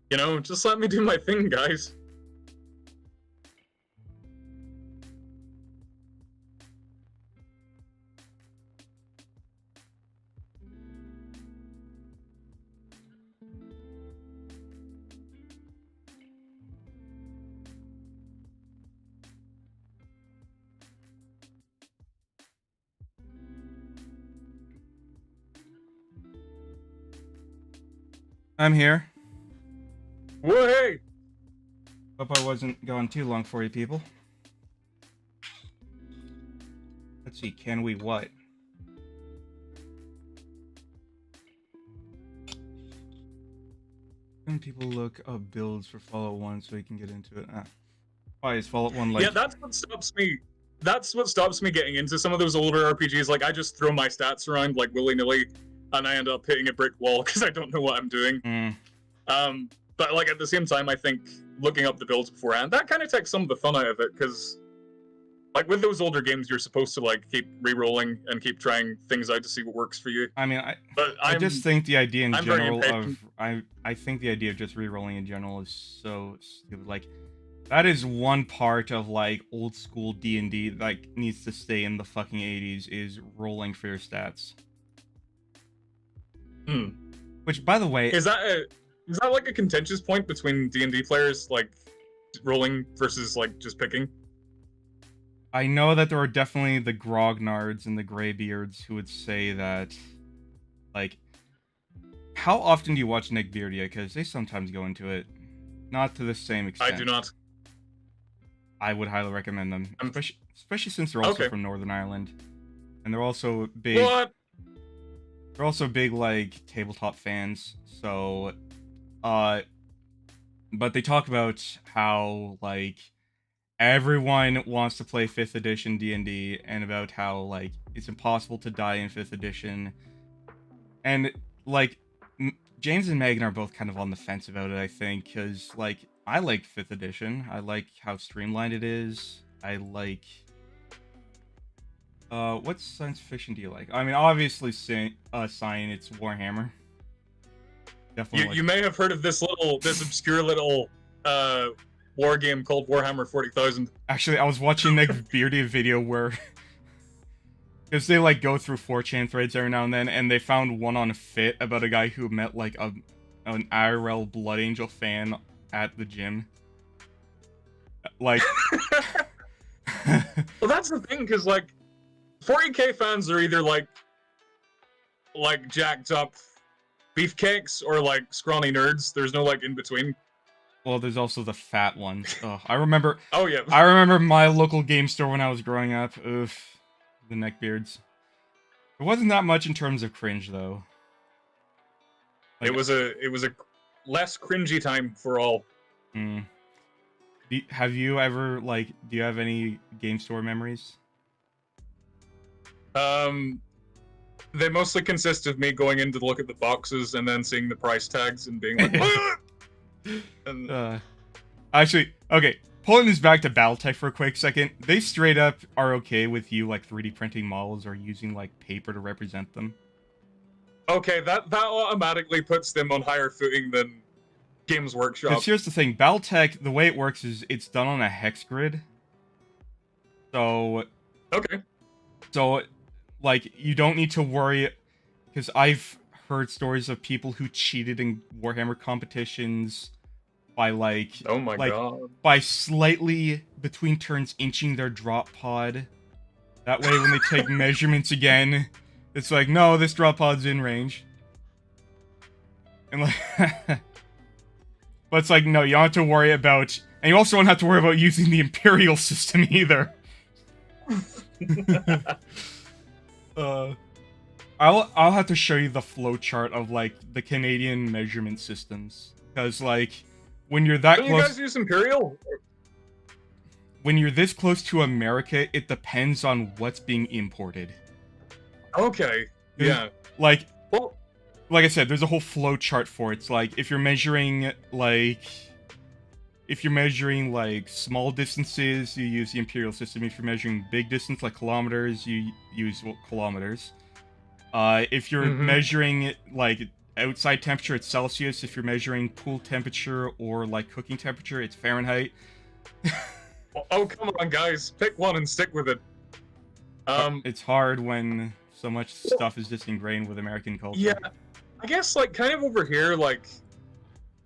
You know, just let me do my thing, guys. I'm here. Whoa, hey! Hope I wasn't going too long for you people. Let's see, can we what? Can people look up builds for Fallout 1 so we can get into it? Why is Fallout 1 like... Yeah, that's what stops me. That's what stops me getting into some of those older RPGs. Like, I just throw my stats around, like, willy-nilly, and I end up hitting a brick wall because I don't know what I'm doing. But, like, at the same time, I think looking up the builds beforehand, that kind of takes some of the fun out of it, because, like, with those older games, you're supposed to, like, keep re-rolling and keep trying things out to see what works for you. I mean, I just think the idea in general of... I think the idea of just re-rolling in general is so stupid. Like, that is one part of, like, old school D&D that, like, needs to stay in the fucking 80s, is rolling for your stats. Which, by the way... Is that like a contentious point between D&D players, like, rolling versus, like, just picking? I know that there are definitely the grognards and the graybeards who would say that, like... How often do you watch Nick Beardia? Because they sometimes go into it. Not to the same extent. I do not. I would highly recommend them. Especially since they're also from Northern Ireland. And they're also big... What? They're also big, like, tabletop fans. So, but they talk about how, like, everyone wants to play 5th edition D&D, and about how, like, it's impossible to die in 5th edition. And, like, James and Megan are both kind of on the fence about it, I think, because, like, I like 5th edition. I like how streamlined it is. I like... what science fiction do you like? I mean, obviously, Sign, it's Warhammer. Definitely. You may have heard of this obscure little, war game called Warhammer 40,000. Actually, I was watching Nick Beardy video where... Because they, like, go through 4chan threads every now and then, and they found one on Fit about a guy who met, like, an IRL Blood Angel fan at the gym. Like... Well, that's the thing, because, like, 40k fans are either, like jacked up beefcakes or, like, scrawny nerds. There's no, like, in between. Well, there's also the fat ones. Oh, I remember... Oh, yeah. I remember my local game store when I was growing up. Oof. The neckbeards. It wasn't that much in terms of cringe, though. Like, it was a less cringy time for all. Have you ever, like, do you have any game store memories? They mostly consist of me going in to look at the boxes and then seeing the price tags and being like, and... Actually, okay, pulling this back to BattleTech for a quick second, they straight up are okay with you, like, 3D printing models or using, like, paper to represent them. Okay, that automatically puts them on higher footing than Games Workshop. Because here's the thing, BattleTech, the way it works is it's done on a hex grid. So... Okay. So, like, you don't need to worry, because I've heard stories of people who cheated in Warhammer competitions by, like... Oh my god. By slightly, between turns, inching their drop pod. That way, when they take measurements again, it's like, no, this drop pod's in range. And, like... But it's like, no, you don't have to worry about And you also don't have to worry about using the Imperial system either. I'll have to show you the flowchart of like the Canadian measurement systems, because like when you're that Don't close, you guys use Imperial? when you're this close to America, it depends on what's being imported. Okay. Yeah. Like, Well, like I said, there's a whole flowchart for it. It's like if you're measuring small distances, you use the imperial system. If you're measuring big distance like kilometers, you use kilometers. If you're measuring like outside temperature, it's Celsius. If you're measuring pool temperature or like cooking temperature, it's Fahrenheit. oh, come on, guys. Pick one and stick with it. It's hard when so much stuff is just ingrained with American culture. Yeah, I guess, like, kind of over here, like,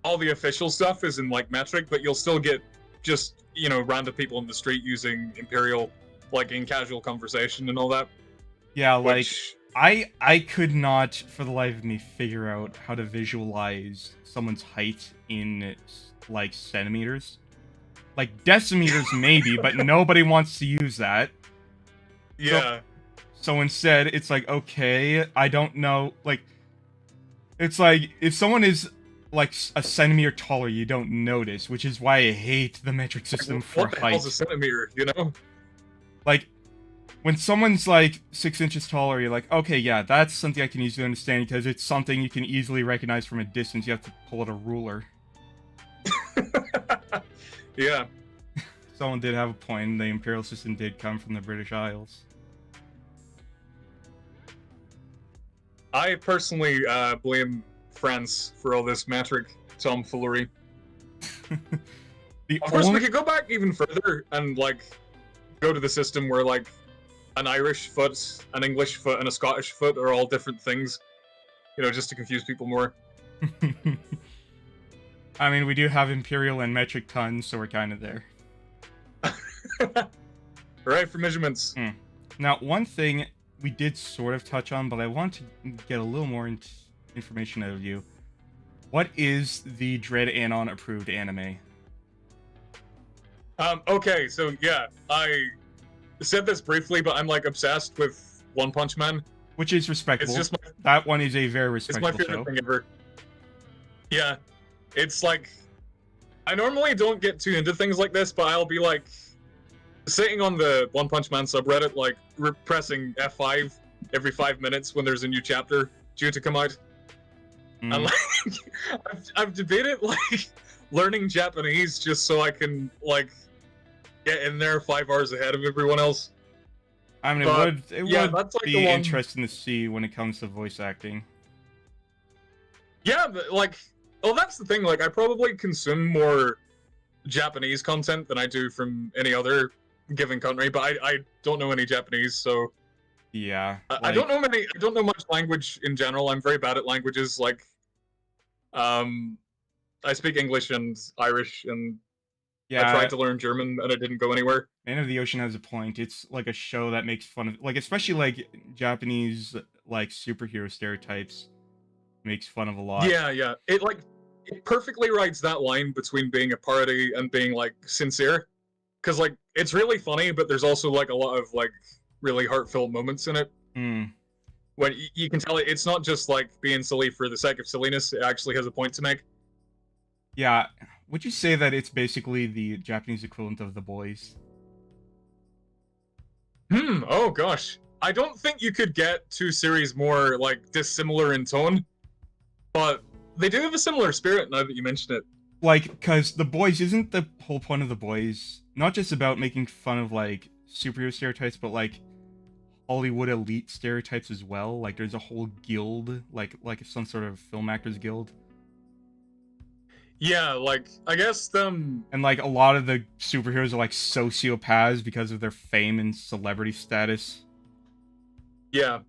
all the official stuff is in, like, metric, but you'll still get just, you know, random people in the street using Imperial, like, in casual conversation and all that. Yeah, like, Which... I could not, for the life of me, figure out how to visualize someone's height in, like, centimeters. Like, decimeters maybe, but nobody wants to use that. Yeah. So instead, it's like, okay, I don't know, like, it's like, if someone is, like, a centimeter taller, you don't notice, which is why I hate the metric system for What the height. hell's a centimeter, you know? Like, when someone's, like, 6 inches taller, you're like, okay, yeah, that's something I can easily understand, because it's something you can easily recognize from a distance. You have to pull out a ruler. Yeah. Someone did have a point, the imperial system did come from the British Isles. I personally blame France for all this metric tomfoolery. Of course, we could go back even further and, like, go to the system where, like, an Irish foot, an English foot, and a Scottish foot are all different things. You know, just to confuse people more. I mean, we do have imperial and metric tons, so we're kind of there. Alright, for measurements. Now, one thing we did sort of touch on, but I want to get a little more information out of you. What is the DreadAnon approved anime? Okay, so yeah, I said this briefly, but I'm, like, obsessed with One Punch Man. Which is respectable. It's just that one is a very respectable It's my favorite show. thing ever. Yeah, it's like, I normally don't get too into things like this, but I'll be, like, sitting on the One Punch Man subreddit, like, pressing F5 every 5 minutes when there's a new chapter due to come out. And, like, I've debated, like, learning Japanese just so I can, like, get in there 5 hours ahead of everyone else. I mean, But, it yeah, would that's, like, be the one... interesting to see when it comes to voice acting. Yeah, but, like, well, that's the thing, like, I probably consume more Japanese content than I do from any other given country, but I don't know any Japanese, so... Yeah. I don't know much language in general. I'm very bad at languages, like, I speak English and Irish, and yeah, I tried to learn German, and it didn't go anywhere. Man of the Ocean has a point. It's like a show that makes fun of, like, especially like Japanese, like, superhero stereotypes. Makes fun of a lot. Yeah. It perfectly rides that line between being a parody and being, like, sincere. Because, like, it's really funny, but there's also, like, a lot of, like, really heartfelt moments in it. When you can tell it's not just, like, being silly for the sake of silliness, it actually has a point to make. Yeah. Would you say that it's basically the Japanese equivalent of The Boys? Oh gosh. I don't think you could get two series more, like, dissimilar in tone, but they do have a similar spirit now that you mention it. Like, because The Boys, isn't the whole point of The Boys not just about making fun of, like, superhero stereotypes, but, like, Hollywood elite stereotypes as well? Like, there's a whole guild, like some sort of film actors guild. Yeah, like, I guess them... And, like, a lot of the superheroes are, like, sociopaths because of their fame and celebrity status. Yeah.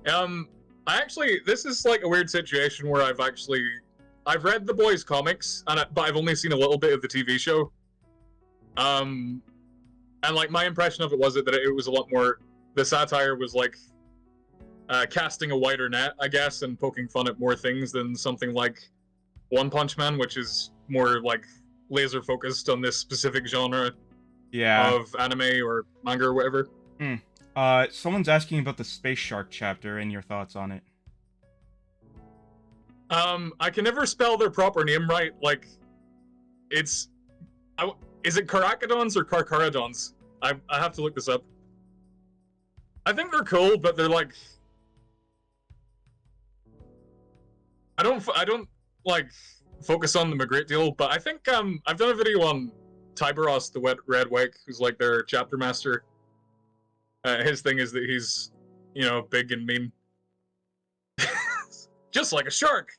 I actually... This is, like, a weird situation where I've read The Boys comics, but I've only seen a little bit of the TV show. And, like, my impression of it was that it was a lot more... The satire was, like, casting a wider net, I guess, and poking fun at more things than something like One Punch Man, which is more, like, laser focused on this specific genre Yeah. of anime or manga or whatever. Someone's asking about the Space Shark chapter and your thoughts on it. I can never spell their proper name right. Like, is it Caracodons or Carcharodons? I have to look this up. I think they're cool, but they're like, I don't like focus on them a great deal. But I think I've done a video on Tiberos the Red Wake, who's like their chapter master. His thing is that he's, you know, big and mean, just like a shark.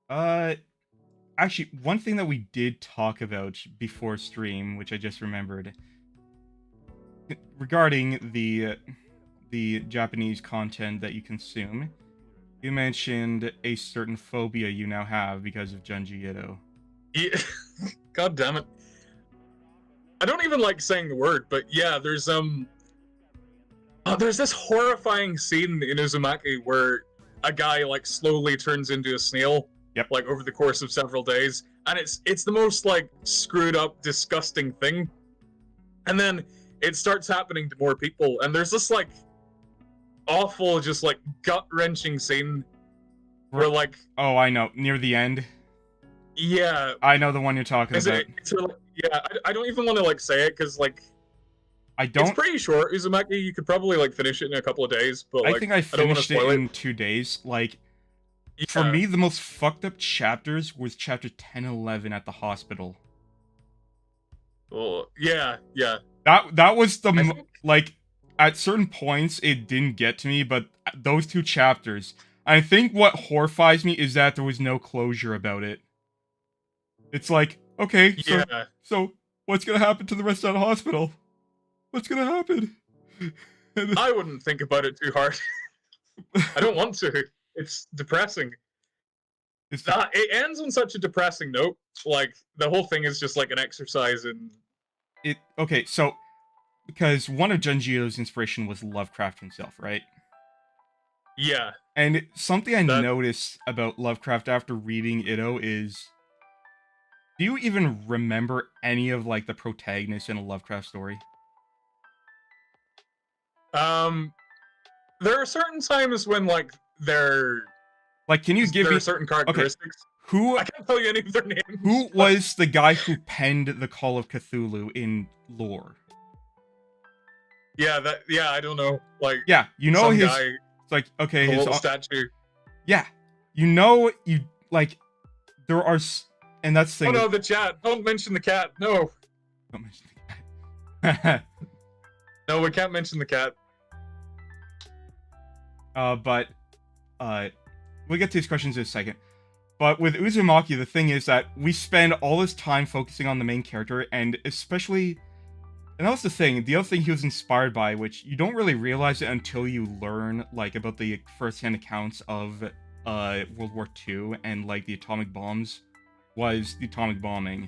Actually, one thing that we did talk about before stream, which I just remembered, regarding the Japanese content that you consume, you mentioned a certain phobia you now have because of Junji Ito. Yeah. God damn it. I don't even like saying the word, but yeah, there's this horrifying scene in Uzumaki where a guy like slowly turns into a snail. Yep. Like over the course of several days, and it's the most like screwed up, disgusting thing. And then it starts happening to more people, and there's this like awful, just like gut-wrenching scene where like, oh, I know, near the end. Yeah, I know the one you're talking about. Yeah, I don't even want to like say it because like it's pretty short. Uzumaki, you could probably like finish it in a couple of days, but like, I think I finished it in 2 days. Like, yeah. For me, the most fucked up chapters was chapter 10 and 11 at the hospital. Oh, yeah. That was like, at certain points, it didn't get to me, but those 2 chapters, I think what horrifies me is that there was no closure about it. It's like, okay, so what's gonna happen to the rest of the hospital? What's gonna happen? I wouldn't think about it too hard. I don't want to. It's depressing. It ends on such a depressing note. Like, the whole thing is just like an exercise in... Okay, so, because one of Junji Ito's inspiration was Lovecraft himself, right? Yeah. And something I noticed about Lovecraft after reading Ito is... Do you even remember any of, like, the protagonists in a Lovecraft story? There are certain times when, like, they're... Like, can you give me... certain characteristics. Okay. I can't tell you any of their names. Who was the guy who penned the Call of Cthulhu in lore? Yeah, I don't know. Like, yeah, you know his... guy, it's like, okay, his... little statue. Yeah. You know, like, there are... And that's the thing... Oh no, the chat. Don't mention the cat. No. Don't mention the cat. No, we can't mention the cat. But we'll get to these questions in a second. But with Uzumaki, the thing is that we spend all this time focusing on the main character, and especially... And that was the thing. The other thing he was inspired by, which you don't really realize it until you learn, like, about the first-hand accounts of World War II and, like, the atomic bombs, was the atomic bombing.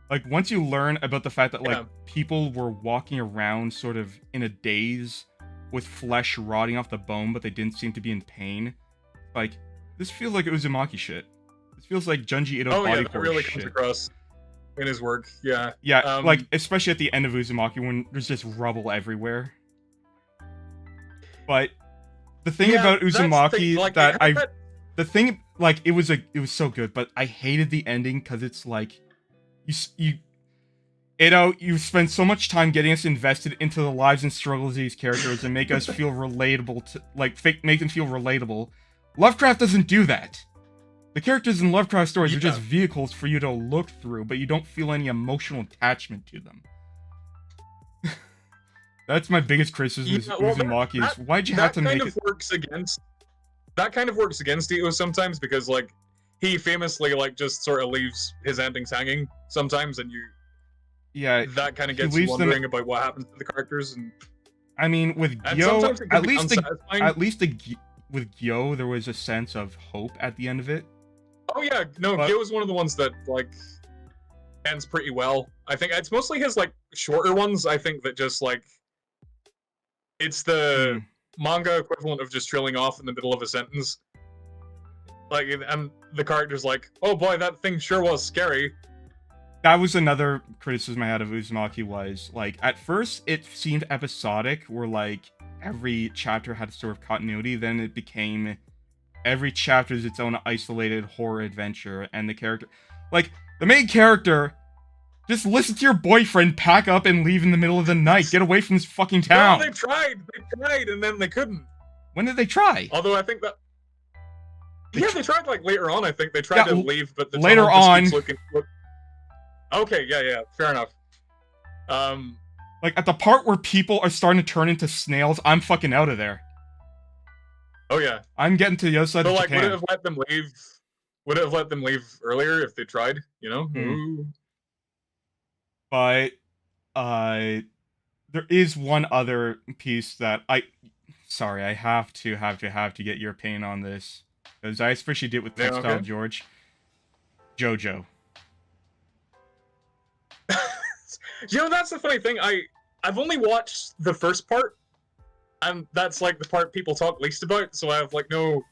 Like, once you learn about the fact that, like, people were walking around sort of in a daze with flesh rotting off the bone, but they didn't seem to be in pain, like, this feels like Uzumaki shit. This feels like Junji Ito body horror really shit. comes across in his work, yeah. Yeah, like, especially at the end of Uzumaki when there's just rubble everywhere. But the thing about Uzumaki it was so good, but I hated the ending because it's like, you spend so much time getting us invested into the lives and struggles of these characters and make us feel relatable to, like, make them feel relatable. Lovecraft doesn't do that. The characters in Lovecraft stories are just vehicles for you to look through, but you don't feel any emotional attachment to them. That's my biggest criticism of Uzumaki is, why'd you have to make it... That kind of works against Ito sometimes, because, like, he famously, like, just sort of leaves his endings hanging sometimes, and that kind of gets you wondering about what happens to the characters. And I mean, with Gyo, at least with Gyo, there was a sense of hope at the end of it. Oh yeah, no, Gyo was one of the ones that, like, ends pretty well. I think it's mostly his, like, shorter ones, I think, that just, like, it's the manga equivalent of just trailing off in the middle of a sentence. Like, and the character's like, oh boy, that thing sure was scary. that was another criticism I had of Uzumaki was, like, at first it seemed episodic, where, like, every chapter had sort of continuity, then it became every chapter is its own isolated horror adventure, and the character... Like, the main character... Just listen to your boyfriend, pack up, and leave in the middle of the night. Get away from this fucking town. No, they tried, and then they couldn't. When did they try? Although I think that... Yeah, they tried, like, later on, I think. They tried to leave, but the later tunnel just on... keeps looking... Okay, yeah, fair enough. Like, at the part where people are starting to turn into snails, I'm fucking out of there. Oh, yeah. I'm getting to the other side of Japan. Would it have let them leave... Would it have let them leave earlier if they tried, you know? Ooh. But, there is one other piece that sorry, I have to get your opinion on this. Because I especially did with Textile okay. George. Jojo. You know, that's the funny thing. I've only watched the first part, and that's like the part people talk least about. So I have like I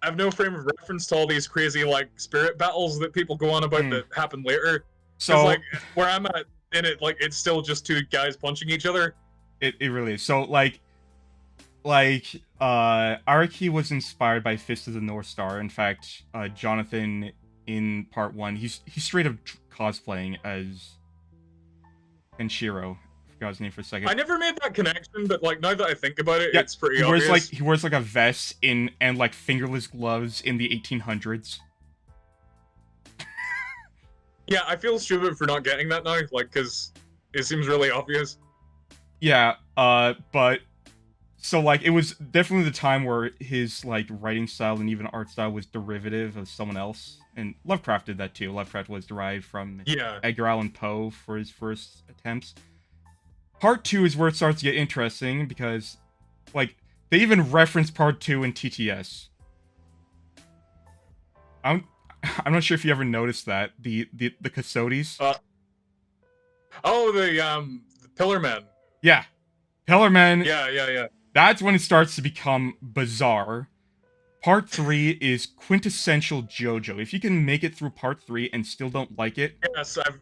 have no frame of reference to all these crazy like spirit battles that people go on about that happen later. So like where I'm at in it, like it's still just two guys punching each other. It really is. So Araki was inspired by Fist of the North Star. In fact, Jonathan in part 1, he's straight up cosplaying as Kenshiro. I forgot his name for a second. I never made that connection, but like now that I think about it, it's pretty obvious. He wears like a vest and like fingerless gloves in the 1800s. Yeah, I feel stupid for not getting that now, like, because it seems really obvious. Yeah, but so like it was definitely the time where his like writing style and even art style was derivative of someone else, and Lovecraft did that too. Lovecraft was derived from Edgar Allan Poe for his first attempts. Part 2 is where it starts to get interesting because, like, they even reference Part 2 in TTS. I'm not sure if you ever noticed that the Casodes. The Pillar Man. Yeah, Pillar Man. Yeah. That's when it starts to become bizarre. Part 3 is quintessential JoJo. If you can make it through Part 3 and still don't like it, yes, I've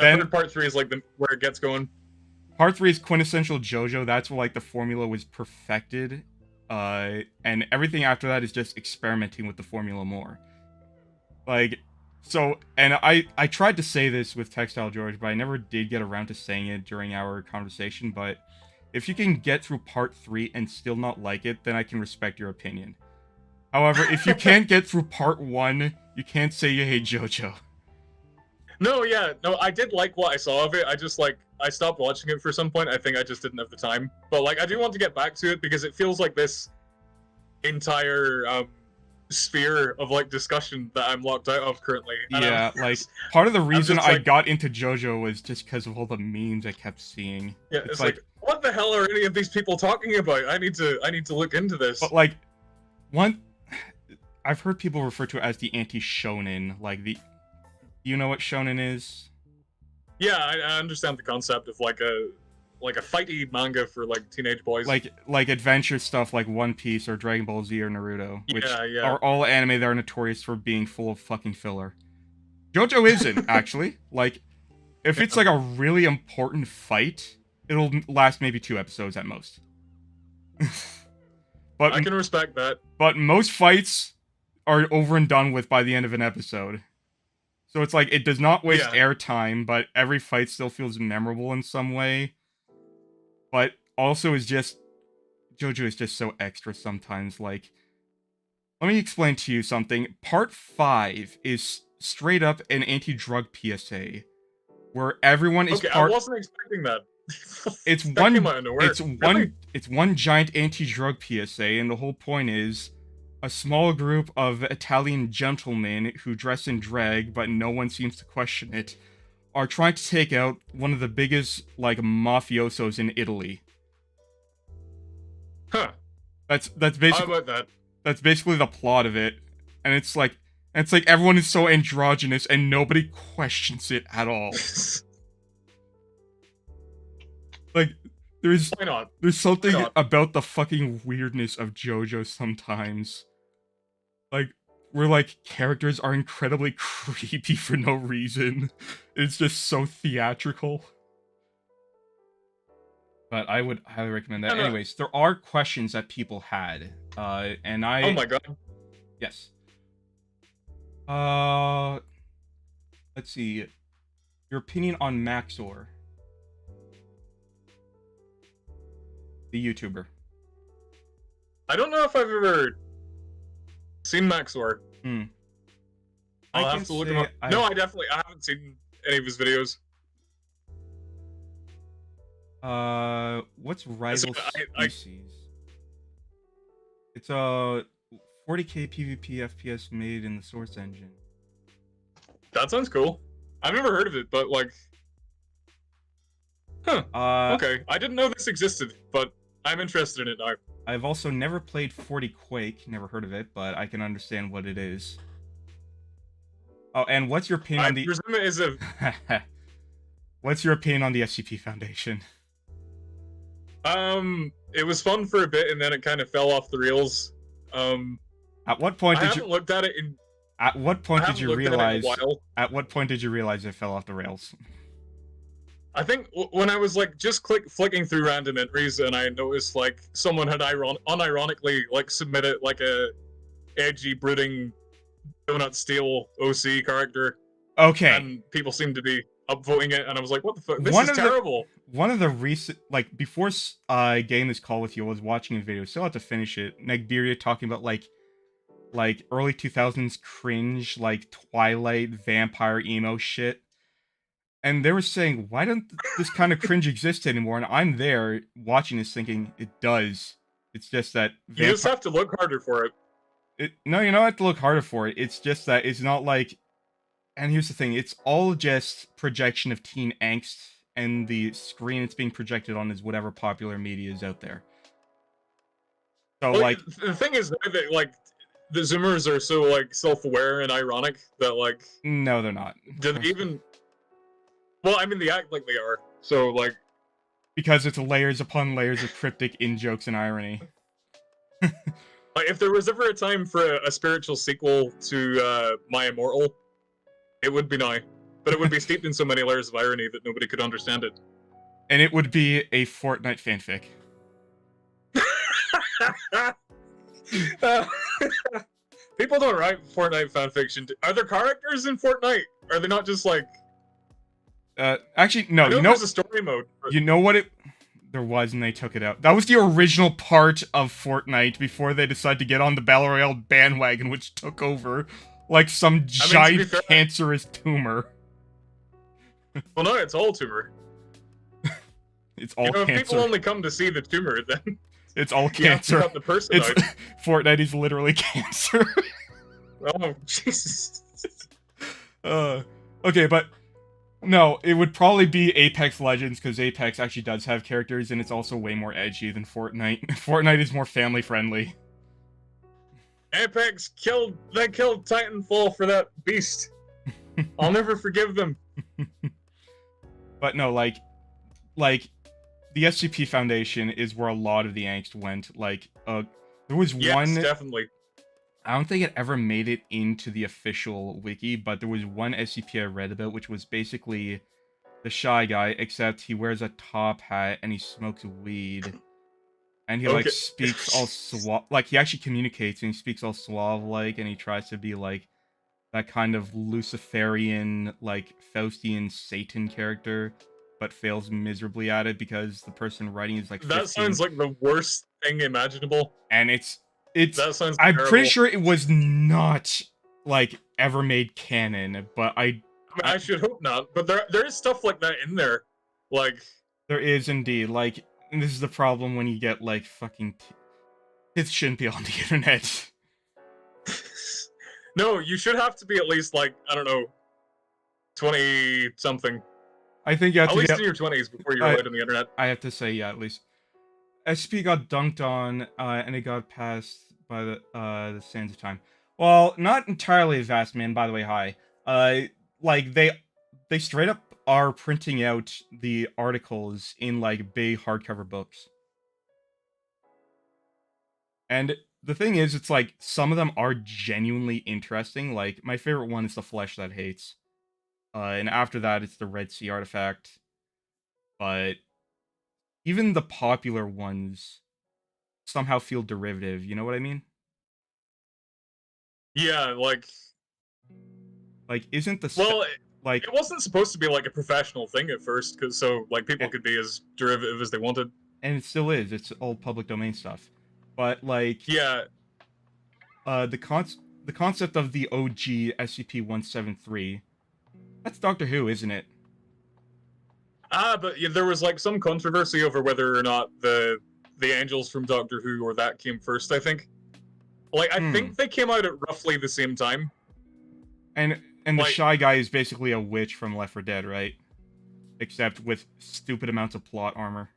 heard Part 3 is like where it gets going. Part 3 is quintessential JoJo. That's where like the formula was perfected, and everything after that is just experimenting with the formula more. Like, so, and I tried to say this with Textile George, but I never did get around to saying it during our conversation, but if you can get through Part 3 and still not like it, then I can respect your opinion. However, if you can't get through Part 1, you can't say you hate JoJo. No, I did like what I saw of it. I just, like, I stopped watching it for some point. I think I just didn't have the time. But, like, I do want to get back to it because it feels like this entire, sphere of, like, discussion that I'm locked out of currently. And yeah, like, part of the reason I got into JoJo was just because of all the memes I kept seeing. Yeah, it's like, what the hell are any of these people talking about? I need to look into this. But, like, I've heard people refer to it as the anti-shonen, like you know what shonen is? Yeah, I understand the concept of like a fighty manga for like teenage boys. Like adventure stuff like One Piece or Dragon Ball Z or Naruto, which yeah. are all anime that are notorious for being full of fucking filler. JoJo isn't, actually. Like, if it's like a really important fight, it'll last maybe 2 episodes at most. But I can respect that. But most fights are over and done with by the end of an episode. So it's like, it does not waste airtime, but every fight still feels memorable in some way. But also is just... JoJo is just so extra sometimes, like... Let me explain to you something. Part 5 is straight up an anti-drug PSA. Where everyone is I wasn't expecting that. It's one giant anti-drug PSA, and the whole point is... a small group of Italian gentlemen who dress in drag, but no one seems to question it, are trying to take out one of the biggest, like, mafiosos in Italy. Huh. That's basically... How about that? That's basically the plot of it. And it's like everyone is so androgynous and nobody questions it at all. Like, there's something about the fucking weirdness of JoJo sometimes. Like, where like characters are incredibly creepy for no reason. It's just so theatrical. But I would highly recommend that. Anyways, there are questions that people had, and I. Oh my god. Yes. Let's see. Your opinion on Maxor, the YouTuber. I don't know if I've ever seen Maxor. I'll have to look him up. No, I haven't seen any of his videos. What's rival species? It's a 40k PvP FPS made in the Source engine. That sounds cool. I've never heard of it, but like, huh? Okay, I didn't know this existed, but I'm interested in it now. I've also never played 40 Quake, never heard of it, but I can understand what it is. Oh, and what's your opinion on the? I presume it is a. What's your opinion on the SCP Foundation? It was fun for a bit, and then it kind of fell off the rails. At what point I haven't looked at it in. At what point did you realize? At what point did you realize it fell off the rails? I think when I was like just flicking through random entries, and I noticed like someone had unironically like submitted like a edgy, brooding, donut steel OC character. Okay. And people seemed to be upvoting it, and I was like, "What the fuck? This is terrible." One of the recent, like before I getting this call with you, I was watching a video. Still have to finish it. Negbiria talking about like early 2000s cringe, like Twilight vampire emo shit. And they were saying, why don't this kind of cringe exist anymore? And I'm there watching this thinking, it does. It's just that... You just have to look harder for it. No, you don't have to look harder for it. It's just that it's not like... And here's the thing, it's all just projection of teen angst, and the screen it's being projected on is whatever popular media is out there. So, well, like... The thing is that, like, the Zoomers are so, like, self-aware and ironic that, like... No, they're not. Do they even... Well, I mean, they act like they are, so, like... Because it's layers upon layers of cryptic in-jokes and irony. Like, if there was ever a time for a spiritual sequel to My Immortal, it would be now. But it would be steeped in so many layers of irony that nobody could understand it. And it would be a Fortnite fanfic. People don't write Fortnite fanfiction. Are there characters in Fortnite? Are they not just, like... Actually, no. You know, there's a story mode. You know what there was, and they took it out. That was the original part of Fortnite before they decided to get on the Battle Royale bandwagon, which took over like some giant cancerous tumor. Well, no, it's all tumor. It's all cancer. If people only come to see the tumor, then it's all cancer. You have to cut the person out. Fortnite is literally cancer. Oh, Jesus. Okay, but no, it would probably be Apex Legends, because Apex actually does have characters, and it's also way more edgy than Fortnite. Fortnite is more family-friendly. Apex killed Titanfall for that beast. I'll never forgive them. But no, like the SCP Foundation is where a lot of the angst went. Like, there was one... Yes, definitely. I don't think it ever made it into the official wiki, but there was one SCP I read about, which was basically the shy guy, except he wears a top hat and he smokes weed. And he, like, speaks all suave... Like, he actually communicates and he speaks all suave-like, and he tries to be, like, that kind of Luciferian, like, Faustian Satan character, but fails miserably at it because the person writing is, like, 15. That sounds like the worst thing imaginable. And it's that sounds I'm terrible. pretty sure it was not, like, ever made canon, but I should hope not, but there is stuff like that in there. Like... There is indeed, like, and this is the problem when you get, like, fucking... It shouldn't be on the internet. No, you should have to be at least, like, I don't know, 20-something. I think you have at to least in your 20s before you're allowed on the internet. I have to say, yeah, at least. SCP got dunked on, and it got passed by the sands of time. Well, not entirely vast, man, by the way, hi. Like, they straight up are printing out the articles in, like, big hardcover books. And the thing is, it's like some of them are genuinely interesting. Like my favorite one is the Flesh That Hates, and after that it's the Red Sea Artifact. But even the popular ones somehow feel derivative. You know what I mean? Yeah, Like, isn't the well, like it wasn't supposed to be like a professional thing at first, because so like people could be as derivative as they wanted. and it still is. It's all public domain stuff. But like, Yeah, the concept of the OG SCP-173, that's Doctor Who, isn't it? but yeah, there was like some controversy over whether or not the angels from Doctor Who or that came first. I think, like, I think they came out at roughly the same time. And the Like- Shy Guy is basically a witch from Left 4 Dead, right? Except with stupid amounts of plot armor.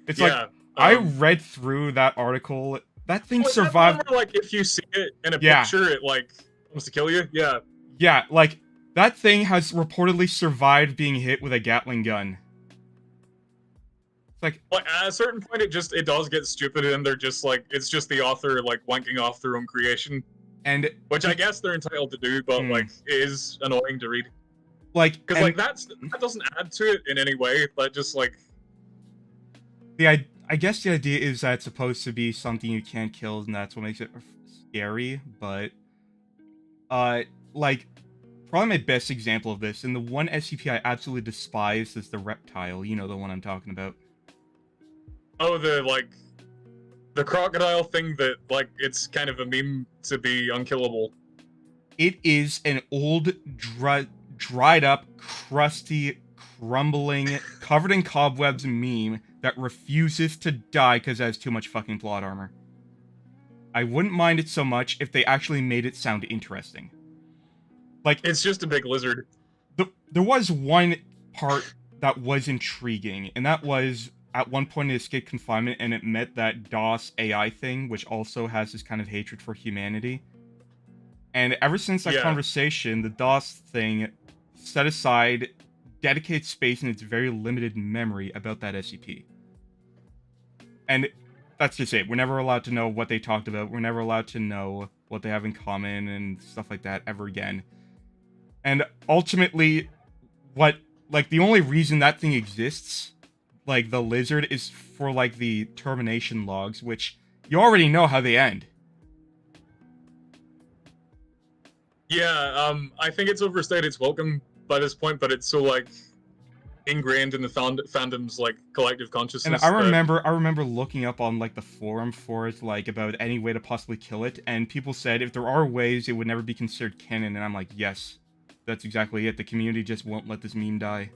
It's Yeah, like, I read through that article. That thing was that the survived. one where, like, if you see it in a Yeah. picture, it like comes to kill you. Yeah, Yeah, like, that thing has reportedly survived being hit with a Gatling gun. It's like, like at a certain point, it does get stupid, and they're just like, it's just the author like wanking off their own creation, and which I guess they're entitled to do, but like it is annoying to read like, because and like that doesn't add to it in any way. But just like I guess the idea is that it's supposed to be something you can't kill, and that's what makes it scary. But, like, probably my best example of this, and the one SCP I absolutely despise is the reptile. You know the one I'm talking about. oh the crocodile thing that like it's kind of a meme to be unkillable. It is an old, dried up, crusty, crumbling, covered in cobwebs meme that refuses to die because it has too much fucking plot armor. I wouldn't mind it so much if they actually made it sound interesting. Like, It's just a big lizard. there was one part that was intriguing, and that was at one point it escaped confinement and it met that DOS AI thing, which also has this kind of hatred for humanity. And ever since that conversation, the DOS thing set aside dedicated space in its very limited memory about that SCP. And that's just it. We're never allowed to know what they talked about. We're never allowed to know what they have in common and stuff like that ever again. And ultimately, the only reason that thing exists, like the lizard, is for like the termination logs, which you already know how they end. Yeah, I think it's overstayed its welcome by this point, but it's so like ingrained in the fandom's like collective consciousness. And I remember looking up on like the forum for it, like about any way to possibly kill it, and people said if there are ways, it would never be considered canon. And I'm like, yes, that's exactly it. The community just won't let this meme die.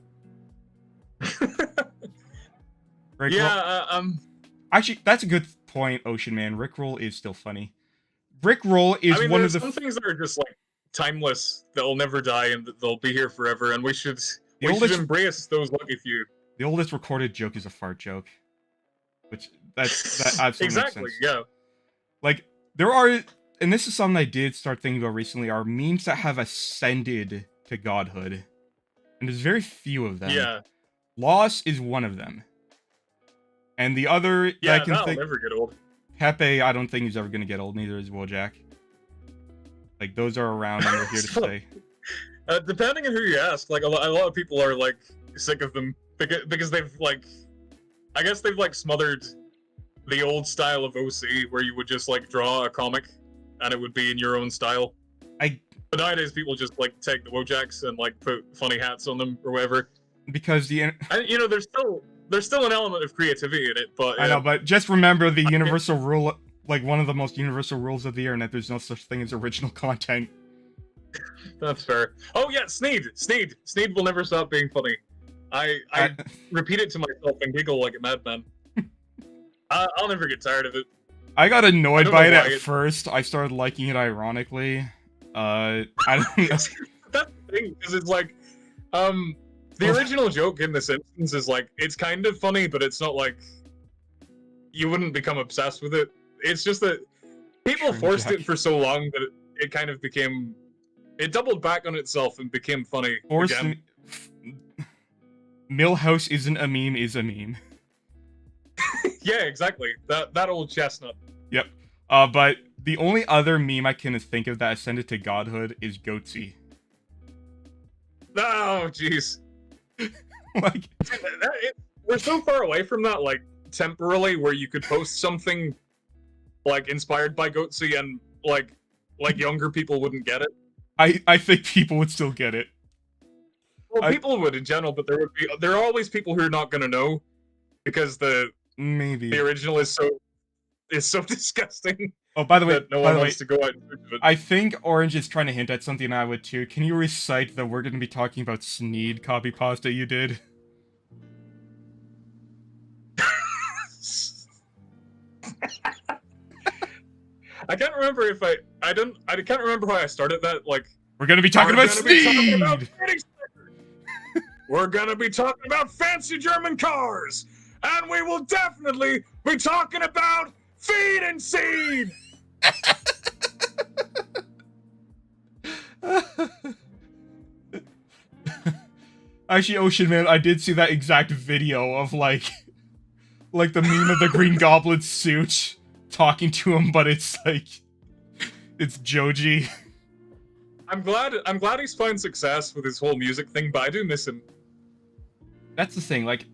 Actually, that's a good point, Ocean Man. Rickroll is still funny. Rickroll is one of the some things that are just like timeless, that'll never die, and they'll be here forever. And we should embrace those lucky few. The oldest recorded joke is a fart joke, which that absolutely exactly makes sense. Yeah. Like there are, and this is something I did start thinking about recently, are memes that have ascended to godhood, and there's very few of them. Yeah. Loss is one of them. And the other yeah, I can that'll think, never get old. Pepe, I don't think he's ever gonna get old. Neither is Wojak. Like those are around and they're here to stay. Depending on who you ask, like a lot of people are like sick of them because they've like, I guess they've like smothered the old style of OC where you would just like draw a comic and it would be in your own style. But nowadays people just like take the Wojaks and like put funny hats on them or whatever. Because there's still an element of creativity in it, but I know, but just remember the universal rule, like one of the most universal rules of the internet. There's no such thing as original content. That's fair. Oh yeah, Sneed will never stop being funny. I repeat it to myself and giggle like a madman. I'll never get tired of it. I got annoyed by it at first. I started liking it ironically. I don't know. That's the thing, because it's like, the original joke in this instance is like, it's kind of funny, but it's not like, you wouldn't become obsessed with it. It's just that people forced it for so long that it kind of became, it doubled back on itself and became funny again. Millhouse isn't a meme is a meme. Yeah, exactly. That old chestnut. Yep. But the only other meme I can think of that ascended to godhood is Goatsy. Oh, jeez. Like, we're so far away from that, like, temporarily, where you could post something, like, inspired by Goatsy and, like younger people wouldn't get it. I think people would still get it. Well, people would in general, but there are always people who are not gonna know because the original is so disgusting. Oh, by the way, that no one wants to go out and search it. I think Orange is trying to hint at something I would too. Can you recite the "we're going to be talking about Sneed" copy pasta you did? I can't remember if I can't remember how I started that. Like, we're going to be talking about Sneed. We're going to be talking about fancy German cars, and we will definitely be talking about feed and seed. Actually, Ocean Man, I did see that exact video of like the meme of the Green Goblin suit talking to him, but it's like it's Joji. I'm glad he's found success with his whole music thing, but I do miss him. That's the thing, like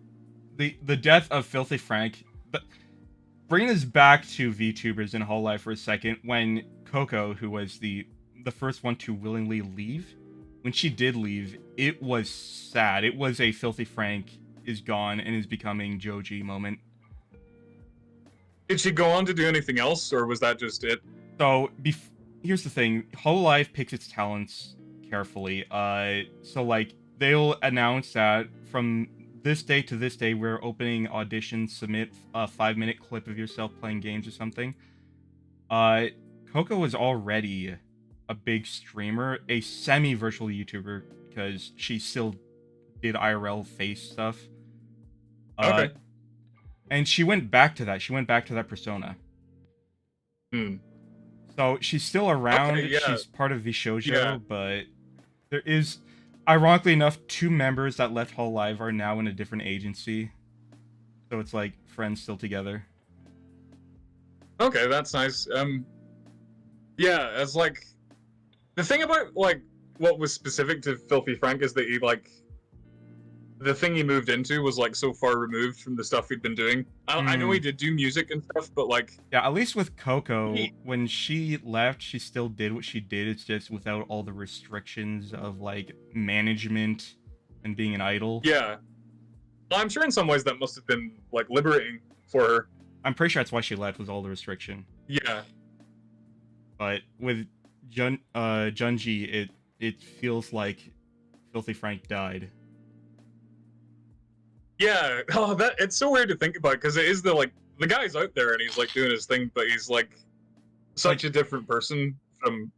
the death of Filthy Frank. But bringing us back to VTubers in Hololive for a second, when Coco, who was the first one to willingly leave, when she did leave, it was sad. It was a Filthy Frank is gone and is becoming Joji moment. Did she go on to do anything else, or was that just it? So, here's the thing. Hololive picks its talents carefully. So, like, they'll announce that from this day to this day, we're opening auditions, submit a 5-minute clip of yourself playing games or something. Coco was already a big streamer, a semi-virtual YouTuber, because she still did IRL face stuff. Okay. And she went back to that. She went back to that persona. So she's still around. Okay, yeah. She's part of Vishojo, Yeah. but there is, ironically enough, 2 members that left Hololive are now in a different agency. So it's like friends still together. Okay, that's nice. Yeah, it's like the thing about like what was specific to Filthy Frank is that he like the thing he moved into was like so far removed from the stuff he'd been doing. I know he did do music and stuff, but like yeah, at least with Coco, when she left, she still did what she did. It's just without all the restrictions of like management and being an idol. Yeah, well, I'm sure in some ways that must have been like liberating for her. I'm pretty sure that's why she left, was all the restriction. Yeah, but with Junji, it feels like Filthy Frank died. Yeah, oh, it's so weird to think about because it is the guy's out there and he's like doing his thing, but he's like such a different person from.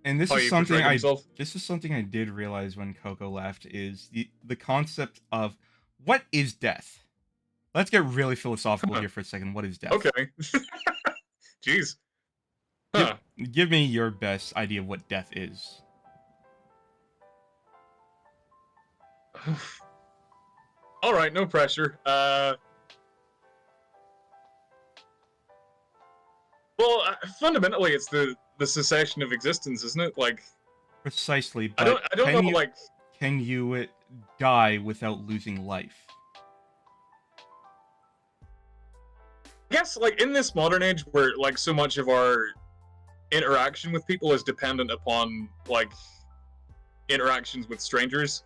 And this how is he something portrayed himself. This is something I did realize when Coco left is the concept of what is death. Let's get really philosophical here for a second. What is death? Okay. Jeez. Huh. Give me your best idea of what death is. All right, no pressure. Well, fundamentally, it's the cessation of existence, isn't it? Like, precisely. But I don't know. Like, can you die without losing life? I guess, like in this modern age, where like so much of our interaction with people is dependent upon like interactions with strangers.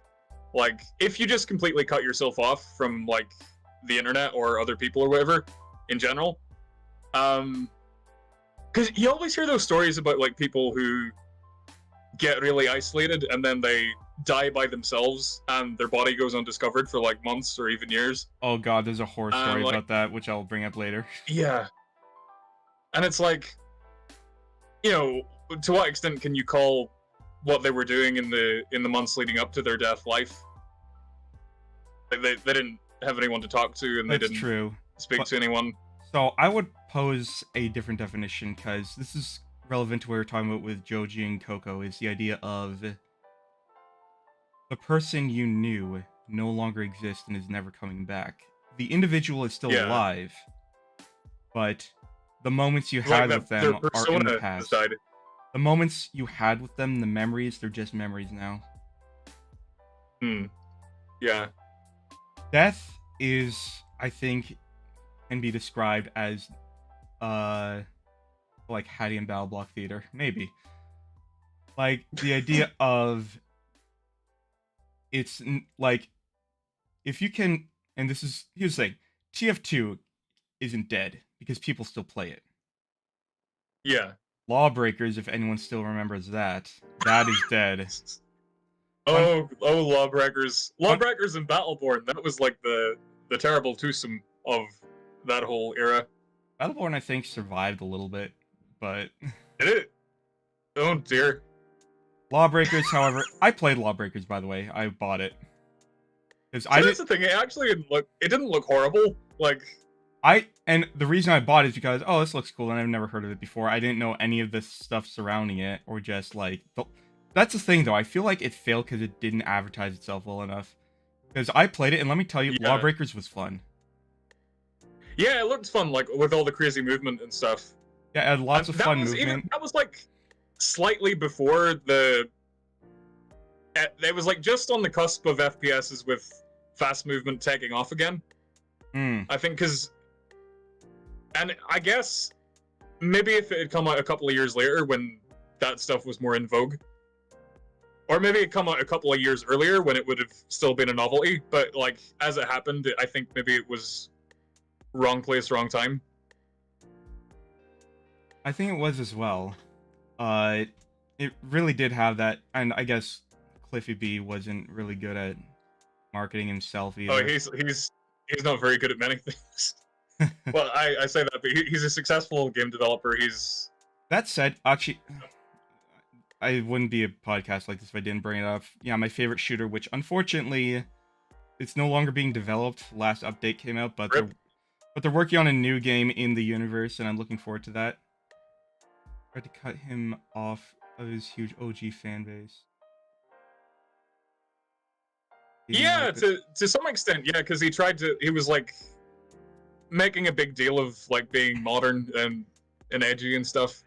Like, if you just completely cut yourself off from, like, the internet or other people or whatever, in general, because you always hear those stories about, like, people who get really isolated and then they die by themselves and their body goes undiscovered for, like, months or even years. Oh god, there's a horror story about that, which I'll bring up later. Yeah. And it's like, you know, to what extent can you call what they were doing in the months leading up to their death life? They didn't have anyone to talk to, and they didn't speak to anyone. So I would pose a different definition, because this is relevant to what we were talking about with Joji and Coco, is the idea of the person you knew no longer exists and is never coming back. The individual is still alive, but the moments you It's like had with their them are in persona the has past. died. The moments you had with them, the memories, they're just memories now. Yeah. Death is, I think, can be described as, like Hattie and Battle Block Theater. Maybe. Like, the idea of, it's, like, if you can, and this is, here's the thing, TF2 isn't dead, because people still play it. Yeah. Lawbreakers, if anyone still remembers that is dead. Lawbreakers. Lawbreakers and Battleborn, that was like the terrible twosome of that whole era. Battleborn, I think, survived a little bit, but... Did it? Oh dear. Lawbreakers, however... I played Lawbreakers, by the way. I bought it. Because That's the thing, it actually didn't look horrible. Like... And the reason I bought it is because, oh, this looks cool, and I've never heard of it before. I didn't know any of the stuff surrounding it, or just, like... That's the thing, though. I feel like it failed because it didn't advertise itself well enough. Because I played it, and let me tell you, Yeah. Lawbreakers was fun. Yeah, it looked fun, like, with all the crazy movement and stuff. Yeah, it had lots of fun movement. That was, like, slightly before the... It was, like, just on the cusp of FPSs with fast movement taking off again. I think, because... And I guess, maybe if it had come out a couple of years later when that stuff was more in vogue. Or maybe it'd come out a couple of years earlier when it would have still been a novelty. But, like, as it happened, I think maybe it was wrong place, wrong time. I think it was as well. It really did have that, and I guess Cliffy B wasn't really good at marketing himself either. Oh, he's not very good at many things. Well, I say that, but he's a successful game developer. That said, actually, I wouldn't be a podcast like this if I didn't bring it up. Yeah, my favorite shooter, which unfortunately, it's no longer being developed. Last update came out, but they're working on a new game in the universe, and I'm looking forward to that. Tried to cut him off of his huge OG fan base. Yeah, to some extent, yeah, because he was like making a big deal of like being modern and edgy and stuff.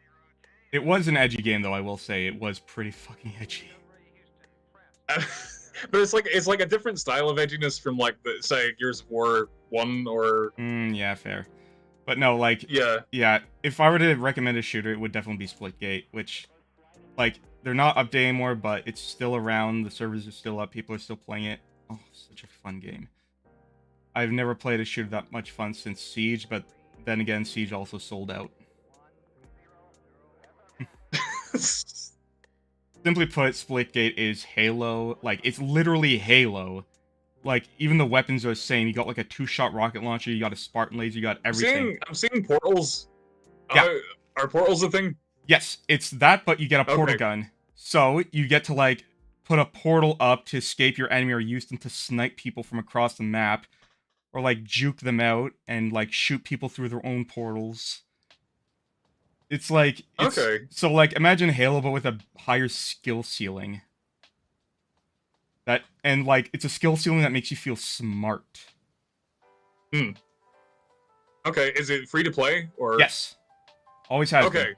It was an edgy game, though. I will say it was pretty fucking edgy. But it's like a different style of edginess from like the say Gears of War 1 or. Yeah, fair. But no, like yeah. If I were to recommend a shooter, it would definitely be Splitgate, which, like, they're not updating anymore, but it's still around. The servers are still up. People are still playing it. Oh, such a fun game. I've never played a shooter that much fun since Siege, but then again, Siege also sold out. Simply put, Splitgate is Halo. Like, it's literally Halo. Like, even the weapons are the same. You got, like, a 2-shot rocket launcher, you got a Spartan laser, you got everything. I'm seeing portals. Yeah. Are portals a thing? Yes, it's that, but you get a portal gun. So, you get to, like, put a portal up to escape your enemy or use them to snipe people from across the map. Or, like, juke them out and, like, shoot people through their own portals. It's like... So, like, imagine Halo, but with a higher skill ceiling. And, like, it's a skill ceiling that makes you feel smart. Okay, is it free to play, or...? Yes. Always has been.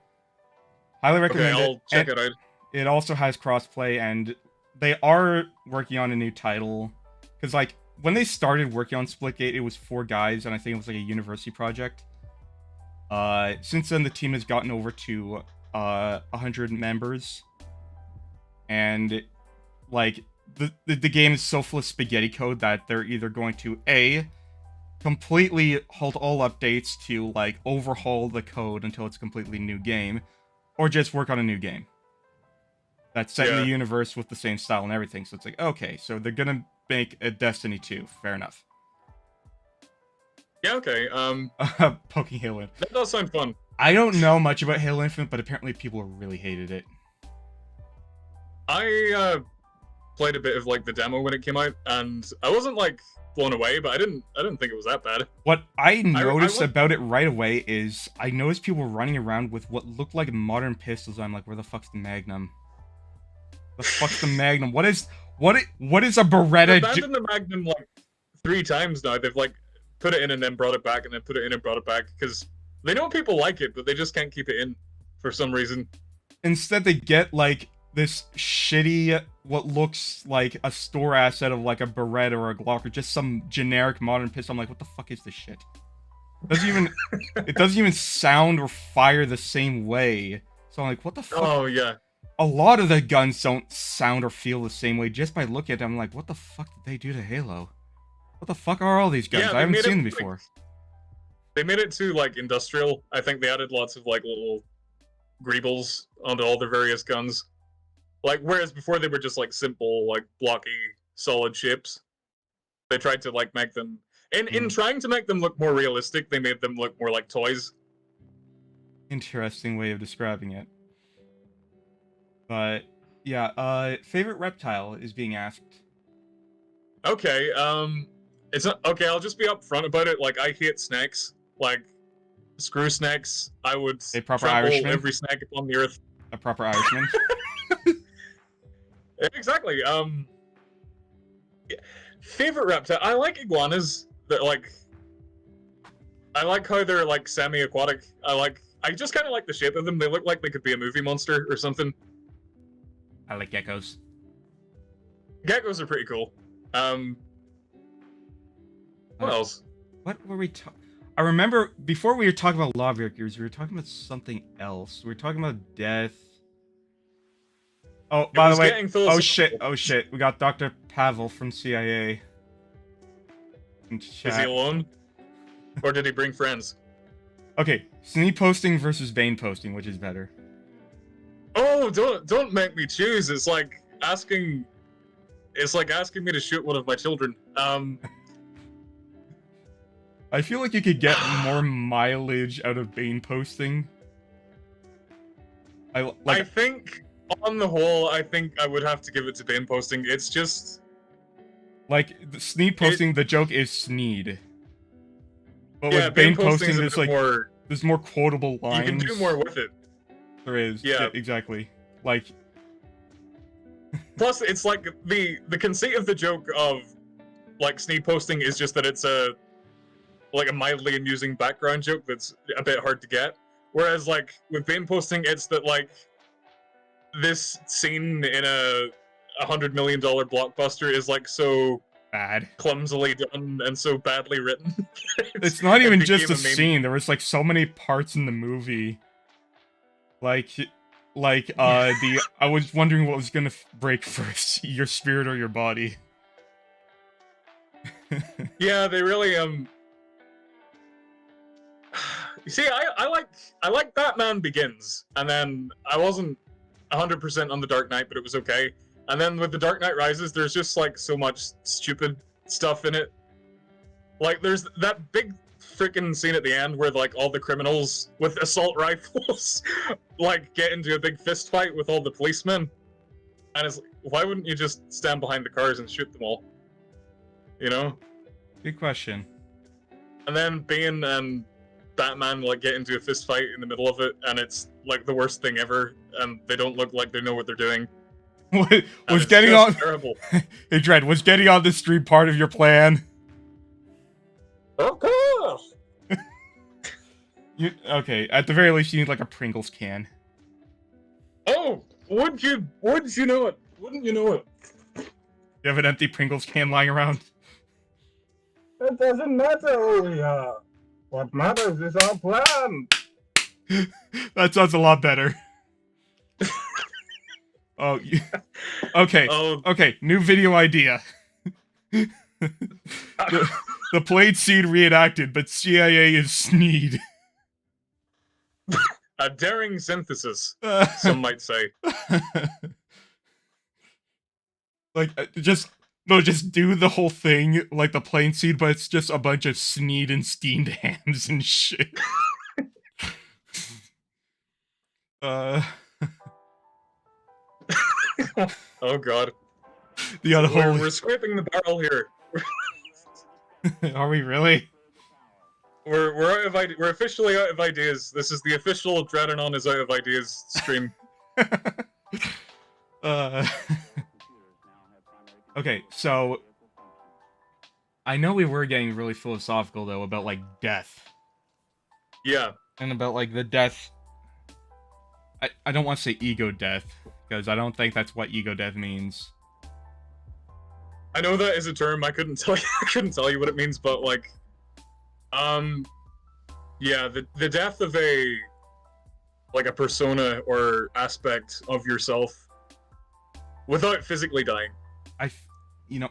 Highly recommend it. I'll check it out. It also has crossplay, and they are working on a new title. Because, like, when they started working on Splitgate, it was 4 guys, and I think it was, like, a university project. Since then, the team has gotten over to 100 members. And, like, the game is so full of spaghetti code that they're either going to, A, completely halt all updates to, like, overhaul the code until it's a completely new game, or just work on a new game that's set in the universe with the same style and everything. So it's like, okay, so they're gonna make a Destiny 2. Fair enough. Yeah, okay. Poking Halo Infinite. That does sound fun. I don't know much about Halo Infinite, but apparently people really hated it. I played a bit of like the demo when it came out, and I wasn't like blown away, but I didn't think it was that bad. What I noticed about it right away is I noticed people running around with what looked like modern pistols. I'm like, where the fuck's the Magnum? The fuck's the Magnum? What is a Beretta? They've abandoned the Magnum like 3 times now. They've like put it in and then brought it back, and then put it in and brought it back, because They know people like it, but they just can't keep it in for some reason. Instead, they get like this shitty, what looks like a store asset of like a Beretta or a Glock or just some generic modern pistol. I'm like, what the fuck is this shit? It doesn't even sound or fire the same way. So I'm like, what the fuck? Oh yeah. A lot of the guns don't sound or feel the same way. Just by looking at them, I'm like, what the fuck did they do to Halo? What the fuck are all these guns? Yeah, I haven't seen them like, before. they made it to like industrial. I think they added lots of like little greebles onto all their various guns. Like whereas before they were just like simple, like blocky, solid shapes. They tried to like make them in trying to make them look more realistic, they made them look more like toys. Interesting way of describing it. But yeah, favorite reptile is being asked. Okay, it's not okay, I'll just be upfront about it. Like I hate snakes. Like screw snakes. I would A proper trample Irishman? every snake upon the earth. A proper Irishman. Exactly. Favorite reptile. I like iguanas. That like. I like how they're like semi-aquatic. I just kind of like the shape of them. They look like they could be a movie monster or something. I like geckos. Geckos are pretty cool. What else? What were we talking? I remember before we were talking about Lawbreakers, we were talking about something else. We were talking about death. Oh, by the way, oh shit, we got Dr. Pavel from CIA. Is he alone? Or did he bring friends? Okay, Sneak posting versus Bane posting, which is better? Oh, don't make me choose. It's like asking me to shoot one of my children. I feel like you could get more mileage out of Bane posting. I think, on the whole, I think I would have to give it to Bane posting. It's just... Like, the Sneed posting, the joke is Sneed. But yeah, with Bane posting, posting, there's like, there's more quotable lines. You can do more with it. There is. Yeah, exactly. Like... Plus, it's like, the conceit of the joke of, like, Sneed posting is just that it's a mildly amusing background joke that's a bit hard to get. Whereas, like, with Bane posting, it's that, like, this scene in a $100 million blockbuster is, like, so bad, clumsily done, and so badly written. It's not even just a scene. There was, like, so many parts in the movie. I was wondering what was gonna break first, your spirit or your body. Yeah, they really, You see, I like Batman Begins, and then I wasn't 100% on The Dark Knight, but it was okay. And then with The Dark Knight Rises, there's just like so much stupid stuff in it. Like there's that big freaking scene at the end where like all the criminals with assault rifles like get into a big fist fight with all the policemen. And it's like, why wouldn't you just stand behind the cars and shoot them all? You know? Good question. And then Bane and Batman like get into a fist fight in the middle of it, and it's like the worst thing ever, and they don't look like they know what they're doing. Was getting on terrible. Hey Dread, was getting on the stream part of your plan? Of course. Okay, at the very least you need like a Pringles can. Oh, would you know it? Wouldn't you know it? You have an empty Pringles can lying around? It doesn't matter who we are. What matters is our plan. That sounds a lot better. Oh, okay. Okay, new video idea. the Played Seed reenacted, but CIA is Sneed. A daring synthesis, some might say. Like, just do the whole thing like the Plain Seed, but it's just a bunch of Sneed and steamed hams and shit. Oh god. The unholy. We're scraping the barrel here. Are we really? We're out of we're officially out of ideas. This is the official DreadAnon is out of ideas stream. Okay, so I know we were getting really philosophical though about like death. Yeah. And about, like, the death... I don't want to say ego death, because I don't think that's what ego death means. I know that is a term. I couldn't tell you. I couldn't tell you what it means, but like, yeah, the death of a persona or aspect of yourself without physically dying. You know,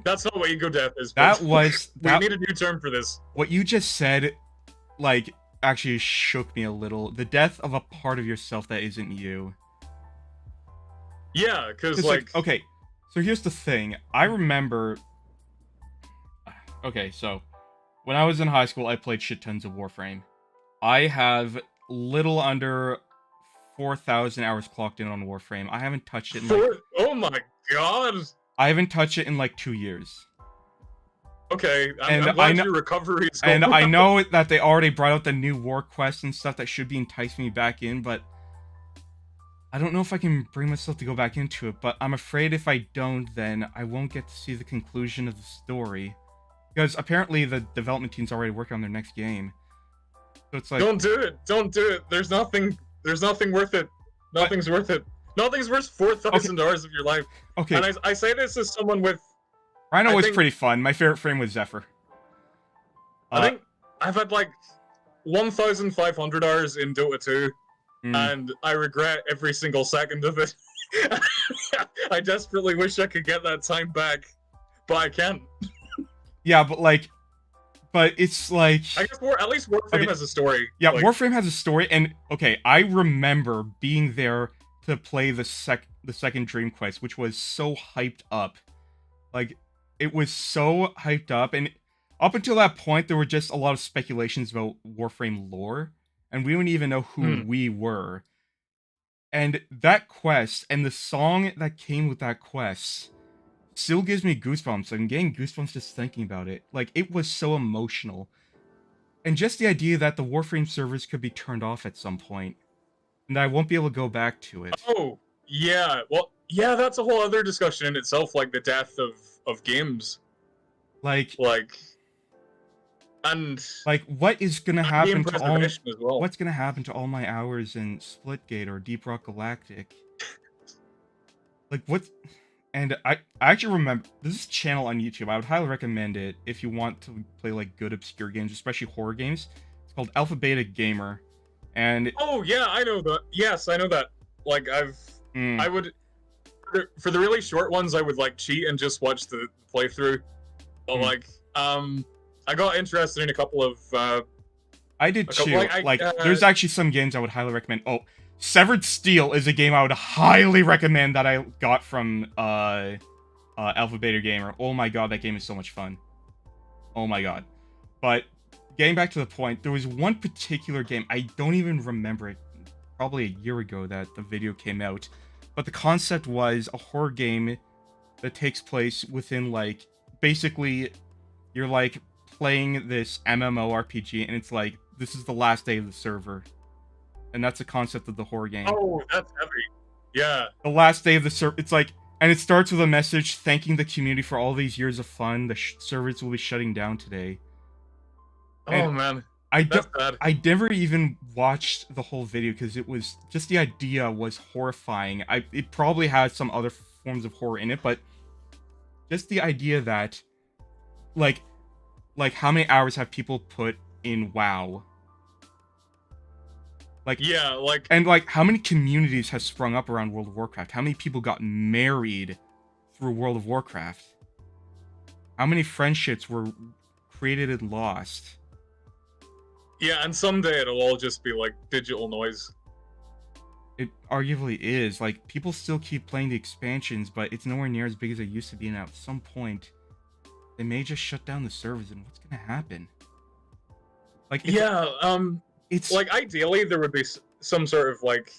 That's not what ego death is. We need a new term for this. What you just said, like, actually shook me a little. The death of a part of yourself that isn't you. Yeah, because like, okay, so here's the thing. I remember. Okay, so when I was in high school, I played shit tons of Warframe. I have little under 4,000 hours clocked in on Warframe. I haven't touched it in like... Oh my god! I haven't touched it in like 2 years. Okay, I'm glad your recovery is going And well. I know that they already brought out the new war quests and stuff that should be enticing me back in, but I don't know if I can bring myself to go back into it, but I'm afraid if I don't, then I won't get to see the conclusion of the story. Because apparently the development team's already working on their next game. So it's like... Don't do it! Don't do it! There's nothing worth it. Nothing's worth it. Nothing's worth 4,000 hours of your life. Okay. And I say this as someone with... Rhino was pretty fun. My favorite frame was Zephyr. I think I've had like 1,500 hours in Dota 2, and I regret every single second of it. I desperately wish I could get that time back, but I can't. Yeah, but it's like... I guess at least Warframe has a story. Yeah, like, Warframe has a story, and okay, I remember being there to play the second Dream Quest, which was so hyped up. Like, it was so hyped up, and up until that point, there were just a lot of speculations about Warframe lore, and we didn't even know who we were. And that quest, and the song that came with that quest, still gives me goosebumps. I'm getting goosebumps just thinking about it. Like, it was so emotional. And just the idea that the Warframe servers could be turned off at some point, and I won't be able to go back to it. Oh, yeah. Well, yeah, that's a whole other discussion in itself, like the death of games. And like, what is gonna happen to all? As well. What's gonna happen to all my hours in Splitgate or Deep Rock Galactic? Like, what? And I actually remember this channel on YouTube. I would highly recommend it if you want to play like good obscure games, especially horror games. It's called Alpha Beta Gamer, and oh yeah, I know that. Yes, I know that. Like I would, for the really short ones, I would like cheat and just watch the playthrough. But like I got interested in a couple of. I did too. There's actually some games I would highly recommend. Oh, Severed Steel is a game I would highly recommend that I got from Alpha Beta Gamer. Oh my god, that game is so much fun. Oh my god. But getting back to the point, there was one particular game, I don't even remember it, probably a year ago that the video came out, but the concept was a horror game that takes place within, like, basically, you're, like, playing this MMORPG, and it's like, this is the last day of the server. And that's the concept of the horror game. Oh, that's heavy. Yeah. The last day of the server, it's like, and it starts with a message thanking the community for all these years of fun. The servers will be shutting down today. Oh, man. I never even watched the whole video because it was just the idea was horrifying. It probably had some other forms of horror in it, but just the idea that, like how many hours have people put in WoW? Like, yeah, like, and like how many communities have sprung up around World of Warcraft? How many people got married through World of Warcraft? How many friendships were created and lost? Yeah, and someday it'll all just be like digital noise. It arguably is. Like, people still keep playing the expansions, but it's nowhere near as big as it used to be, and at some point, they may just shut down the servers, and what's gonna happen? Like, it's like, ideally there would be some sort of, like,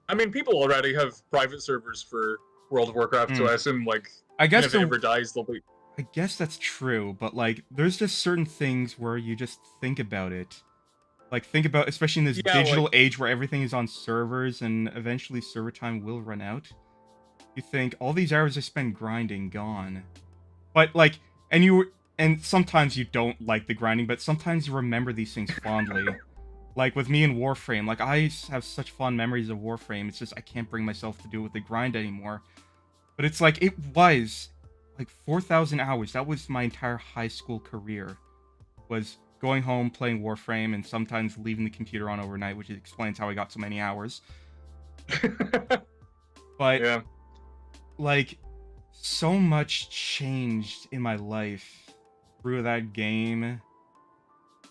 I mean, people already have private servers for World of Warcraft, so I assume, like, I guess if it ever dies, they'll be... I guess that's true, but, like, there's just certain things where you just think about it. Like, think about, especially in this digital age where everything is on servers and eventually server time will run out. You think, all these hours I spent grinding, gone. But, like, and sometimes you don't like the grinding, but sometimes you remember these things fondly. Like with me in Warframe, like I have such fond memories of Warframe. It's just I can't bring myself to do it with the grind anymore. But it's like it was like 4,000 hours. That was my entire high school career. Was going home playing Warframe and sometimes leaving the computer on overnight, which explains how I got so many hours. But Yeah. like so much changed in my life through that game.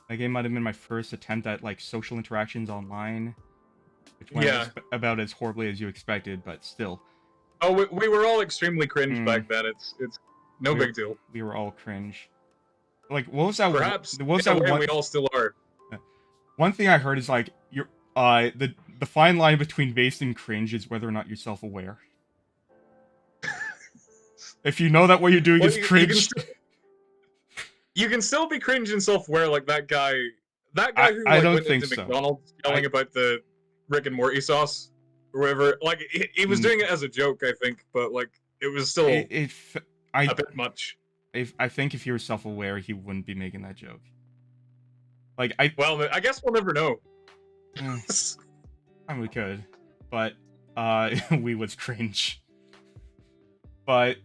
That game might have been my first attempt at like social interactions online, which went about as horribly as you expected, but still. Oh, we were all extremely cringe back then. It's no big deal. We were all cringe. Like, what was that? Perhaps what was in a that way one? we all still are. One thing I heard is like you're the fine line between based and cringe is whether or not you're self-aware. If you know that what you're doing is cringe, you can still be cringe and self-aware, like that guy. That guy who I like, don't went think into so. McDonald's yelling about the Rick and Morty sauce or whatever. Like he was doing it as a joke, I think, but like it was still a bit much. I think if you were self-aware, he wouldn't be making that joke. Like Well, I guess we'll never know. I mean, we could, but we was cringe. But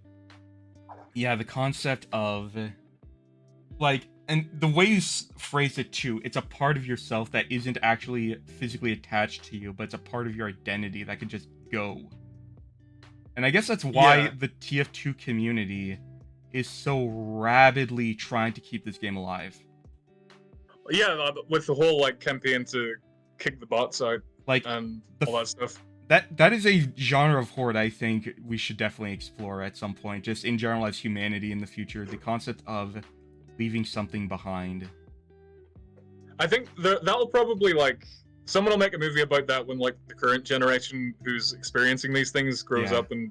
yeah, the concept of like, and the way you phrase it too, it's a part of yourself that isn't actually physically attached to you, but it's a part of your identity that could just go. And I guess that's why the TF2 community is so rabidly trying to keep this game alive. Yeah, with the whole like campaign to kick the bots out, like, and all that stuff. That is a genre of horde I think we should definitely explore at some point, just in general as humanity in the future. The concept of leaving something behind. I think that'll probably, like, someone will make a movie about that when, like, the current generation who's experiencing these things grows up and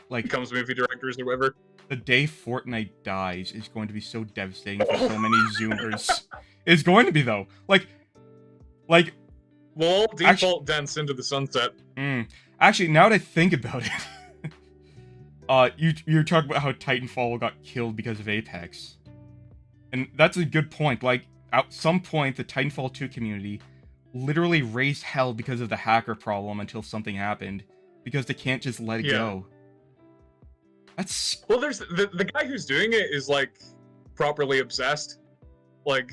like becomes movie directors or whatever. The day Fortnite dies is going to be so devastating for so many Zoomers. It's going to be though. Like we'll all default dance into the sunset. Actually, now that I think about it, you're talking about how Titanfall got killed because of Apex. And that's a good point. Like, at some point, the Titanfall 2 community literally raised hell because of the hacker problem until something happened. Because they can't just let it go. That's... Well, there's... The guy who's doing it is, like, properly obsessed. Like...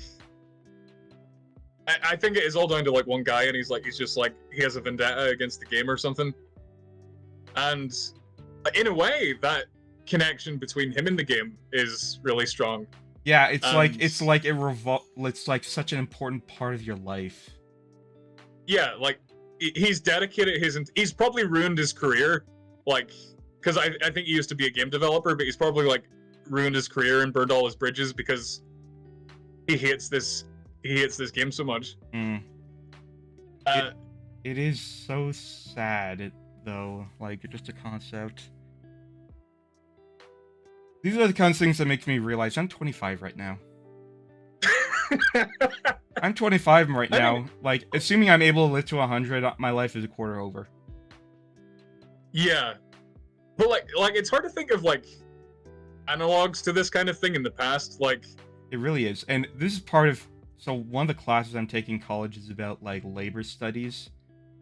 I think it is all down to, like, one guy, and he's just, like, he has a vendetta against the game or something. And, in a way, that connection between him and the game is really strong. Yeah, it's like such an important part of your life. Yeah, like, he's dedicated he's probably ruined his career, like, because I think he used to be a game developer, but he's probably, like, ruined his career and burned all his bridges because he hates this game so much. It is so sad, though, like, just a concept. These are the kinds of things that make me realize I'm 25 right now. I'm 25 right now. Like, assuming I'm able to live to 100, my life is a quarter over. Yeah. But, like it's hard to think of, like, analogs to this kind of thing in the past, like... It really is. And this is part of... So, one of the classes I'm taking in college is about, like, labor studies.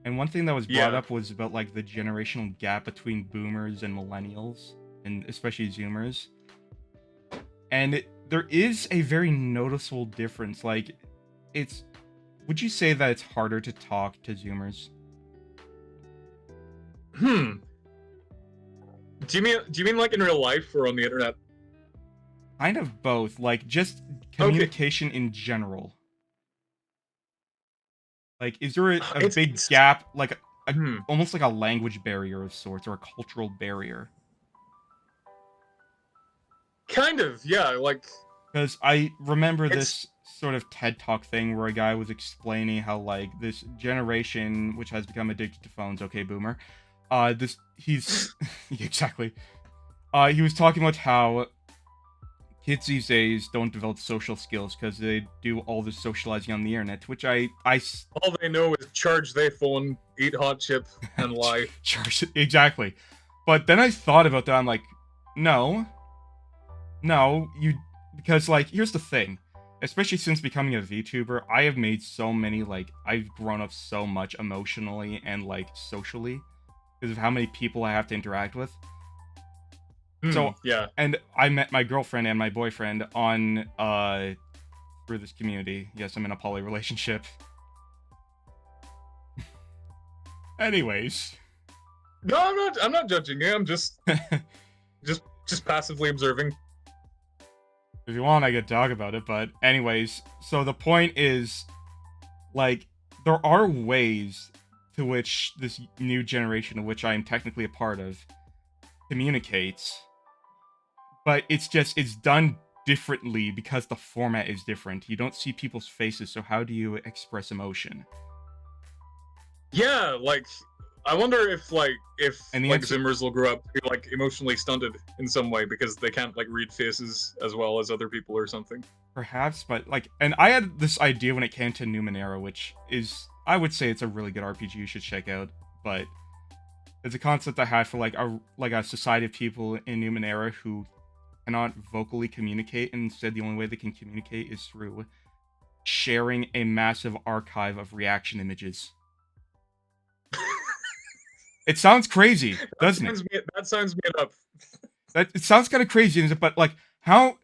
And one thing that was brought up was about, like, the generational gap between boomers and millennials. And especially Zoomers. And there is a very noticeable difference. Like, it's... Would you say that it's harder to talk to Zoomers? Do you mean like in real life or on the internet? Kind of both. Like, just communication in general. Like, is there a big gap, like, almost like a language barrier of sorts, or a cultural barrier? Kind of, yeah, like... Because I remember this sort of TED Talk thing where a guy was explaining how, like, this generation, which has become addicted to phones, okay, boomer, exactly. He was talking about how kids these days don't develop social skills because they do all this socializing on the internet, which I all they know is charge their phone, eat hot chip, and lie. Exactly. But then I thought about that, I'm like, no, because, like, here's the thing. especially since becoming a VTuber, I have made so many, like, I've grown up so much emotionally and, like, socially because of how many people I have to interact with. So, yeah. and I met my girlfriend and my boyfriend on, through this community. Yes, I'm in a poly relationship. Anyways. No, I'm not judging you. I'm just passively observing. If you want, I could talk about it, but anyways, so the point is, like, there are ways to which this new generation, of which I am technically a part of, communicates, but it's done differently because the format is different. You don't see people's faces, so how do you express emotion? Yeah, like, I wonder if And the like answer- Zoomers will grow up to be like emotionally stunted in some way because they can't like read faces as well as other people or something. Perhaps, but like, and I had this idea when it came to Numenera, which is, I would say it's a really good RPG you should check out, but it's a concept I had for like a society of people in Numenera who cannot vocally communicate, and instead the only way they can communicate is through sharing a massive archive of reaction images. It sounds crazy, doesn't it? That sounds made up. It sounds kind of crazy, but like, how...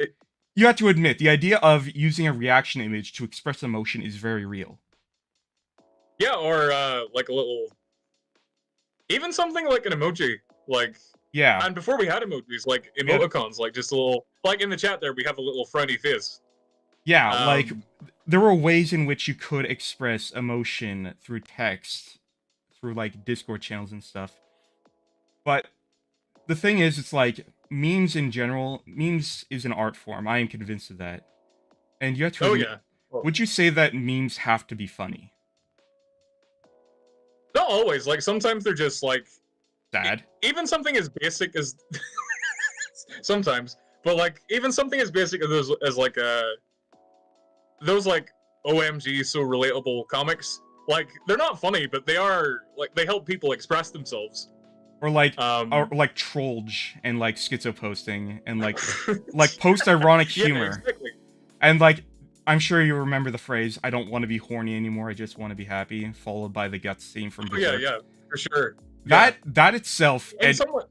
You have to admit, the idea of using a reaction image to express emotion is very real. Yeah, or like a little, even something like an emoji, like. Yeah. And before we had emojis, like emoticons, like just a little, like in the chat there, we have a little frowny face. Yeah, like, there were ways in which you could express emotion through text, through, like, Discord channels and stuff. But the thing is, it's like, memes in general, memes is an art form. I am convinced of that. And you have to admit, would you say that memes have to be funny? Not always. Like, sometimes they're just, like... Sad? Even something as basic as... sometimes. But, like, even something as basic as like, those, like, OMG so relatable comics, like, they're not funny, but they are, like, they help people express themselves. Or like Trollge and like schizo posting and like post-ironic humor. Yeah, exactly. And like, I'm sure you remember the phrase, I don't want to be horny anymore, I just want to be happy, followed by the guts theme from Berserk. Yeah, for sure. That itself... And somewhat...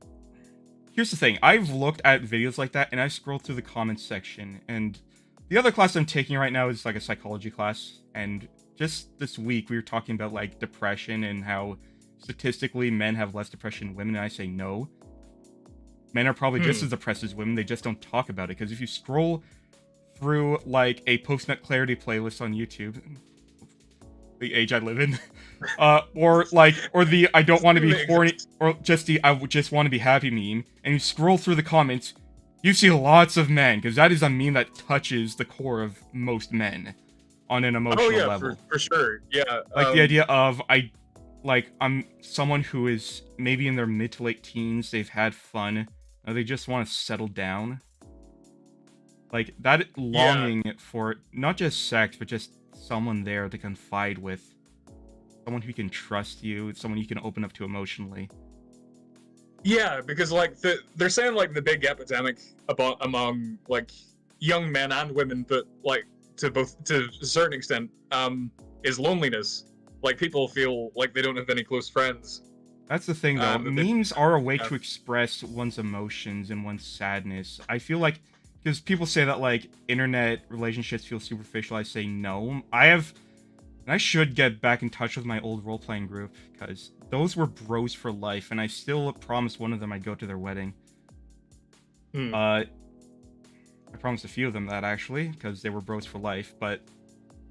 Here's the thing, I've looked at videos like that and I scrolled through the comments section, and the other class I'm taking right now is like a psychology class, and just this week we were talking about like depression and how statistically men have less depression than women, and I say no. Men are probably just as depressed as women, they just don't talk about it, because if you scroll through like a post-nut clarity playlist on YouTube, the age I live in, or the I don't want to be horny, or just the I just want to be happy meme, and you scroll through the comments, you see lots of men, because that is a meme that touches the core of most men on an emotional level. For sure, yeah. Like the idea of, I'm someone who is maybe in their mid to late teens, they've had fun, they just want to settle down. Like, that longing for not just sex, but just someone there to confide with. Someone who can trust you, someone you can open up to emotionally. Yeah, because, like, they're saying, like, the big epidemic among, like, young men and women, but, like, to a certain extent, is loneliness. Like, people feel like they don't have any close friends. That's the thing, though. Memes are a way to express one's emotions and one's sadness. I feel like, because people say that, like, internet relationships feel superficial, I say no. I should get back in touch with my old role-playing group, because those were bros for life, and I still promised one of them I'd go to their wedding. I promised a few of them that, actually, because they were bros for life, but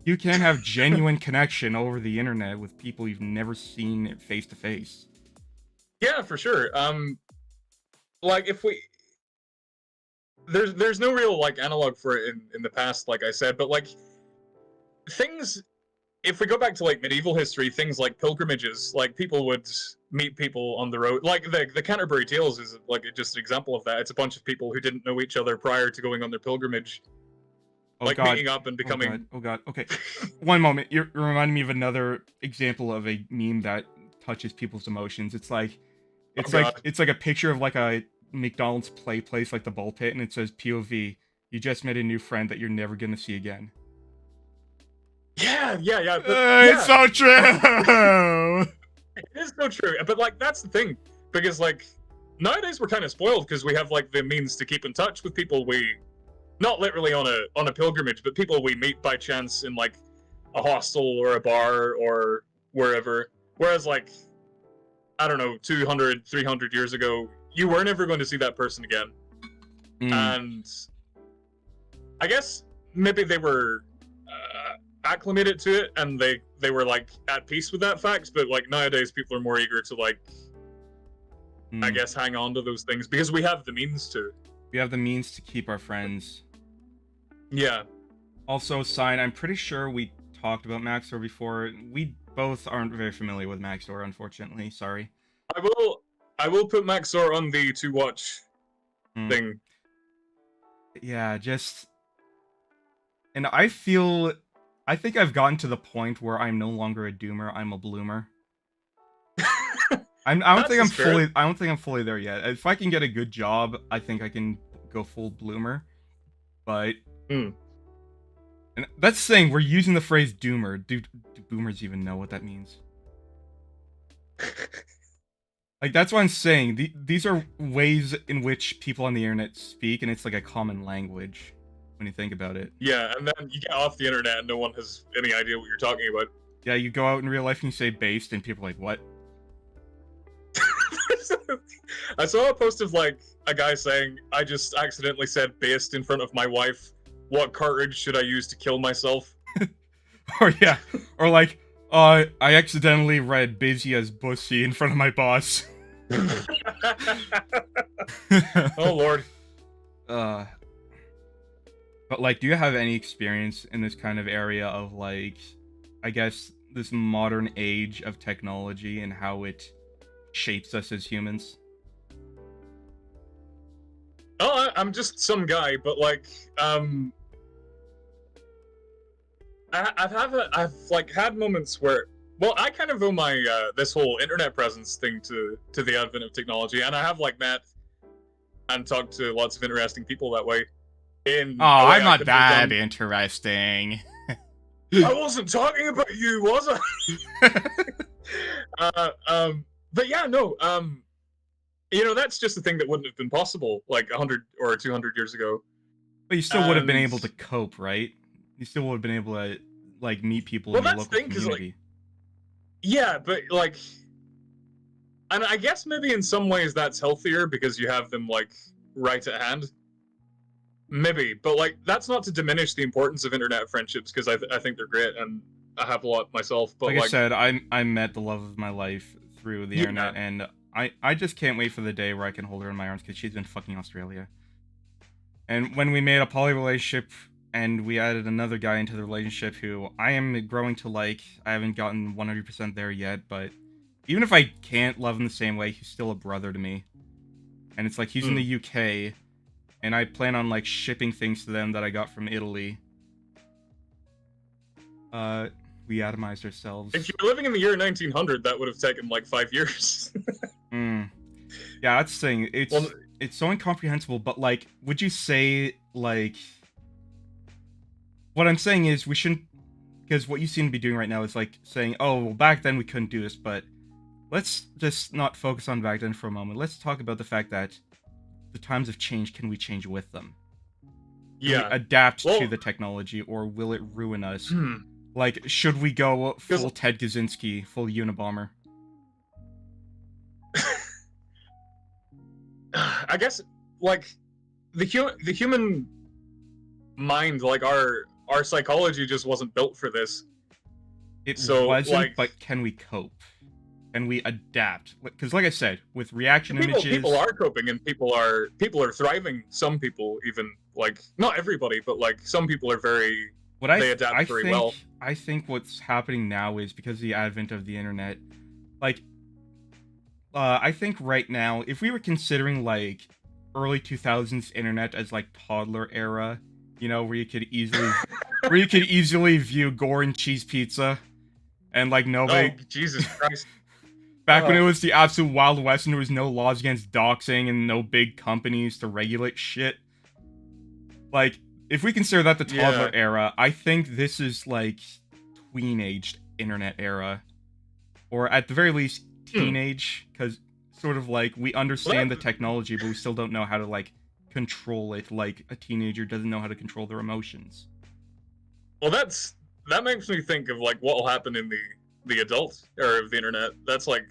you can have genuine connection over the internet with people you've never seen face-to-face. Yeah, for sure. Like, if we... There's no real, like, analog for it in the past, like I said, but, like, things... If we go back to, like, medieval history, things like pilgrimages, like, people would meet people on the road. Like, the Canterbury Tales is, like, just an example of that. It's a bunch of people who didn't know each other prior to going on their pilgrimage. Meeting up and becoming... Oh god, okay. One moment, you're reminding me of another example of a meme that touches people's emotions. It's like a picture of, like, a McDonald's play place, like the ball pit, and it says POV, you just met a new friend that you're never gonna see again. Yeah. It's so true. It is so true. But like, that's the thing, because like nowadays we're kind of spoiled because we have like the means to keep in touch with people we, not literally on a pilgrimage, but people we meet by chance in like a hostel or a bar or wherever. Whereas like, I don't know, 200, 300 years ago, you were never going to see that person again. And I guess maybe they were acclimated to it and they were like at peace with that fact, but like nowadays people are more eager to like, I guess, hang on to those things because we have the means to. We have the means to keep our friends. Yeah. Also, Sign, I'm pretty sure we talked about Maxor before. We both aren't very familiar with Maxor, unfortunately. Sorry. I will put Maxor on the to watch thing. Yeah, just... And I think I've gotten to the point where I'm no longer a doomer, I'm a bloomer. I don't think I'm fully there yet. If I can get a good job, I think I can go full bloomer. But and that's the thing, we're using the phrase doomer. Do boomers even know what that means? Like, that's what I'm saying. These are ways in which people on the internet speak, and it's like a common language when you think about it. Yeah, and then you get off the internet and no one has any idea what you're talking about. Yeah, you go out in real life and you say based, and people are like, what? I saw a post of like a guy saying, I just accidentally said based in front of my wife. What cartridge should I use to kill myself? Or yeah, or like, I accidentally read busy as bussy in front of my boss. Oh lord. But like, do you have any experience in this kind of area of like, I guess, this modern age of technology and how it shapes us as humans? Oh, I'm just some guy, but like, I've like had moments where, well, I kind of owe my this whole internet presence thing to the advent of technology, and I have like met and talked to lots of interesting people that way. I'm not that interesting. I wasn't talking about you, was I? But yeah, no. You know, that's just a thing that wouldn't have been possible like 100 or 200 years ago. But you still would have been able to cope, right? You still would have been able to like meet people in your local community. Like, yeah, but like, and I guess maybe in some ways that's healthier because you have them like right at hand. Maybe, but like that's not to diminish the importance of internet friendships because I think they're great and I have a lot myself. But like I said, I met the love of my life through the internet, and I just can't wait for the day where I can hold her in my arms because she's been fucking Australia. And when we made a poly relationship and we added another guy into the relationship who I am growing to like, I haven't gotten 100% there yet, but even if I can't love him the same way, he's still a brother to me. And it's like he's in the UK, and I plan on like shipping things to them that I got from Italy. We atomized ourselves. If you were living in the year 1900, that would have taken like 5 years. Yeah, that's the thing. It's so incomprehensible, but like, would you say like... What I'm saying is we shouldn't... Because what you seem to be doing right now is like saying, oh, well, back then we couldn't do this, but let's just not focus on back then for a moment. Let's talk about the fact that the times have changed. Can we change with them? Yeah. Can we adapt to the technology, or will it ruin us? Like, should we go full Ted Kaczynski, full Unabomber? I guess, like, the human mind, like, our psychology just wasn't built for this. It wasn't, like, but can we cope? Can we adapt? Because, like I said, with reaction images... People are coping, and people are thriving. Some people even, like, not everybody, but, like, some people are very... They adapt very well. I think what's happening now is because of the advent of the internet, like, I think right now, if we were considering, like, early 2000s internet as, like, toddler era, you know, where you could easily view gore and cheese pizza, and, like, nobody... Oh, Jesus Christ. Back when it was the absolute Wild West and there was no laws against doxing and no big companies to regulate shit. Like, if we consider that the toddler era, I think this is, like, tween-aged internet era, or at the very least teenage, because sort of like we understand the technology, but we still don't know how to like control it, like a teenager doesn't know how to control their emotions. Well, that makes me think of like what will happen in the adult era of the internet. That's like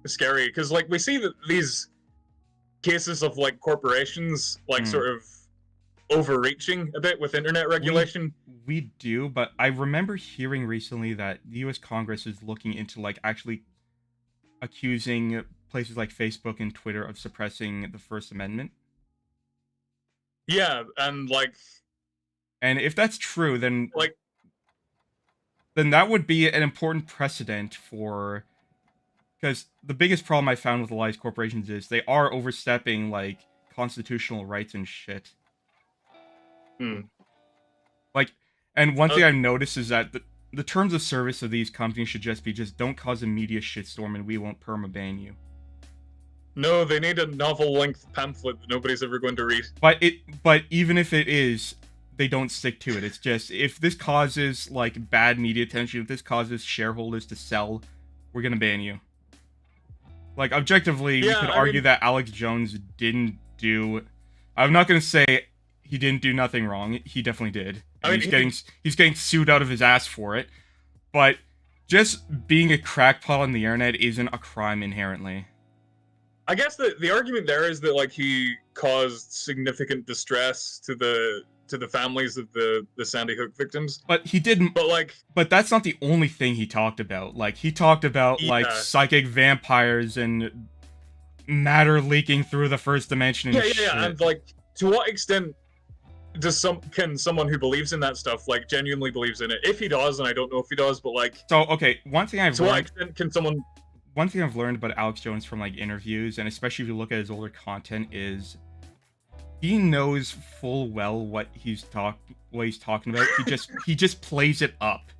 scary because like we see that these cases of like corporations like sort of overreaching a bit with internet regulation. We do, but I remember hearing recently that the US Congress is looking into like actually accusing places like Facebook and Twitter of suppressing the First Amendment. Yeah, and if that's true, then like then that would be an important precedent for, because the biggest problem I found with a lot of these corporations is they are overstepping like constitutional rights and shit. Like, and one thing I've noticed is that the terms of service of these companies should just be don't cause a media shitstorm and we won't permaban you. No, they need a novel-length pamphlet that nobody's ever going to read. But even if it is, they don't stick to it. It's just, if this causes like bad media attention, if this causes shareholders to sell, we're gonna ban you. Like, objectively, we could argue that Alex Jones didn't do. I'm not gonna say he didn't do nothing wrong. He definitely did. He's getting sued out of his ass for it. But just being a crackpot on the internet isn't a crime inherently. I guess the argument there is that like he caused significant distress to the families of the Sandy Hook victims. But he didn't. But that's not the only thing he talked about. Like, he talked about like psychic vampires and matter leaking through the first dimension and shit. Yeah. And like, to what extent can someone who believes in that stuff like genuinely believes in it? If he does, and I don't know if he does, but like. So okay, one thing I've learned. What extent can someone? One thing I've learned about Alex Jones from like interviews, and especially if you look at his older content, is he knows full well what he's talking about. He just plays it up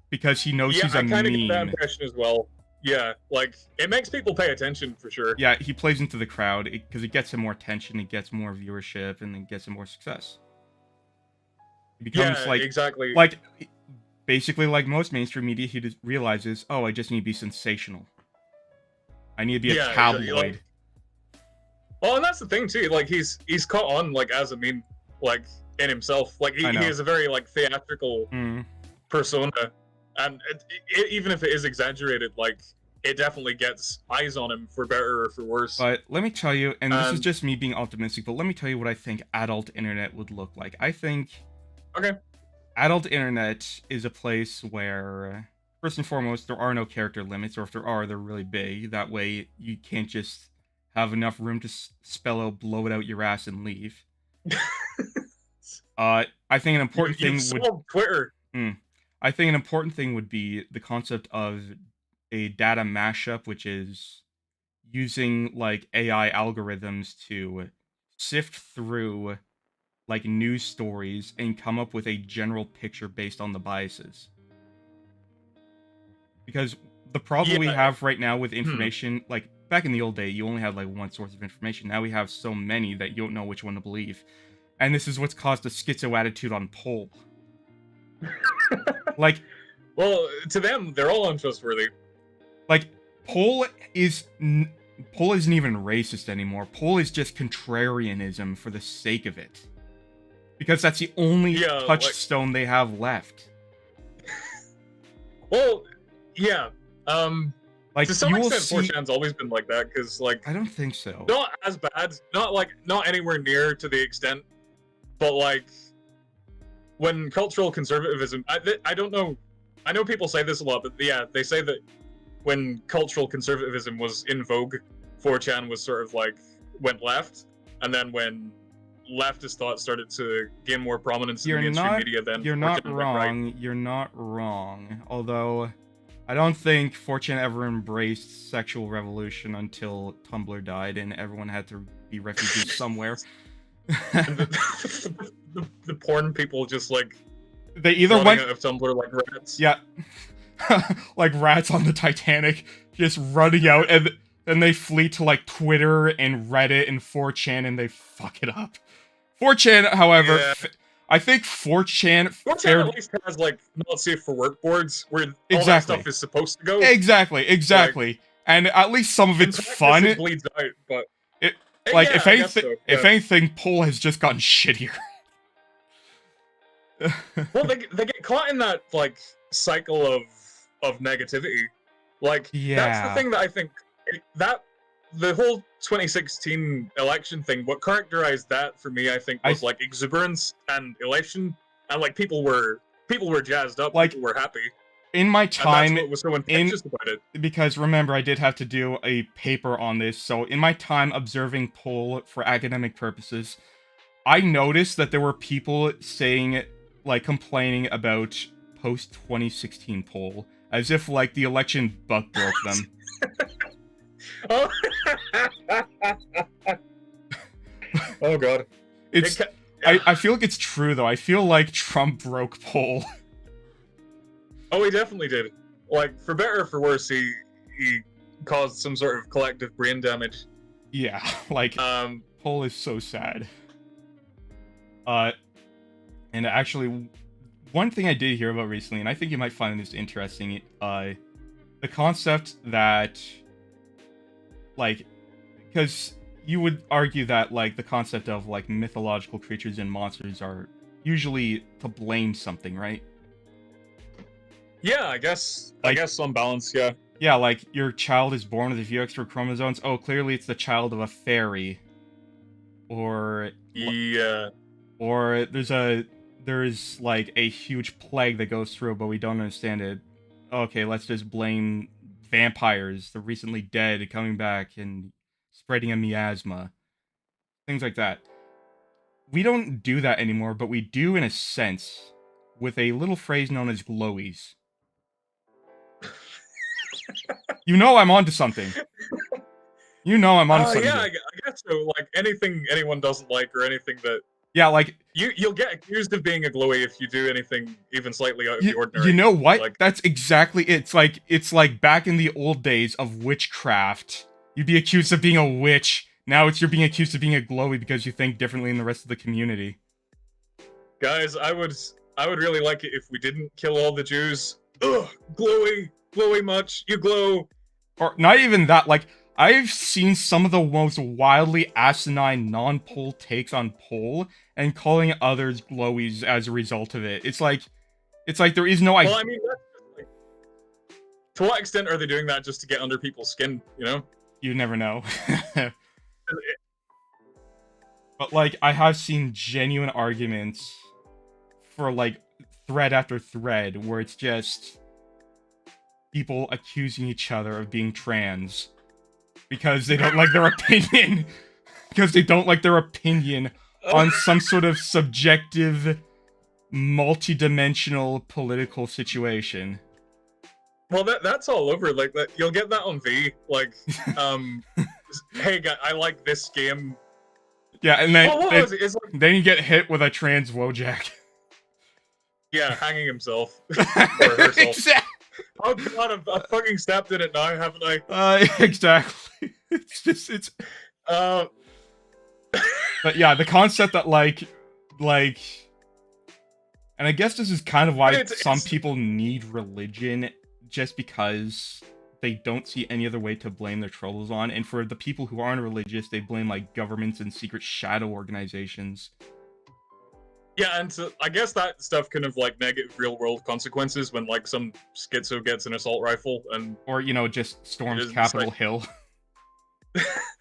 because he knows he's a meme. Yeah, I kind of get that impression as well. Yeah, like it makes people pay attention for sure. Yeah, he plays into the crowd because it gets him more attention, it gets more viewership, and it gets him more success. It becomes exactly like. Basically, like most mainstream media, he just realizes, oh, I just need to be sensational. I need to be a tabloid. Well, and that's the thing too. Like he's caught on like as a meme, like in himself. Like he is a very like theatrical persona, and even if it is exaggerated, like it definitely gets eyes on him for better or for worse. But let me tell you, and this is just me being optimistic, but let me tell you what I think adult internet would look like. I think. Okay. Adult internet is a place where, first and foremost, there are no character limits, or if there are, they're really big. That way, you can't just have enough room to spell out, blow it out your ass, and leave. I think an important thing would Twitter. I think an important thing would be the concept of a data mashup, which is using like AI algorithms to sift through like news stories and come up with a general picture based on the biases. Because the problem we have right now with information, like back in the old day, you only had like one source of information. Now we have so many that you don't know which one to believe. And this is what's caused a schizo attitude on Poll. Like, well, to them, they're all untrustworthy. Like, Poll isn't even racist anymore. Poll is just contrarianism for the sake of it. Because that's the only touchstone they have left. Well, yeah. Like, to some extent, 4chan's always been like that, because, like... I don't think so. Not as bad. Not anywhere near to the extent. But, like, when cultural conservatism... I don't know... I know people say this a lot, but yeah, they say that when cultural conservatism was in vogue, 4chan was sort of, like, went left. And then when leftist thought started to gain more prominence in the mainstream media, then you're not wrong. You're not wrong. Although, I don't think 4chan ever embraced sexual revolution until Tumblr died and everyone had to be refugees somewhere. the porn people just like they either went out of Tumblr like rats. Yeah, like rats on the Titanic, just running out, and then they flee to like Twitter and Reddit and 4chan, and they fuck it up. 4chan, however, I think 4chan 4chan fared at least has like not safe for work boards where all that Exactly. stuff is supposed to go. exactly, and at least some of In it's practice, fun. it bleeds out, but Like yeah, if I guess anything, so, yeah. if anything, Pol has just gotten shittier. Well, they get caught in that like cycle of negativity. Like that's the Yeah. thing that I think that the whole 2016 election thing. What characterized that for me, I think, was like exuberance and elation, and like people were jazzed up, Like, people were happy. In my And time, that's what was so infectious about it. because remember, I did have to do a paper on this, so in my time observing Pol for academic purposes, I noticed that there were people saying, like, complaining about post-2016 Pol, as if, like, the election bug broke them. Oh. Oh god. It's... I feel like it's true, though. I feel like Trump broke Pol. Oh, he definitely did. Like, for better or for worse, he caused some sort of collective brain damage. Yeah, like, Pol is so sad. And actually, one thing I did hear about recently, and I think you might find this interesting, the concept that, like, because you would argue that, like, the concept of, like, mythological creatures and monsters are usually to blame something, right? Yeah, I guess on balance, yeah. Yeah, like, your child is born with a few extra chromosomes. Oh, clearly it's the child of a fairy. Or... Yeah. Or there's like a huge plague that goes through, but we don't understand it. Okay, let's just blame vampires, the recently dead, coming back and spreading a miasma. Things like that. We don't do that anymore, but we do in a sense, with a little phrase known as glowies. You know I'm onto something. You know I'm onto something. Yeah, I guess so. Like, anything anyone doesn't like, or anything that... Yeah, like... You'll get accused of being a glowy if you do anything even slightly out of the ordinary. You know what? Like, that's exactly it. It's like back in the old days of witchcraft. You'd be accused of being a witch. Now you're being accused of being a glowy because you think differently than the rest of the community. Guys, I would really like it if we didn't kill all the Jews. Ugh, glowy much. You glow. Or not even that, like, I've seen some of the most wildly asinine non-Pol takes on Pol, and calling others glowies as a result of it. It's like there is no... Well, I mean, that's just like... To what extent are they doing that just to get under people's skin, you know? You never know. But, like, I have seen genuine arguments for, like, thread after thread, where it's just... people accusing each other of being trans. Because they don't like their opinion. Because they don't like their opinion on some sort of subjective, multi-dimensional political situation. Well, that's all over. Like, that you'll get that on V. Like, hey, guy, I like this game. Yeah, and then was it? It's like... then you get hit with a trans Wojak. Yeah, hanging himself or herself. Exactly. Oh god, I fucking stepped in it now, haven't I? Exactly. It's. But yeah, the concept that like, and I guess this is kind of why some people need religion, just because they don't see any other way to blame their troubles on, and for the people who aren't religious, they blame like governments and secret shadow organizations. Yeah, and so I guess that stuff can have like negative real-world consequences when like some schizo gets an assault rifle and... Or, you know, just storms Capitol Hill.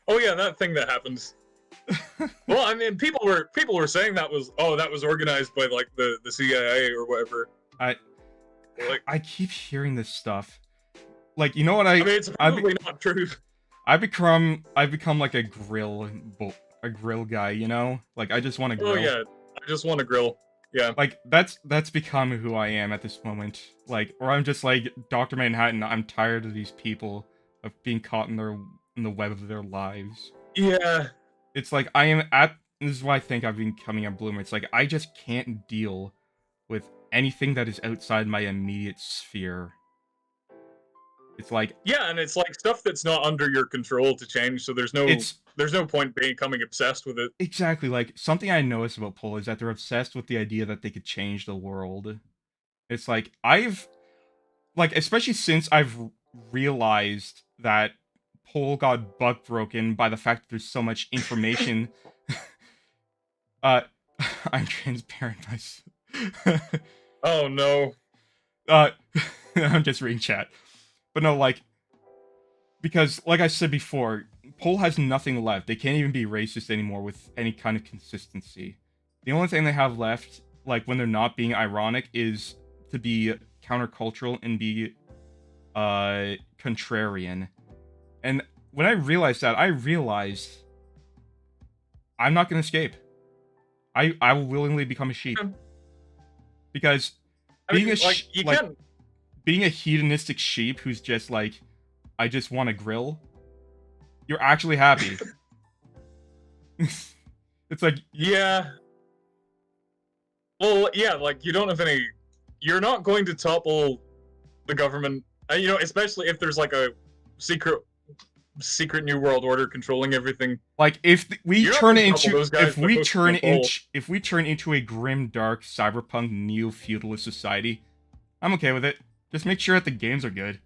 Oh yeah, that thing that happened. Well, I mean, people were saying that was organized by like the CIA or whatever. I keep hearing this stuff. Like, you know what I mean, it's probably not true. I've become like a grill guy, you know? Like, I just want to grill. Oh yeah, I just want to grill. Yeah. Like, that's become who I am at this moment. Like, or I'm just like Dr. Manhattan. I'm tired of these people of being caught in the web of their lives. Yeah. It's like this is why I think I've been becoming a bloomer. It's like I just can't deal with anything that is outside my immediate sphere. It's like Yeah, and it's like stuff that's not under your control to change, so there's no point becoming obsessed with it. exactly like something I noticed about Pol is that they're obsessed with the idea that they could change the world. It's like especially since I've realized that Pol got bug broken by the fact that there's so much information. I'm transparent. Oh no. I'm just reading chat. But no, like, because, like I said before, Pol has nothing left. They can't even be racist anymore with any kind of consistency. The only thing they have left, like, when they're not being ironic, is to be countercultural and be, contrarian. And when I realized that, I realized I'm not gonna escape. I will willingly become a sheep. Because being being a hedonistic sheep who's just like, I just want to grill, you're actually happy. It's like, yeah. Well, yeah, like, you don't have any... You're not going to topple the government, you know, especially if there's, like, a secret New World Order controlling everything. Like, if we turn into a grim, dark, cyberpunk, neo-feudalist society, I'm okay with it. Just make sure that the games are good.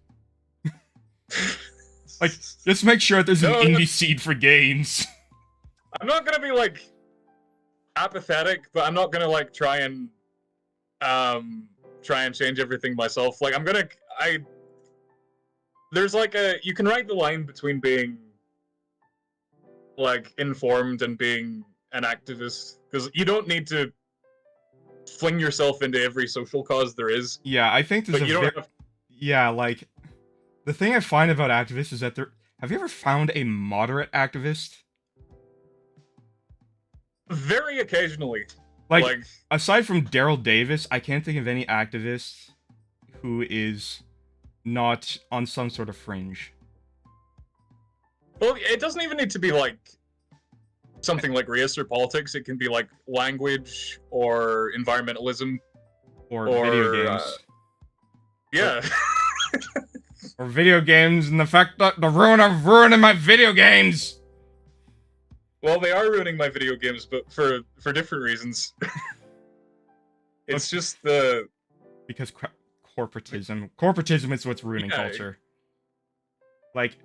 Like, just make sure that there's an indie seed for games. I'm not gonna be, like, apathetic, but I'm not gonna, like, try and change everything myself. Like, there's, like, you can write the line between being, like, informed and being an activist, because you don't need to fling yourself into every social cause there is. Yeah, I think there's yeah, like, the thing I find about activists is that have you ever found a moderate activist? Very occasionally. Like aside from Daryl Davis, I can't think of any activist who is not on some sort of fringe. Well, it doesn't even need to be, like, something like race or politics. It can be, like, language or environmentalism. Or video games. Yeah. Or video games and the fact that the ruining my video games! Well, they are ruining my video games, but for different reasons. It's just the... Because corporatism. Corporatism is what's ruining culture. Like,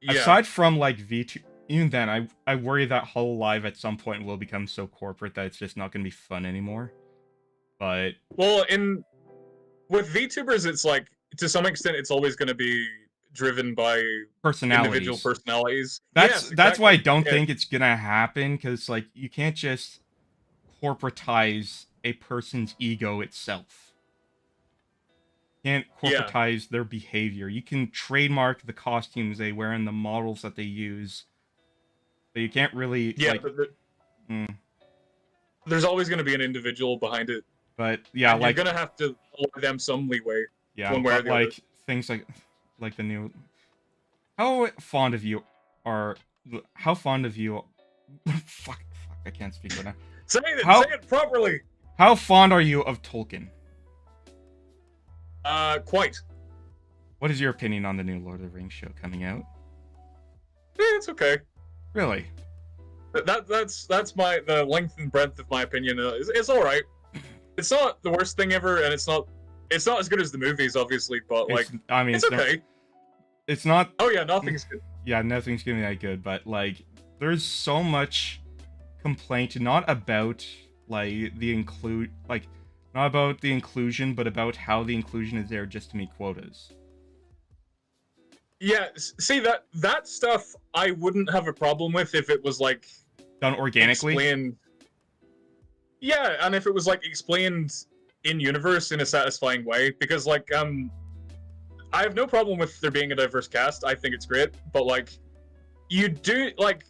aside from, like, Vtuber, even then, I worry that Hollow Live at some point will become so corporate that it's just not going to be fun anymore. But... Well, with VTubers, it's like, to some extent, it's always going to be driven by individual personalities. That's why I don't think it's going to happen, because, like, you can't just corporatize a person's ego itself. You can't corporatize their behavior. You can trademark the costumes they wear and the models that they use, but you can't really... Yeah, like, but there's always going to be an individual behind it. But, yeah, and like... You're going to have to allow them some leeway. Yeah, but, like, things like the new... How fond of you are... How fond of you... fuck, I can't speak right now. Say it properly! How fond are you of Tolkien? Quite. What is your opinion on the new Lord of the Rings show coming out? It's okay. Really? That's the length and breadth of my opinion. It's all right. It's not the worst thing ever, and it's not as good as the movies, obviously. But like, it's okay. It's not. Oh yeah, nothing's good. Yeah, nothing's gonna be that good. But like, there's so much complaint, not about like not about the inclusion, but about how the inclusion is there just to meet quotas. Yeah, see that stuff I wouldn't have a problem with if it was like done organically. Yeah, and if it was like explained in universe in a satisfying way, because like I have no problem with there being a diverse cast. I think it's great, but like you do like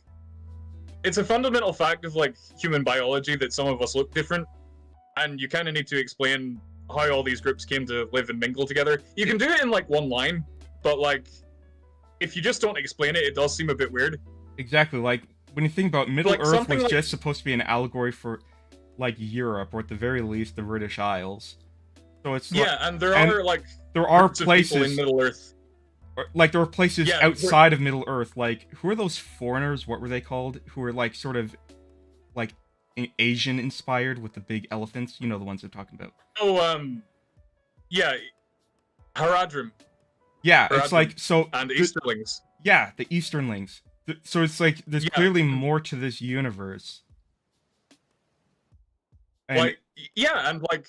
it's a fundamental fact of like human biology that some of us look different, and you kind of need to explain how all these groups came to live and mingle together. You can do it in like one line, but like if you just don't explain it, it does seem a bit weird. Exactly, like when you think about Middle like, Earth was just supposed to be an allegory for like Europe, or at the very least the British Isles. So it's Yeah, and there and are like there are groups of people in places Middle Earth. like there are places Yeah, outside of Middle Earth. Like who are those foreigners? What were they called? Who are like sort of like Asian inspired with the big elephants. You know the ones I'm talking about. Oh, yeah, Haradrim Yeah, it's Haradrim like so. and Easterlings. Yeah, the Easternlings. So it's like there's Yeah. clearly more to this universe. And, Like, yeah, and like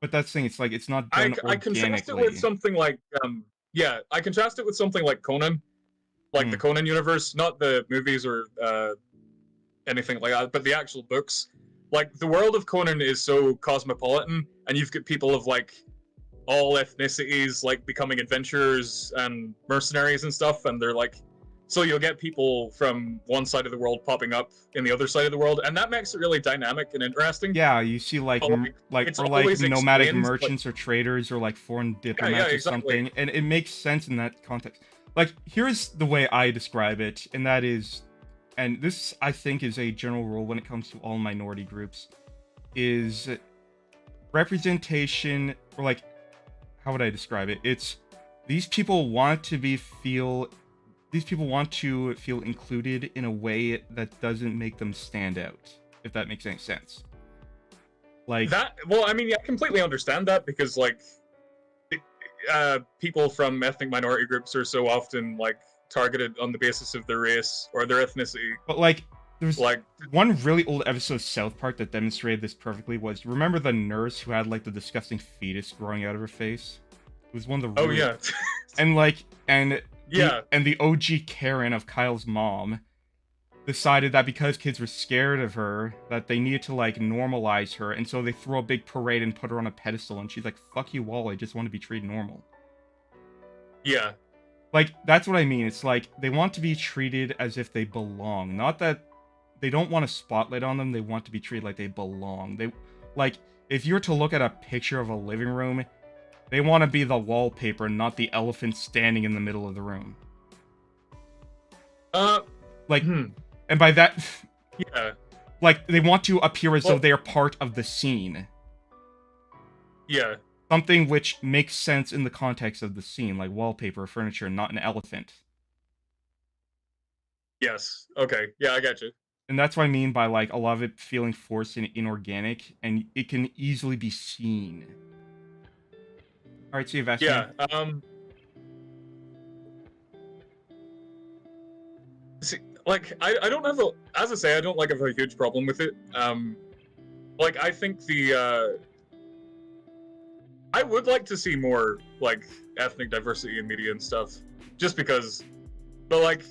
but that's the thing. It's like it's not done I contrast it organically. with something like yeah, I contrast it with something like Conan, like the Conan universe, not the movies or anything like that, but the actual books. Like the world of Conan is so cosmopolitan, and you've got people of like all ethnicities like becoming adventurers and mercenaries and stuff, and they're like, so you'll get people from one side of the world popping up in the other side of the world, and that makes it really dynamic and interesting. Yeah, you see like it's or like always nomadic explained, merchants or traders or like foreign diplomats or exactly. something, and it makes sense in that context. Like here's the way I describe it, and that is, and this I think is a general rule when it comes to all minority groups, is representation, or like, how would I describe it? It's these people want to feel included in a way that doesn't make them stand out, if that makes any sense. Like that, well, I mean, yeah, I completely understand that, because like people from ethnic minority groups are so often like targeted on the basis of their race or their ethnicity. But like there's like one really old episode of South Park that demonstrated this perfectly. Was, remember the nurse who had like the disgusting fetus growing out of her face? It was one of the really... Oh yeah. and like and yeah, and the OG Karen of Kyle's mom decided that because kids were scared of her, that they needed to like normalize her, and so they throw a big parade and put her on a pedestal, and she's like, fuck you all, I just want to be treated normal. Yeah. Like, that's what I mean. It's like, they want to be treated as if they belong. Not that they don't want a spotlight on them, they want to be treated like they belong. They, like, if you were to look at a picture of a living room, they want to be the wallpaper, not the elephant standing in the middle of the room. Like, and by that... yeah. Like, they want to appear as though they are part of the scene. Yeah. Something which makes sense in the context of the scene, like wallpaper, furniture, not an elephant. Yes. Okay. Yeah, I got you. And that's what I mean by, like, a lot of it feeling forced and inorganic, and it can easily be seen. Alright, so you've asked me. See, like, I don't have a... As I say, I don't, like, have a huge problem with it. Like, I think the, I would like to see more, like, ethnic diversity in media and stuff. Just because... But, like...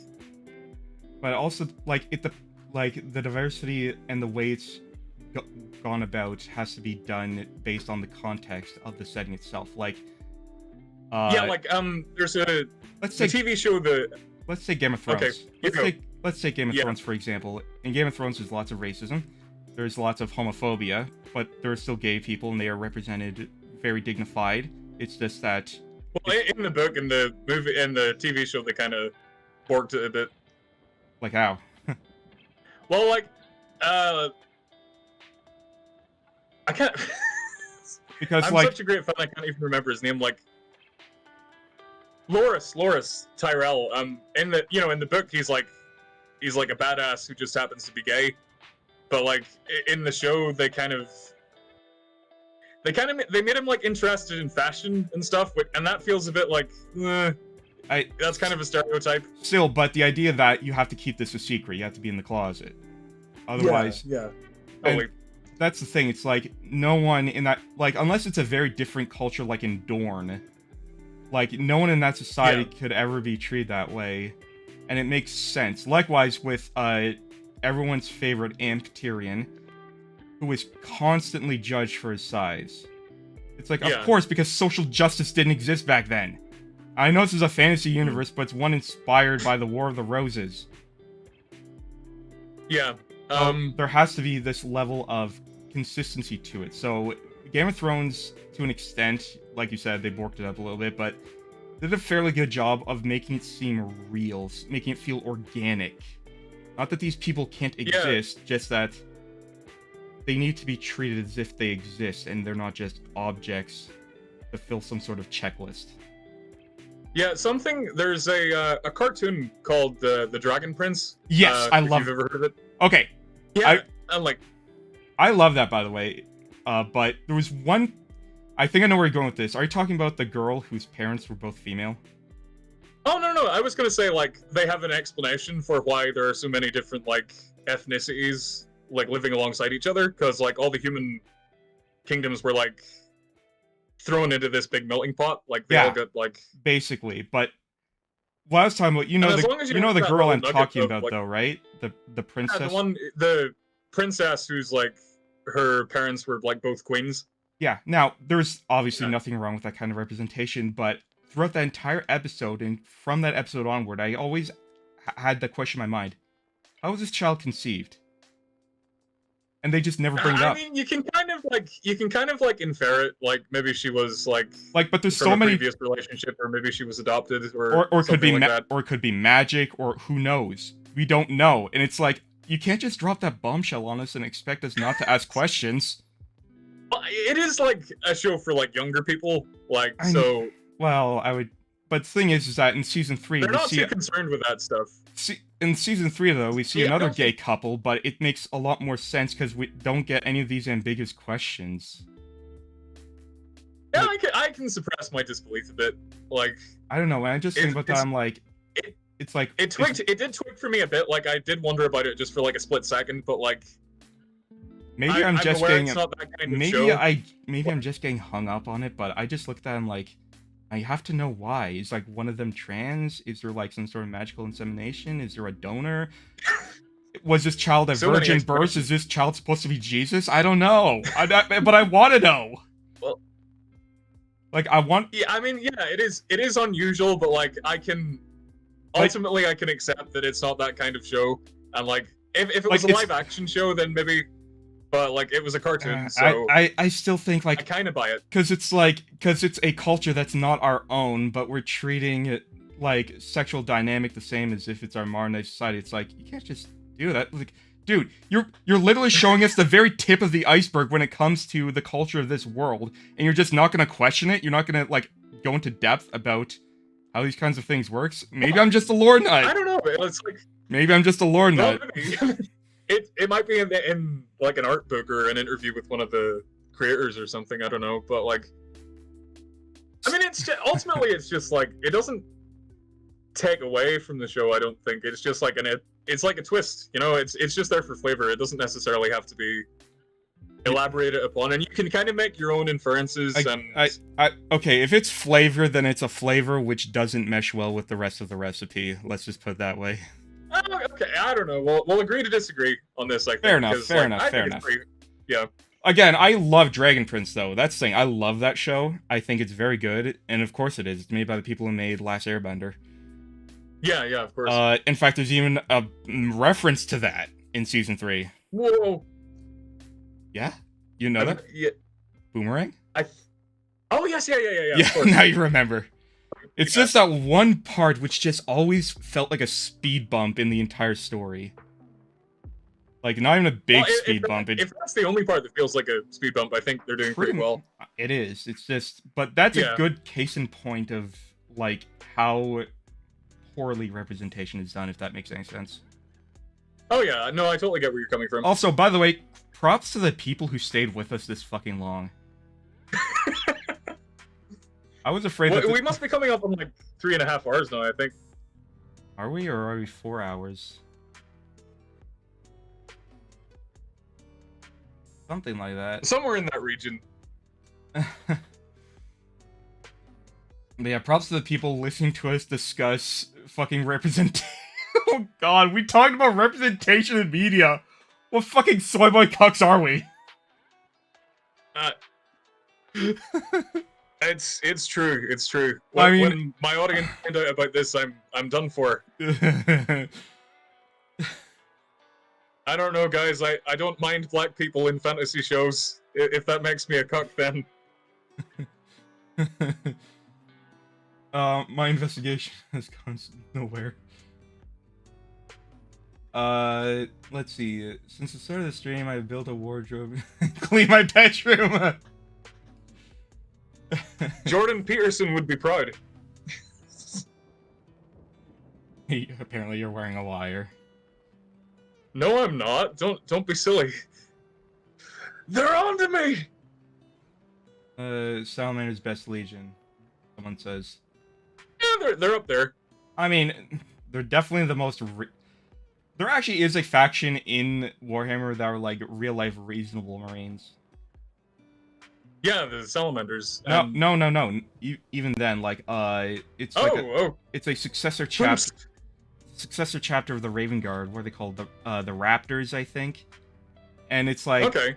But also, like, the diversity and the way it's gone about has to be done based on the context of the setting itself. Like, yeah, like, there's a... Let's say... TV show Let's say Game of Thrones. Okay, let's take Game of Thrones, for example. In Game of Thrones, there's lots of racism. There's lots of homophobia, but there are still gay people, and they are represented very dignified. It's just that... Well, in the book, in the movie, and the TV show, they kind of borked it a bit. Like how? Well, like, I can't... Because, I'm like... such a great fan, I can't even remember his name, like... Loris Tyrell. In the, you know, in the book, he's like a badass who just happens to be gay. But like in the show, they made him like interested in fashion and stuff, and that feels a bit like, that's kind of a stereotype. Still, but the idea that you have to keep this a secret, you have to be in the closet, otherwise, yeah. Totally. That's the thing. It's like no one in that, like, unless it's a very different culture, like in Dorne. Like, no one in that society could ever be treated that way, and it makes sense. Likewise with everyone's favorite imp, Tyrion, who is constantly judged for his size. It's like, of course, because social justice didn't exist back then. I know this is a fantasy universe, but it's one inspired by the War of the Roses. Yeah. There has to be this level of consistency to it. So, Game of Thrones, to an extent, like you said, they borked it up a little bit, but they did a fairly good job of making it seem real, making it feel organic. Not that these people can't exist, just that they need to be treated as if they exist, and they're not just objects to fill some sort of checklist. Yeah, there's a cartoon called the Dragon Prince. Yes, I if love. you've ever heard of it. Okay, Yeah, I'm like, I love that, by the way. But there was one. I think I know where you're going with this. Are you talking about the girl whose parents were both female? oh no, I was gonna say like they have an explanation for why there are so many different like ethnicities like living alongside each other, because like all the human kingdoms were like thrown into this big melting pot. Like they all got like basically. But what I was talking about, you know, the girl I'm talking about, like, though, right? The princess. Yeah, the princess who's like her parents were like both queens. Yeah. Now there's obviously nothing wrong with that kind of representation, but throughout that entire episode and from that episode onward, I always had the question in my mind: how was this child conceived? And they just never bring it up. I mean, you can kind of like infer it, like maybe she was like, but there's from so a many previous relationship, or maybe she was adopted, or could be like that. or it could be magic, or who knows? We don't know, and it's like you can't just drop that bombshell on us and expect us not to ask questions. It is like a show for like younger people, like Well, I would, but the thing is that in season 3 they're not too concerned with that stuff. In season 3, though, we see another gay couple, but it makes a lot more sense because we don't get any of these ambiguous questions. Yeah, I can suppress my disbelief a bit. Like, I don't know, when I just think about that, I'm like, it's like... It did twig for me a bit, like, I did wonder about it just for, like, a split second, but, like... Maybe I'm just getting... It's not that kind of show. Maybe I'm just getting hung up on it, but I just looked at it and, like, I have to know why. Is like one of them trans? Is there like some sort of magical insemination? Is there a donor? Was this child a virgin birth? Is this child supposed to be Jesus? I don't know. But I want to know. Well, like I want. Yeah, I mean, yeah, it is unusual, but like I can ultimately I can accept that it's not that kind of show. And like if it was a live action show, then maybe. But like it was a cartoon, so I still think like I kind of buy it because it's a culture that's not our own, but we're treating it like sexual dynamic the same as if it's our modern day society. It's like you can't just do that. Like, dude, you're literally showing us the very tip of the iceberg when it comes to the culture of this world, and you're just not gonna question it. You're not gonna like go into depth about how these kinds of things works. Maybe I'm just a lore nut. I don't know. It's like maybe I'm just a lore nut. It might be in like an art book or an interview with one of the creators or something. I don't know, but like, I mean, ultimately it's just like it doesn't take away from the show. I don't think it's just like it's like a twist. You know, it's just there for flavor. It doesn't necessarily have to be elaborated upon, and you can kind of make your own inferences. Okay, if it's flavor, then it's a flavor which doesn't mesh well with the rest of the recipe. Let's just put it that way. Okay, I don't know. We'll agree to disagree on this, I think. Fair enough. Yeah. Again, I love Dragon Prince, though. That's the thing. I love that show. I think it's very good. And of course it is. It's made by the people who made Last Airbender. Yeah, of course. In fact, there's even a reference to that in Season 3. Whoa. Yeah? You know that? Yeah. Boomerang? Oh, yes, yeah. Yeah, now you remember. It's just that one part which just always felt like a speed bump in the entire story. Like, not even a big speed bump. If that's the only part that feels like a speed bump, I think they're doing pretty well. It is. It's just... But that's a good case in point of, like, how poorly representation is done, if that makes any sense. Oh, yeah. No, I totally get where you're coming from. Also, by the way, props to the people who stayed with us this fucking long. I was afraid that... We must be coming up on, like, 3.5 hours now, I think. Are we, or are we 4 hours? Something like that. Somewhere in that region. But yeah, props to the people listening to us discuss fucking representation. Oh god, we talked about representation in media. What fucking soy boy cucks are we? It's true. It's true. When my audience find out about this, I'm done for. I don't know, guys. I don't mind black people in fantasy shows. If that makes me a cuck, then. My investigation has gone nowhere. Let's see. Since the start of the stream, I've built a wardrobe and cleaned my bedroom. Jordan Peterson would be proud. Apparently you're wearing a wire. No, I'm not. Don't be silly. They're on to me! Salamander's Best Legion, someone says. Yeah, they're up there. I mean, they're definitely the most... There actually is a faction in Warhammer that are, like, real-life reasonable Marines. Yeah, the Salamanders. No. Even then, like, it's like it's a successor chapter. Successor chapter of the Raven Guard. What are they called? The Raptors, I think. And it's like... Okay.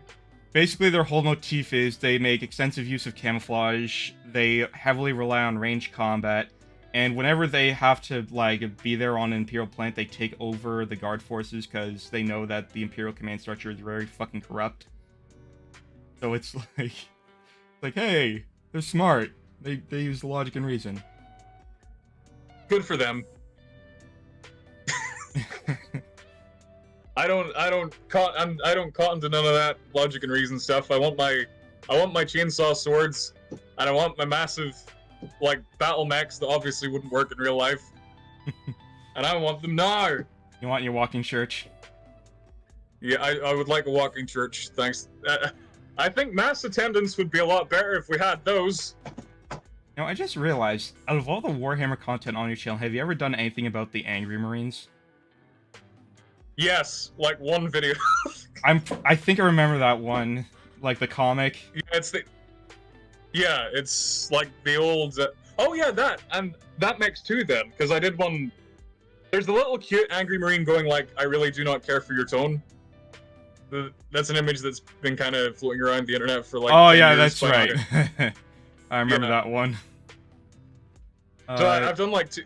Basically, their whole motif is they make extensive use of camouflage, they heavily rely on ranged combat, and whenever they have to, like, be there on an Imperial planet, they take over the Guard forces because they know that the Imperial command structure is very fucking corrupt. So it's like, hey, they're smart. They use logic and reason. Good for them. I don't cotton to none of that logic and reason stuff. I want my chainsaw swords, and I want my massive, like, battle mechs that obviously wouldn't work in real life. And I want them now. You want your walking church? Yeah, I would like a walking church, thanks. I think mass attendance would be a lot better if we had those. Now, I just realized, out of all the Warhammer content on your channel, have you ever done anything about the Angry Marines? Yes, like one video. I think I remember that one, like the comic. Yeah, it's like the old. Oh yeah, that makes two then, because I did one. There's a little cute angry marine going like, "I really do not care for your tone." That's an image that's been kind of floating around the internet for like. Oh 10 yeah, years that's right. I remember that one. So I've done like two.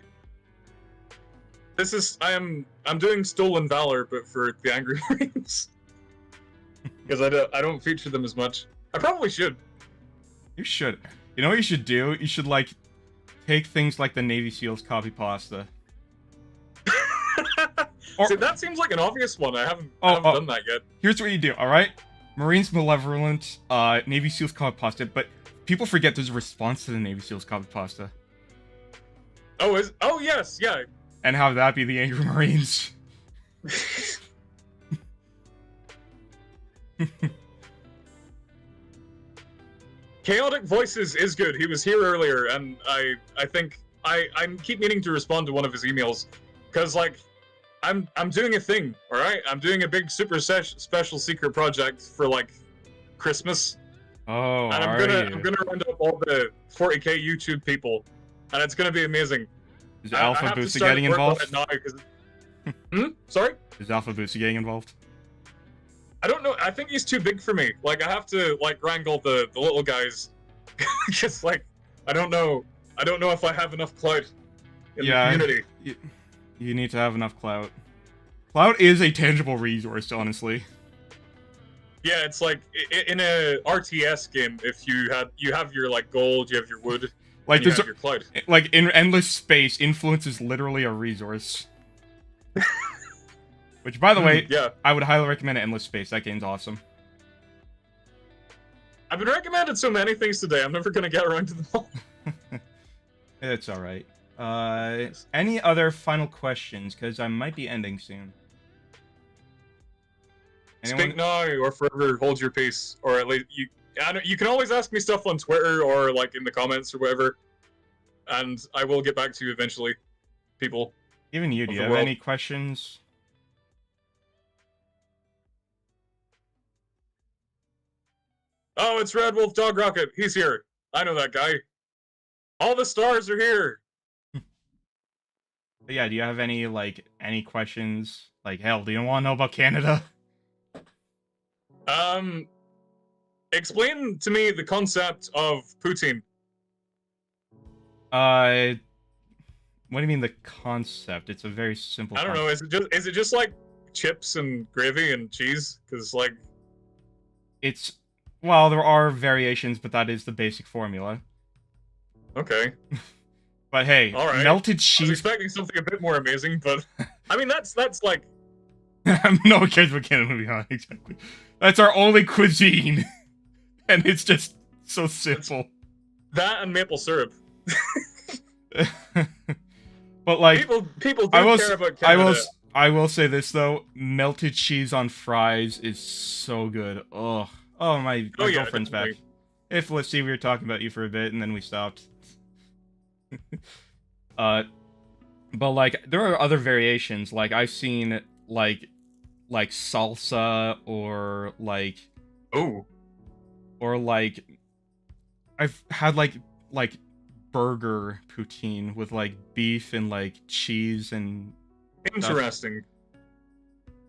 I'm doing Stolen Valor, but for the Angry Marines. Because I don't feature them as much. I probably should. You should. You know what you should do? You should, like, take things like the Navy SEALs copy pasta. See, that seems like an obvious one. I haven't done that yet. Here's what you do, alright? Marines Malevolent, Navy SEALs copy pasta, but people forget there's a response to the Navy SEALs copy pasta. Oh yes, yeah. And have that be the Angry Marines. Chaotic Voices is good. He was here earlier, and I think I keep meaning to respond to one of his emails, because like I'm doing a thing, all right? I'm doing a big super special secret project for like Christmas. Oh, and I'm gonna round up all the 40k YouTube people, and it's gonna be amazing. Is Alpha Booster getting involved? Sorry? Is Alpha Booster getting involved? I don't know. I think he's too big for me. Like, I have to, like, wrangle the little guys. Just, like, I don't know if I have enough clout in the community. You need to have enough clout. Clout is a tangible resource, honestly. Yeah, it's like, in a RTS game, if you have your, like, gold, you have your wood, like you have your clout. Like, in Endless Space, influence is literally a resource. Which, by the way, yeah. I would highly recommend Endless Space. That game's awesome. I've been recommended so many things today, I'm never gonna get around to them all. It's alright. Any other final questions? Because I might be ending soon. Speak now, or forever hold your peace. Or at least, you can always ask me stuff on Twitter, or like in the comments, or whatever. And I will get back to you eventually, people. Even you, do you have any questions? Oh, it's Red Wolf Dog Rocket. He's here. I know that guy. All the stars are here. But yeah, do you have any questions? Like, hell, do you want to know about Canada? Explain to me the concept of poutine. What do you mean the concept? It's a very simple I don't know, is it just like chips and gravy and cheese? Because, like... Well, there are variations, but that is the basic formula. Okay. But hey, all right. Melted cheese... I was expecting something a bit more amazing, but... I mean, that's like... No one cares what Canada we are, exactly. That's our only cuisine. And it's just so simple. That and maple syrup. But like, people do care about Canada. I will say this though: melted cheese on fries is so good. Oh, my girlfriend's back. Definitely. Hey Felicity, we were talking about you for a bit, and then we stopped. But like, there are other variations. Like, I've seen like salsa, or like I've had like burger poutine with like beef and like cheese and Interesting.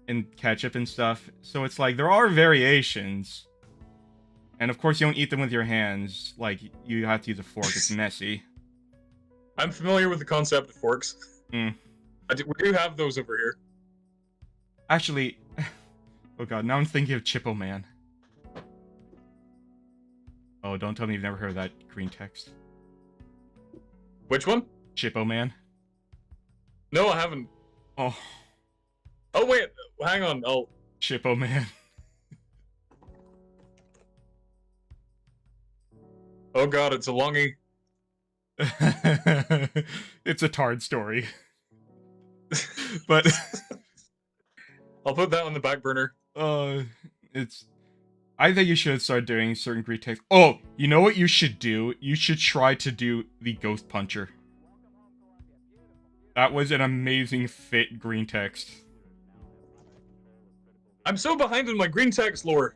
and ketchup and stuff. So it's like there are variations. And of course you don't eat them with your hands. Like, you have to use a fork. It's messy. I'm familiar with the concept of forks. Mm. We do have those over here. Actually, oh god, now I'm thinking of Chippo Man. Oh, don't tell me you've never heard of that green text. Which one? Chippo Man. No, I haven't. Oh, Oh wait, hang on. Oh, Chippo Man. oh god, it's a longie. It's a Tard story. But I'll put that on the back burner. it's... I think you should start doing certain green text. Oh, you know what you should do? You should try to do the Ghost Puncher. That was an amazing fit green text. I'm so behind in my green text lore.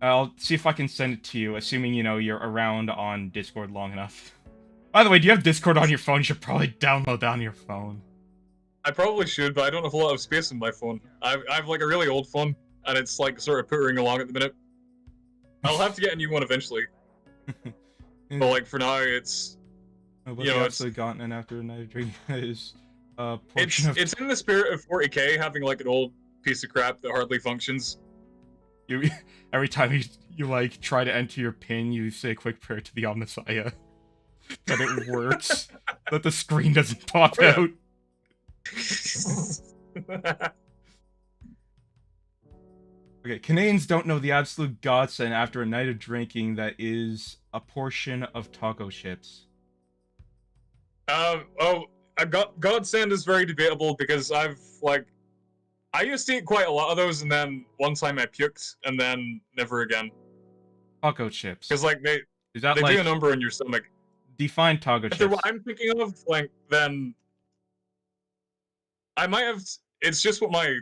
I'll see if I can send it to you, assuming, you know, you're around on Discord long enough. By the way, do you have Discord on your phone? You should probably download that on your phone. I probably should, but I don't have a lot of space in my phone. I have like a really old phone, and it's like sort of puttering along at the minute. I'll have to get a new one eventually. But like for now, it's But you know, the it's absolute continent after a night of drinking is it's in the spirit of 40k having like an old piece of crap that hardly functions. You every time you like try to enter your PIN, you say a quick prayer to the Omnissiah that it works, that the screen doesn't pop Oh, yeah. out. Okay, Canadians don't know the absolute godsend after a night of drinking that is a portion of taco chips. Godsend is very debatable because I used to eat quite a lot of those, and then one time I puked, and then never again. Taco chips. Because like they Is that do like a number in your stomach. define taco If they're chips? what I'm thinking of, like then I might have. It's just what my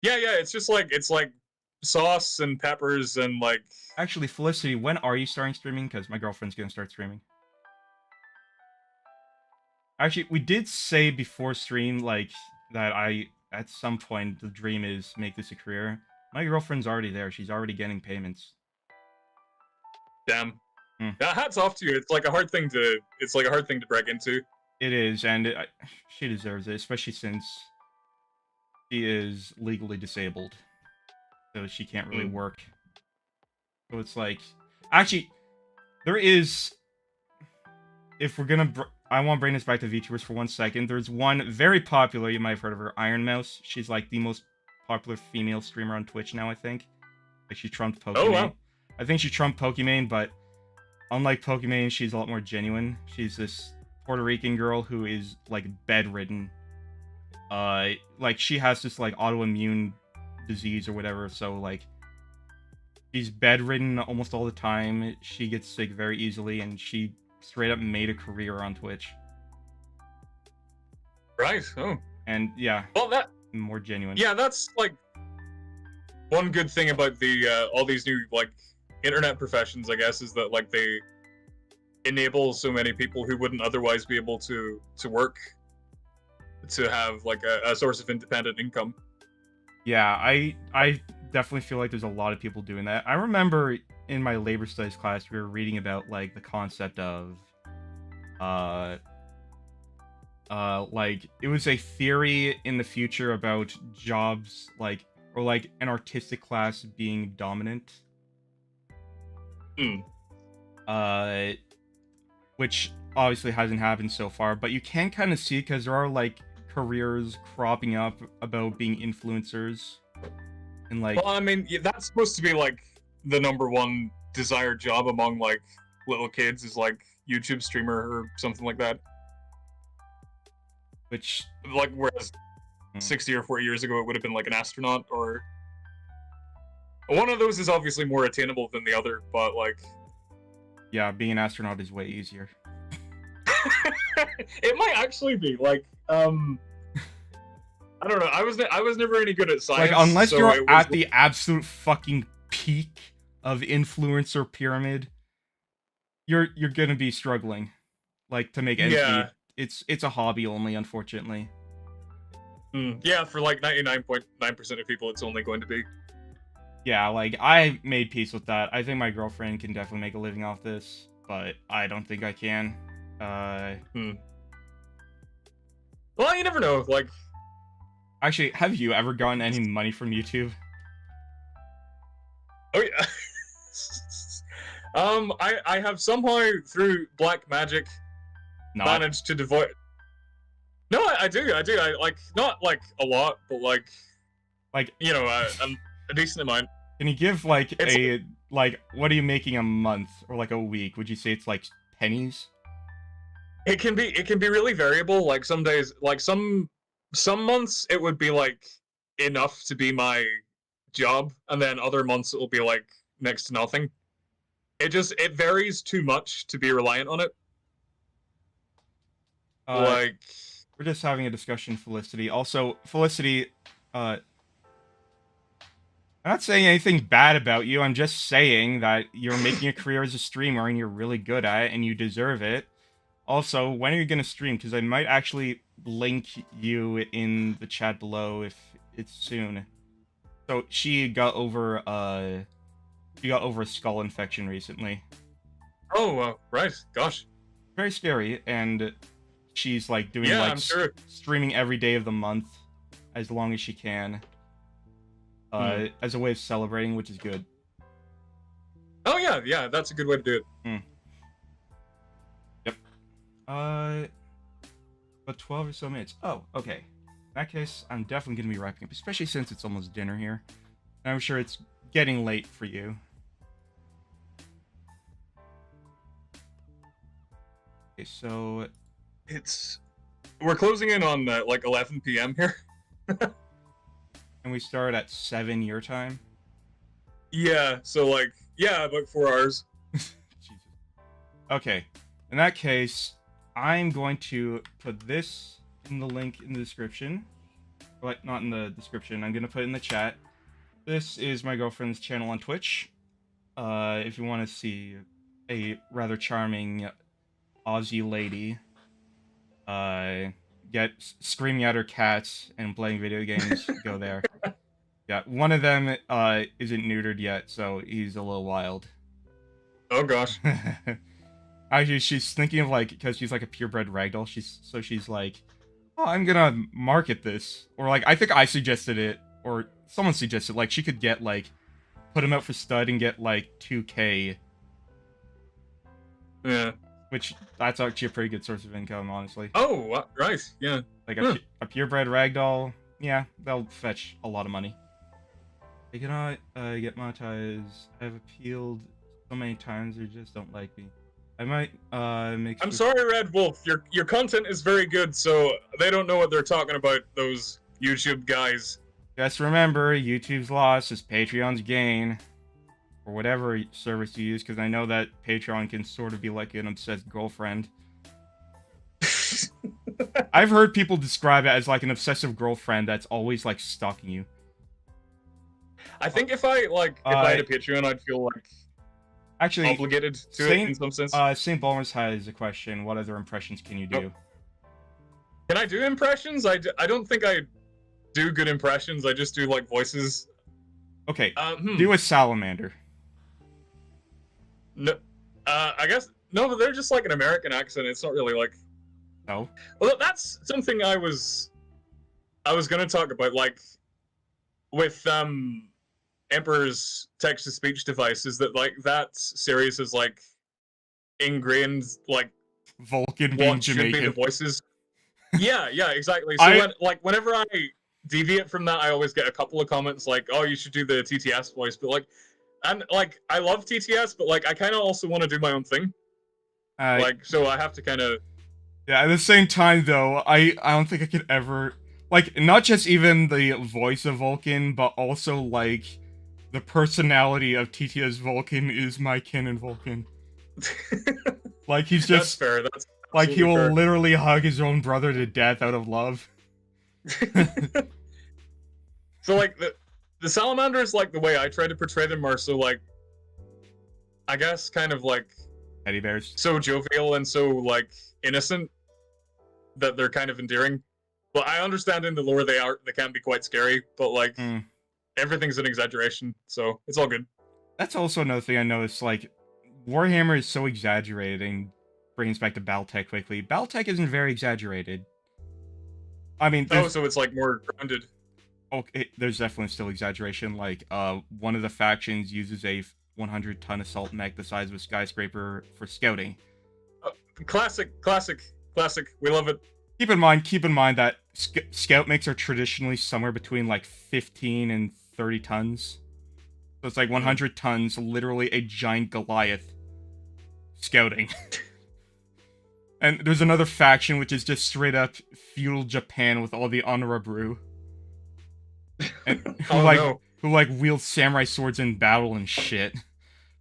yeah. It's like sauce and peppers and like. Actually, Felicity, when are you starting streaming? Because my girlfriend's gonna start streaming. Actually, we did say before stream, like, that at some point, the dream is make this a career. My girlfriend's already there. She's already getting payments. Damn. Hmm. Yeah, hats off to you. It's like a hard thing to break into. It is, and she deserves it, especially since she is legally disabled. So she can't really work. So it's like... Actually, there is... If we're gonna... I want to bring this back to VTubers for 1 second. There's one very popular, you might have heard of her, Iron Mouse. She's like the most popular female streamer on Twitch now, I think. Like, she trumped Pokimane. Oh, wow. I think she trumped Pokimane, but unlike Pokimane, she's a lot more genuine. She's this Puerto Rican girl who is, like, bedridden. Like, she has this, like, autoimmune disease or whatever, so, like, she's bedridden almost all the time. She gets sick very easily, and she straight up made a career on Twitch. Right. Oh. And yeah, Well, that more genuine. yeah, that's like one good thing about the all these new like internet professions, I guess, is that like they enable so many people who wouldn't otherwise be able to work to have like a source of independent income. Yeah, I definitely feel like there's a lot of people doing that. I remember in my labor studies class we were reading about like the concept of like it was a theory in the future about jobs like or like an artistic class being dominant. Which obviously hasn't happened so far, but you can kind of see because there are like careers cropping up about being influencers and like Well, I mean, yeah, that's supposed to be like the number one desired job among like little kids is like YouTube streamer or something like that. Which, like, whereas 60 or 40 years ago it would have been like an astronaut, or one of those is obviously more attainable than the other, but like yeah, being an astronaut is way easier. it might actually be like I don't know. I was never any good at science. Like, unless so you're at the absolute fucking peak of influencer pyramid, you're gonna be struggling, like, to make ends meet. It's a hobby only, unfortunately. Yeah, for like 99.9% of people, it's only going to be. Yeah, like, I made peace with that. I think my girlfriend can definitely make a living off this, but I don't think I can. Well, you never know. Like, actually, have you ever gotten any money from YouTube? Oh yeah. I have somehow through black magic managed to devote. No, I do. I like, not like a lot, but like you know, a decent amount. Can you give like what are you making a month or like a week? Would you say it's like pennies? It can be really variable. Like some days, like some months it would be like enough to be my job, and then other months it will be like next to nothing. It varies too much to be reliant on it. Like, we're just having a discussion, Felicity. Also, Felicity, I'm not saying anything bad about you. I'm just saying that you're making a career as a streamer and you're really good at it and you deserve it. Also, when are you going to stream? Because I might actually link you in the chat below if it's soon. So she got over a skull infection recently. Oh, right. Gosh. Very scary, and she's like doing I'm sure. streaming every day of the month as long as she can. As a way of celebrating, which is good. Oh yeah, that's a good way to do it. Yep. But 12 or so minutes. Oh, okay. In that case, I'm definitely gonna be wrapping up, especially since it's almost dinner here. And I'm sure it's getting late for you. Okay, so we're closing in on like 11 p.m. here. And we start at 7 your time? Yeah, so like, about 4 hours. Jesus. Okay, in that case, I'm going to put this in the link in the description. But not in the description, I'm going to put it in the chat. This is my girlfriend's channel on Twitch. If you want to see a rather charming Aussie lady get screaming at her cats and playing video games, go there. Yeah, one of them isn't neutered yet, so he's a little wild. Oh gosh. Actually, she's thinking of like, because she's like a purebred ragdoll, she's like, oh, I'm gonna market this, or like, I think I suggested it, or someone suggested like she could get like, put him out for stud and get like 2K. Yeah. Which, that's actually a pretty good source of income, honestly. Oh, right, yeah. Like a purebred ragdoll, yeah, they'll fetch a lot of money. They cannot get monetized. I've appealed so many times, they just don't like me. I might make. I'm sorry, Red Wolf. Your content is very good, so they don't know what they're talking about. Those YouTube guys. Just remember, YouTube's loss is Patreon's gain, or whatever service you use, because I know that Patreon can sort of be like an obsessed girlfriend. I've heard people describe it as like an obsessive girlfriend that's always like stalking you. I think if I had a Patreon, I'd feel like actually obligated to it in some sense. St. Ballmer's has a question. What other impressions can you do? Can I do impressions? I don't think I do good impressions. I just do like voices. Okay, do a salamander. No, I guess no, but they're just like an American accent. It's not really like. No. Well, that's something I was gonna talk about, like with Emperor's text-to-speech devices, that like that series is like ingrained, like Vulcan being what Jamaican. should be the voices. Yeah, exactly. So whenever I deviate from that, I always get a couple of comments like, "Oh, you should do the TTS voice," but like And like I love TTS, but like I kind of also want to do my own thing. Like so, I have to kind of. Yeah. At the same time, though, I don't think I could ever like not just even the voice of Vulcan, but also like the personality of TTS Vulcan is my canon Vulcan. Like he's That's just fair. That's like he will fair. literally hug his own brother to death out of love. So like the salamanders, like the way I try to portray them, are so like, I guess kind of like Teddy bears. so jovial and so like innocent that they're kind of endearing. But I understand in the lore they can be quite scary. But like everything's an exaggeration, so it's all good. That's also another thing I noticed. Like Warhammer is so exaggerating. Brings us back to BattleTech quickly. BattleTech isn't very exaggerated. I mean, so it's like more grounded. Okay, there's definitely still exaggeration. Like, one of the factions uses a 100-ton assault mech the size of a skyscraper for scouting. Classic. We love it. Keep in mind that scout mechs are traditionally somewhere between like 15 and 30 tons. So it's like 100 tons, literally a giant Goliath scouting. And there's another faction which is just straight up feudal Japan with all the honor brew. And who wield samurai swords in battle and shit.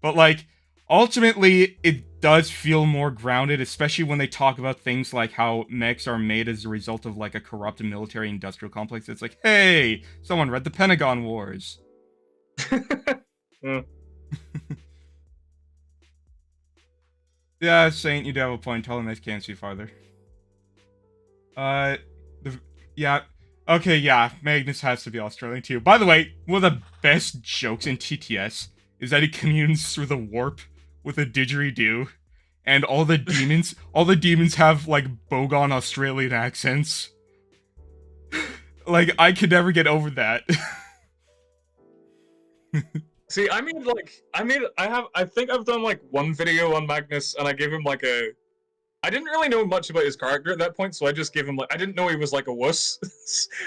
But like ultimately it does feel more grounded, especially when they talk about things like how mechs are made as a result of like a corrupt military industrial complex. It's like, hey, someone read the Pentagon Wars. Yeah, Saint, you do have a point. Tell them they can't see farther. Yeah. Okay, yeah, Magnus has to be Australian too. By the way, one of the best jokes in TTS is that he communes through the warp with a didgeridoo, and all the demons have like bogon Australian accents. Like, I could never get over that. See, I think I've done like one video on Magnus, and I gave him like I didn't really know much about his character at that point, so I just gave him like, I didn't know he was like a wuss,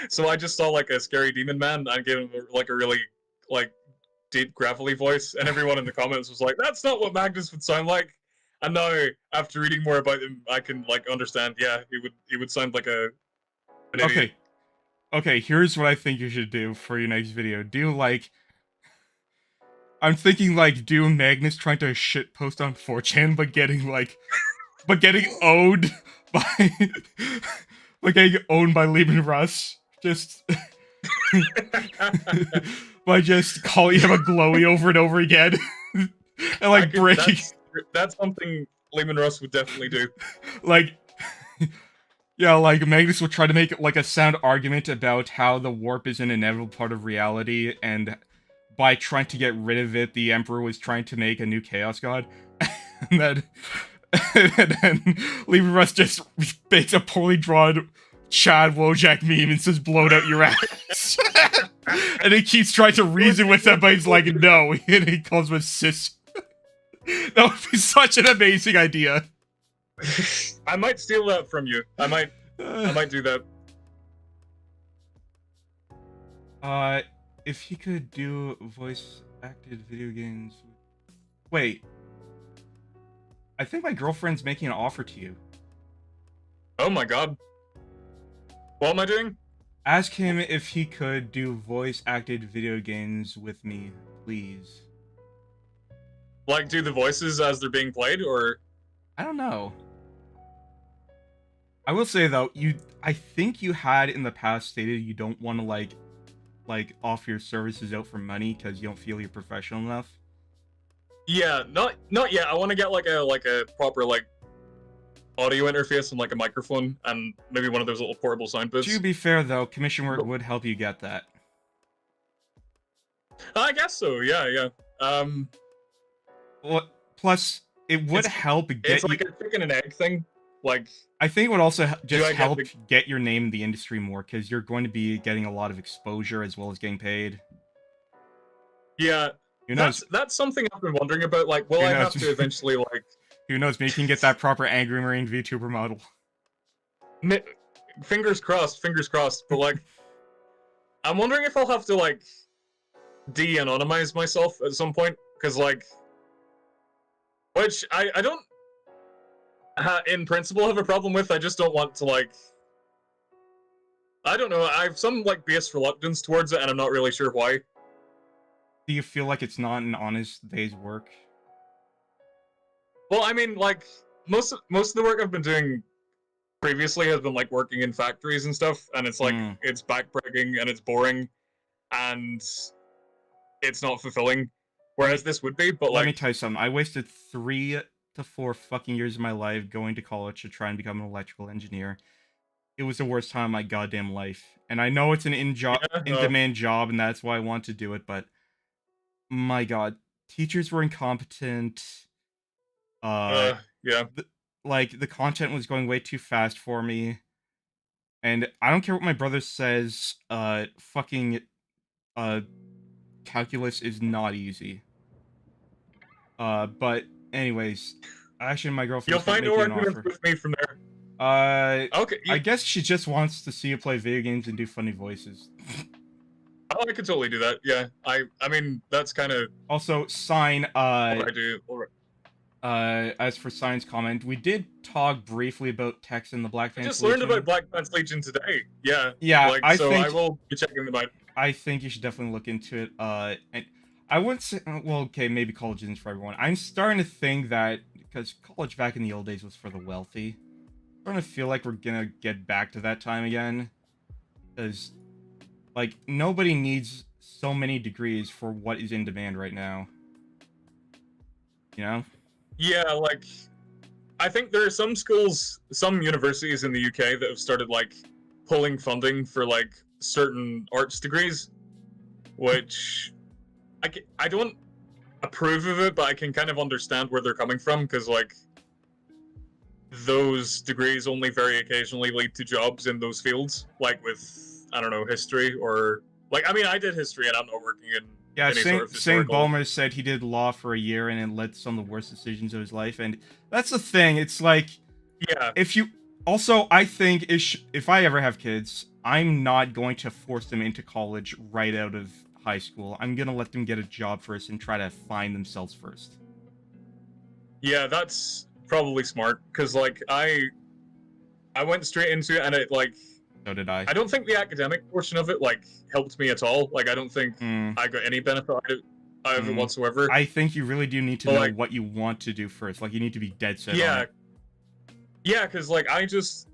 so I just saw like a scary demon man, and gave him like a really like deep gravelly voice, and everyone in the comments was like, "That's not what Magnus would sound like." And now, after reading more about him, I can like understand. Yeah, he would sound like an idiot. Okay. Here's what I think you should do for your next video. Do like, I'm thinking like do Magnus trying to shitpost on 4chan, but getting owned by Lehman Russ. Just by just calling him a glowy over and over again. And like breaking. That's something Lehman Russ would definitely do. Like, yeah, like Magnus would try to make like a sound argument about how the warp is an inevitable part of reality, and by trying to get rid of it, the Emperor was trying to make a new Chaos God. And then Lehman Russ just makes a poorly drawn Chad Wojak meme and says, "Blown out your ass." And he keeps trying to reason with him, but he's like, no. And he calls him a sis. That would be such an amazing idea. I might steal that from you. I might do that. If he could do voice-acted video games... Wait. I think my girlfriend's making an offer to you. Oh my god. What am I doing? Ask him if he could do voice-acted video games with me, please. Like, do the voices as they're being played, or...? I don't know. I will say, though, I think you had in the past stated you don't want to, like offer your services out for money because you don't feel you're professional enough. Yeah, not yet. I want to get like a proper like audio interface and like a microphone and maybe one of those little portable sound booths. To be fair, though, commission work would help you get that. I guess so. Yeah. Well, plus it would help get. It's like a chicken and egg thing. Like, I think it would also just help get your name in the industry more, because you're going to be getting a lot of exposure as well as getting paid. Yeah, that's something I've been wondering about. Like, will I have to eventually like? Who knows? Maybe you can get that proper Angry Marine VTuber model. Fingers crossed. But like, I'm wondering if I'll have to like de-anonymize myself at some point, because like, which I don't in principle have a problem with. I just don't want to like. I don't know. I have some like base reluctance towards it, and I'm not really sure why. Do you feel like it's not an honest day's work? Well, I mean, like most of the work I've been doing previously has been like working in factories and stuff, and it's like it's backbreaking and it's boring, and it's not fulfilling. Whereas this would be, but like, let me tell you something. I wasted 3 to 4 fucking years of my life going to college to try and become an electrical engineer. It was the worst time of my goddamn life. And I know it's an in-demand job, and that's why I want to do it, but my god. Teachers were incompetent. yeah. The content was going way too fast for me. And I don't care what my brother says, calculus is not easy. But anyways, actually my girlfriend You'll find no arguments with me from there. Okay. I guess she just wants to see you play video games and do funny voices. Oh, I could totally do that. Yeah. I mean, that's kind of also Sign. what I do. As for Sign's comment, we did talk briefly about Tex and the Black Pants. I just learned about Black Pants Legion today. Yeah. Yeah. Like, I will be checking them out. I think you should definitely look into it. And I wouldn't say, well, okay, maybe college isn't for everyone. I'm starting to think that, because college back in the old days was for the wealthy, I'm starting to feel like we're gonna get back to that time again. Because, like, nobody needs so many degrees for what is in demand right now. You know? Yeah, like, I think there are some schools, some universities in the UK that have started, like, pulling funding for, like, certain arts degrees, which I don't approve of it, but I can kind of understand where they're coming from, because, like, those degrees only very occasionally lead to jobs in those fields, like with, I don't know, history, or, like, I mean, I did history, and I'm not working in any sort of St. historical... Ballmer said he did law for a year, and it led to some of the worst decisions of his life, and that's the thing, it's like... Yeah. If you... Also, I think if I ever have kids, I'm not going to force them into college right out of high school. I'm gonna let them get a job first and try to find themselves first. Yeah, that's probably smart, because, like, I went straight into it, and it, like... So did I. I don't think the academic portion of it, like, helped me at all. Like, I don't think I got any benefit out of it whatsoever. I think you really do need to know what you want to do first. Like, you need to be dead set on it. Yeah, because, like, I just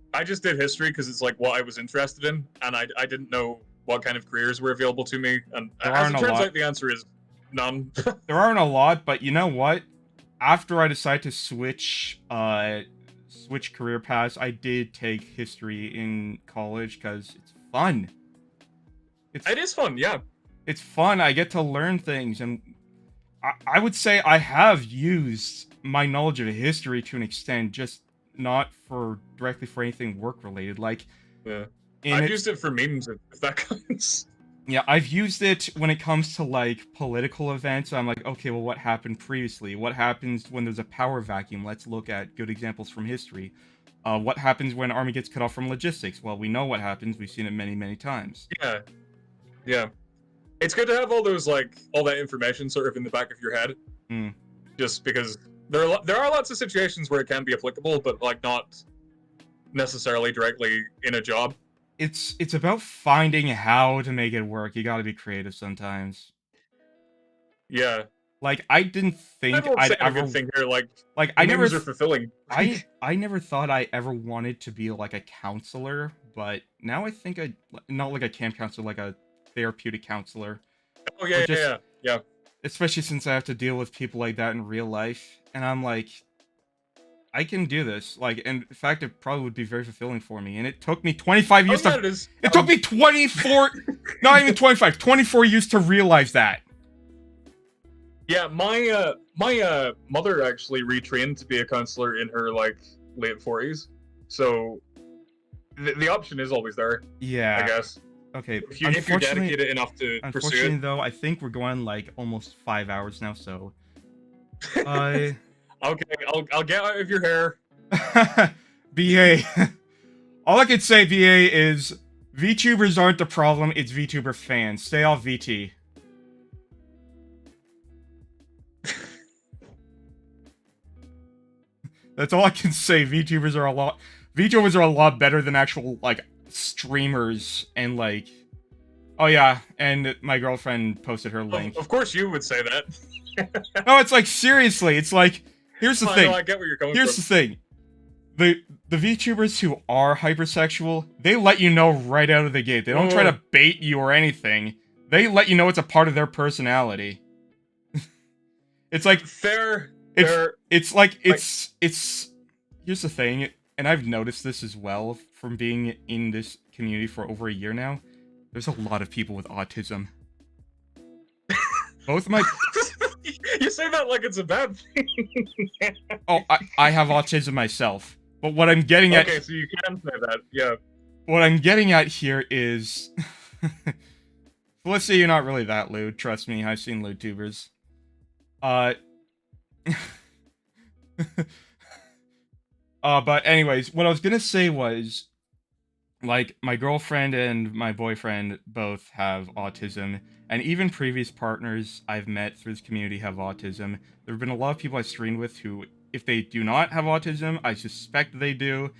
did history because it's, like, what I was interested in, and I didn't know what kind of careers were available to me, and as it turns out, the answer is none. There aren't a lot, but you know what? After I decided to switch career paths, I did take history in college because it's fun. It is fun, yeah. It's fun. I get to learn things, and I would say I have used my knowledge of history to an extent, just not directly for anything work related. Like, yeah, I've used it for memes, if that counts. Yeah, I've used it when it comes to, like, political events. I'm like, okay, well, what happened previously? What happens when there's a power vacuum? Let's look at good examples from history. What happens when an army gets cut off from logistics? Well, we know what happens. We've seen it many, many times. Yeah. It's good to have all those, like, all that information sort of in the back of your head. Just because there are lots of situations where it can be applicable, but, like, not necessarily directly in a job. It's about finding how to make it work. You gotta be creative sometimes. Yeah. Like, I didn't think I'd ever think here, like I never are fulfilling. I never thought I ever wanted to be like a counselor, but now I think not like a camp counselor, like a therapeutic counselor. Oh yeah. Especially since I have to deal with people like that in real life, and I'm like, I can do this. Like, and in fact, it probably would be very fulfilling for me. And it took me 25 years it took me 24, not even 25, 24 years to realize that. Yeah, my mother actually retrained to be a counselor in her, like, late 40s. So, the option is always there. Yeah. I guess. Okay. If you're dedicated enough to pursue it. Unfortunately, though, I think we're going, like, almost 5 hours now, so... Okay, I'll get out of your hair. BA. All I can say, BA, is VTubers aren't the problem, it's VTuber fans. Stay off VT. That's all I can say. VTubers are a lot better than actual like streamers and like. Oh yeah, and my girlfriend posted her link. Of course, you would say that. No, it's like seriously. It's like here's the thing. No, I get where you're coming Here's from. the thing. The VTubers who are hypersexual, they let you know right out of the gate. They don't try to bait you or anything. They let you know it's a part of their personality. It's like fair. It's like it's here's the thing, and I've noticed this as well from being in this community for over a year now. There's a lot of people with autism. Both my You say that like it's a bad thing. Oh, I have autism myself. But what I'm getting at... Okay, so you can say that, yeah. What I'm getting at here is... Let's say you're not really that lewd. Trust me, I've seen lewd tubers. But anyways, what I was gonna say was... Like, my girlfriend and my boyfriend both have autism, and even previous partners I've met through this community have autism. There have been a lot of people I streamed with who, if they do not have autism, I suspect they do.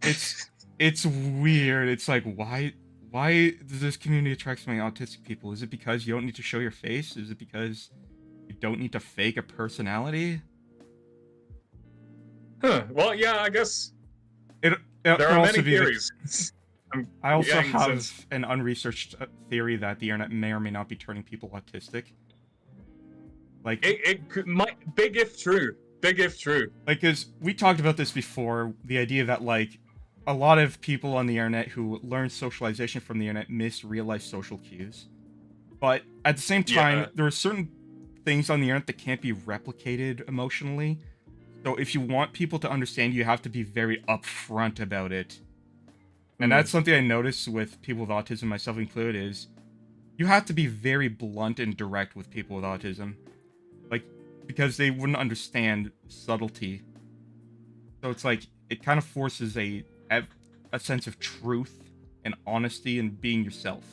It's weird. It's like, why does this community attract so many autistic people? Is it because you don't need to show your face? Is it because you don't need to fake a personality? Huh, well, yeah, I guess... There are many theories. I also have an unresearched theory that the internet may or may not be turning people autistic. Like it might, big if true. Like, cause we talked about this before, the idea that like a lot of people on the internet who learn socialization from the internet miss real-life social cues. But at the same time, there are certain things on the internet that can't be replicated emotionally. So if you want people to understand, you have to be very upfront about it. And that's something I noticed with people with autism, myself included, is you have to be very blunt and direct with people with autism. Like, because they wouldn't understand subtlety. So it's like, it kind of forces a sense of truth and honesty and being yourself.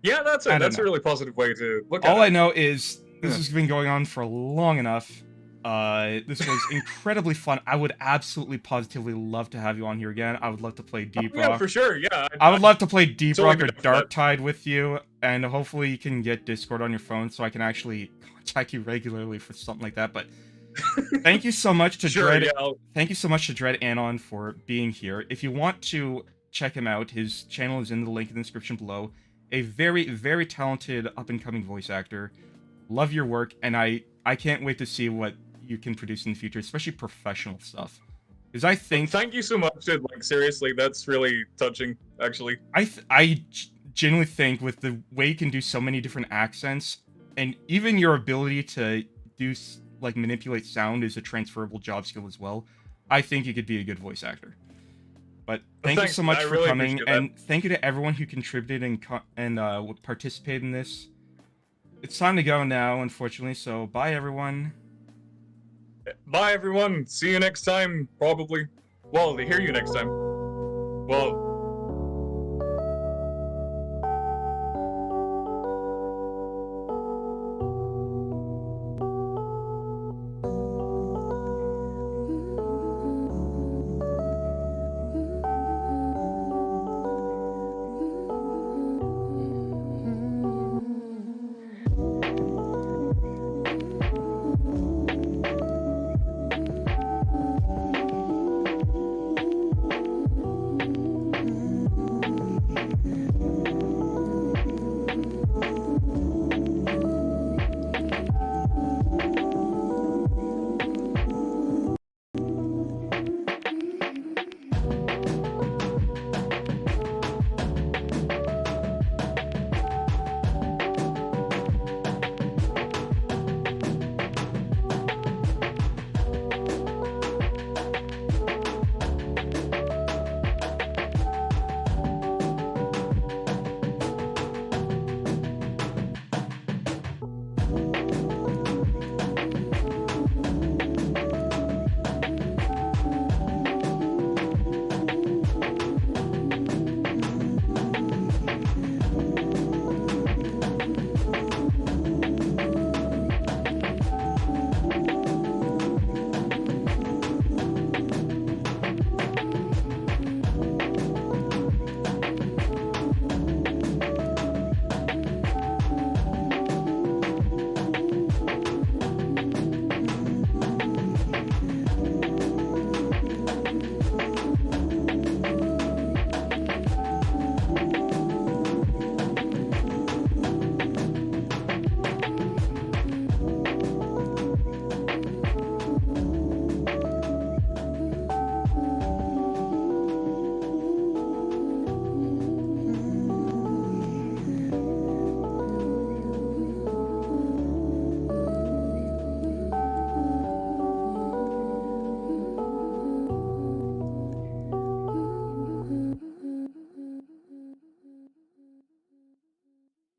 Yeah, that's a really positive way to look at it. All I know is, this has been going on for long enough. This was incredibly fun. I would absolutely positively love to have you on here again. I would love to play Deep Rock. Yeah, for sure, yeah. I would love to play Deep Rock or Dark Tide with you, and hopefully you can get Discord on your phone so I can actually contact you regularly for something like that. But thank you so much to thank you so much to DreadAnon for being here. If you want to check him out, his channel is in the link in the description below. A very, very talented up-and-coming voice actor. Love your work, and I can't wait to see what you can produce in the future, especially professional stuff. Because I think... Thank you so much, dude. Like, seriously, that's really touching, actually. I genuinely think with the way you can do so many different accents, and even your ability to do, like, manipulate sound is a transferable job skill as well, I think you could be a good voice actor. But thank you so much for coming, and thank you to everyone who contributed and participated in this. It's time to go now, unfortunately, so bye, everyone. Bye, everyone. See you next time, probably. Well, they hear you next time. Well...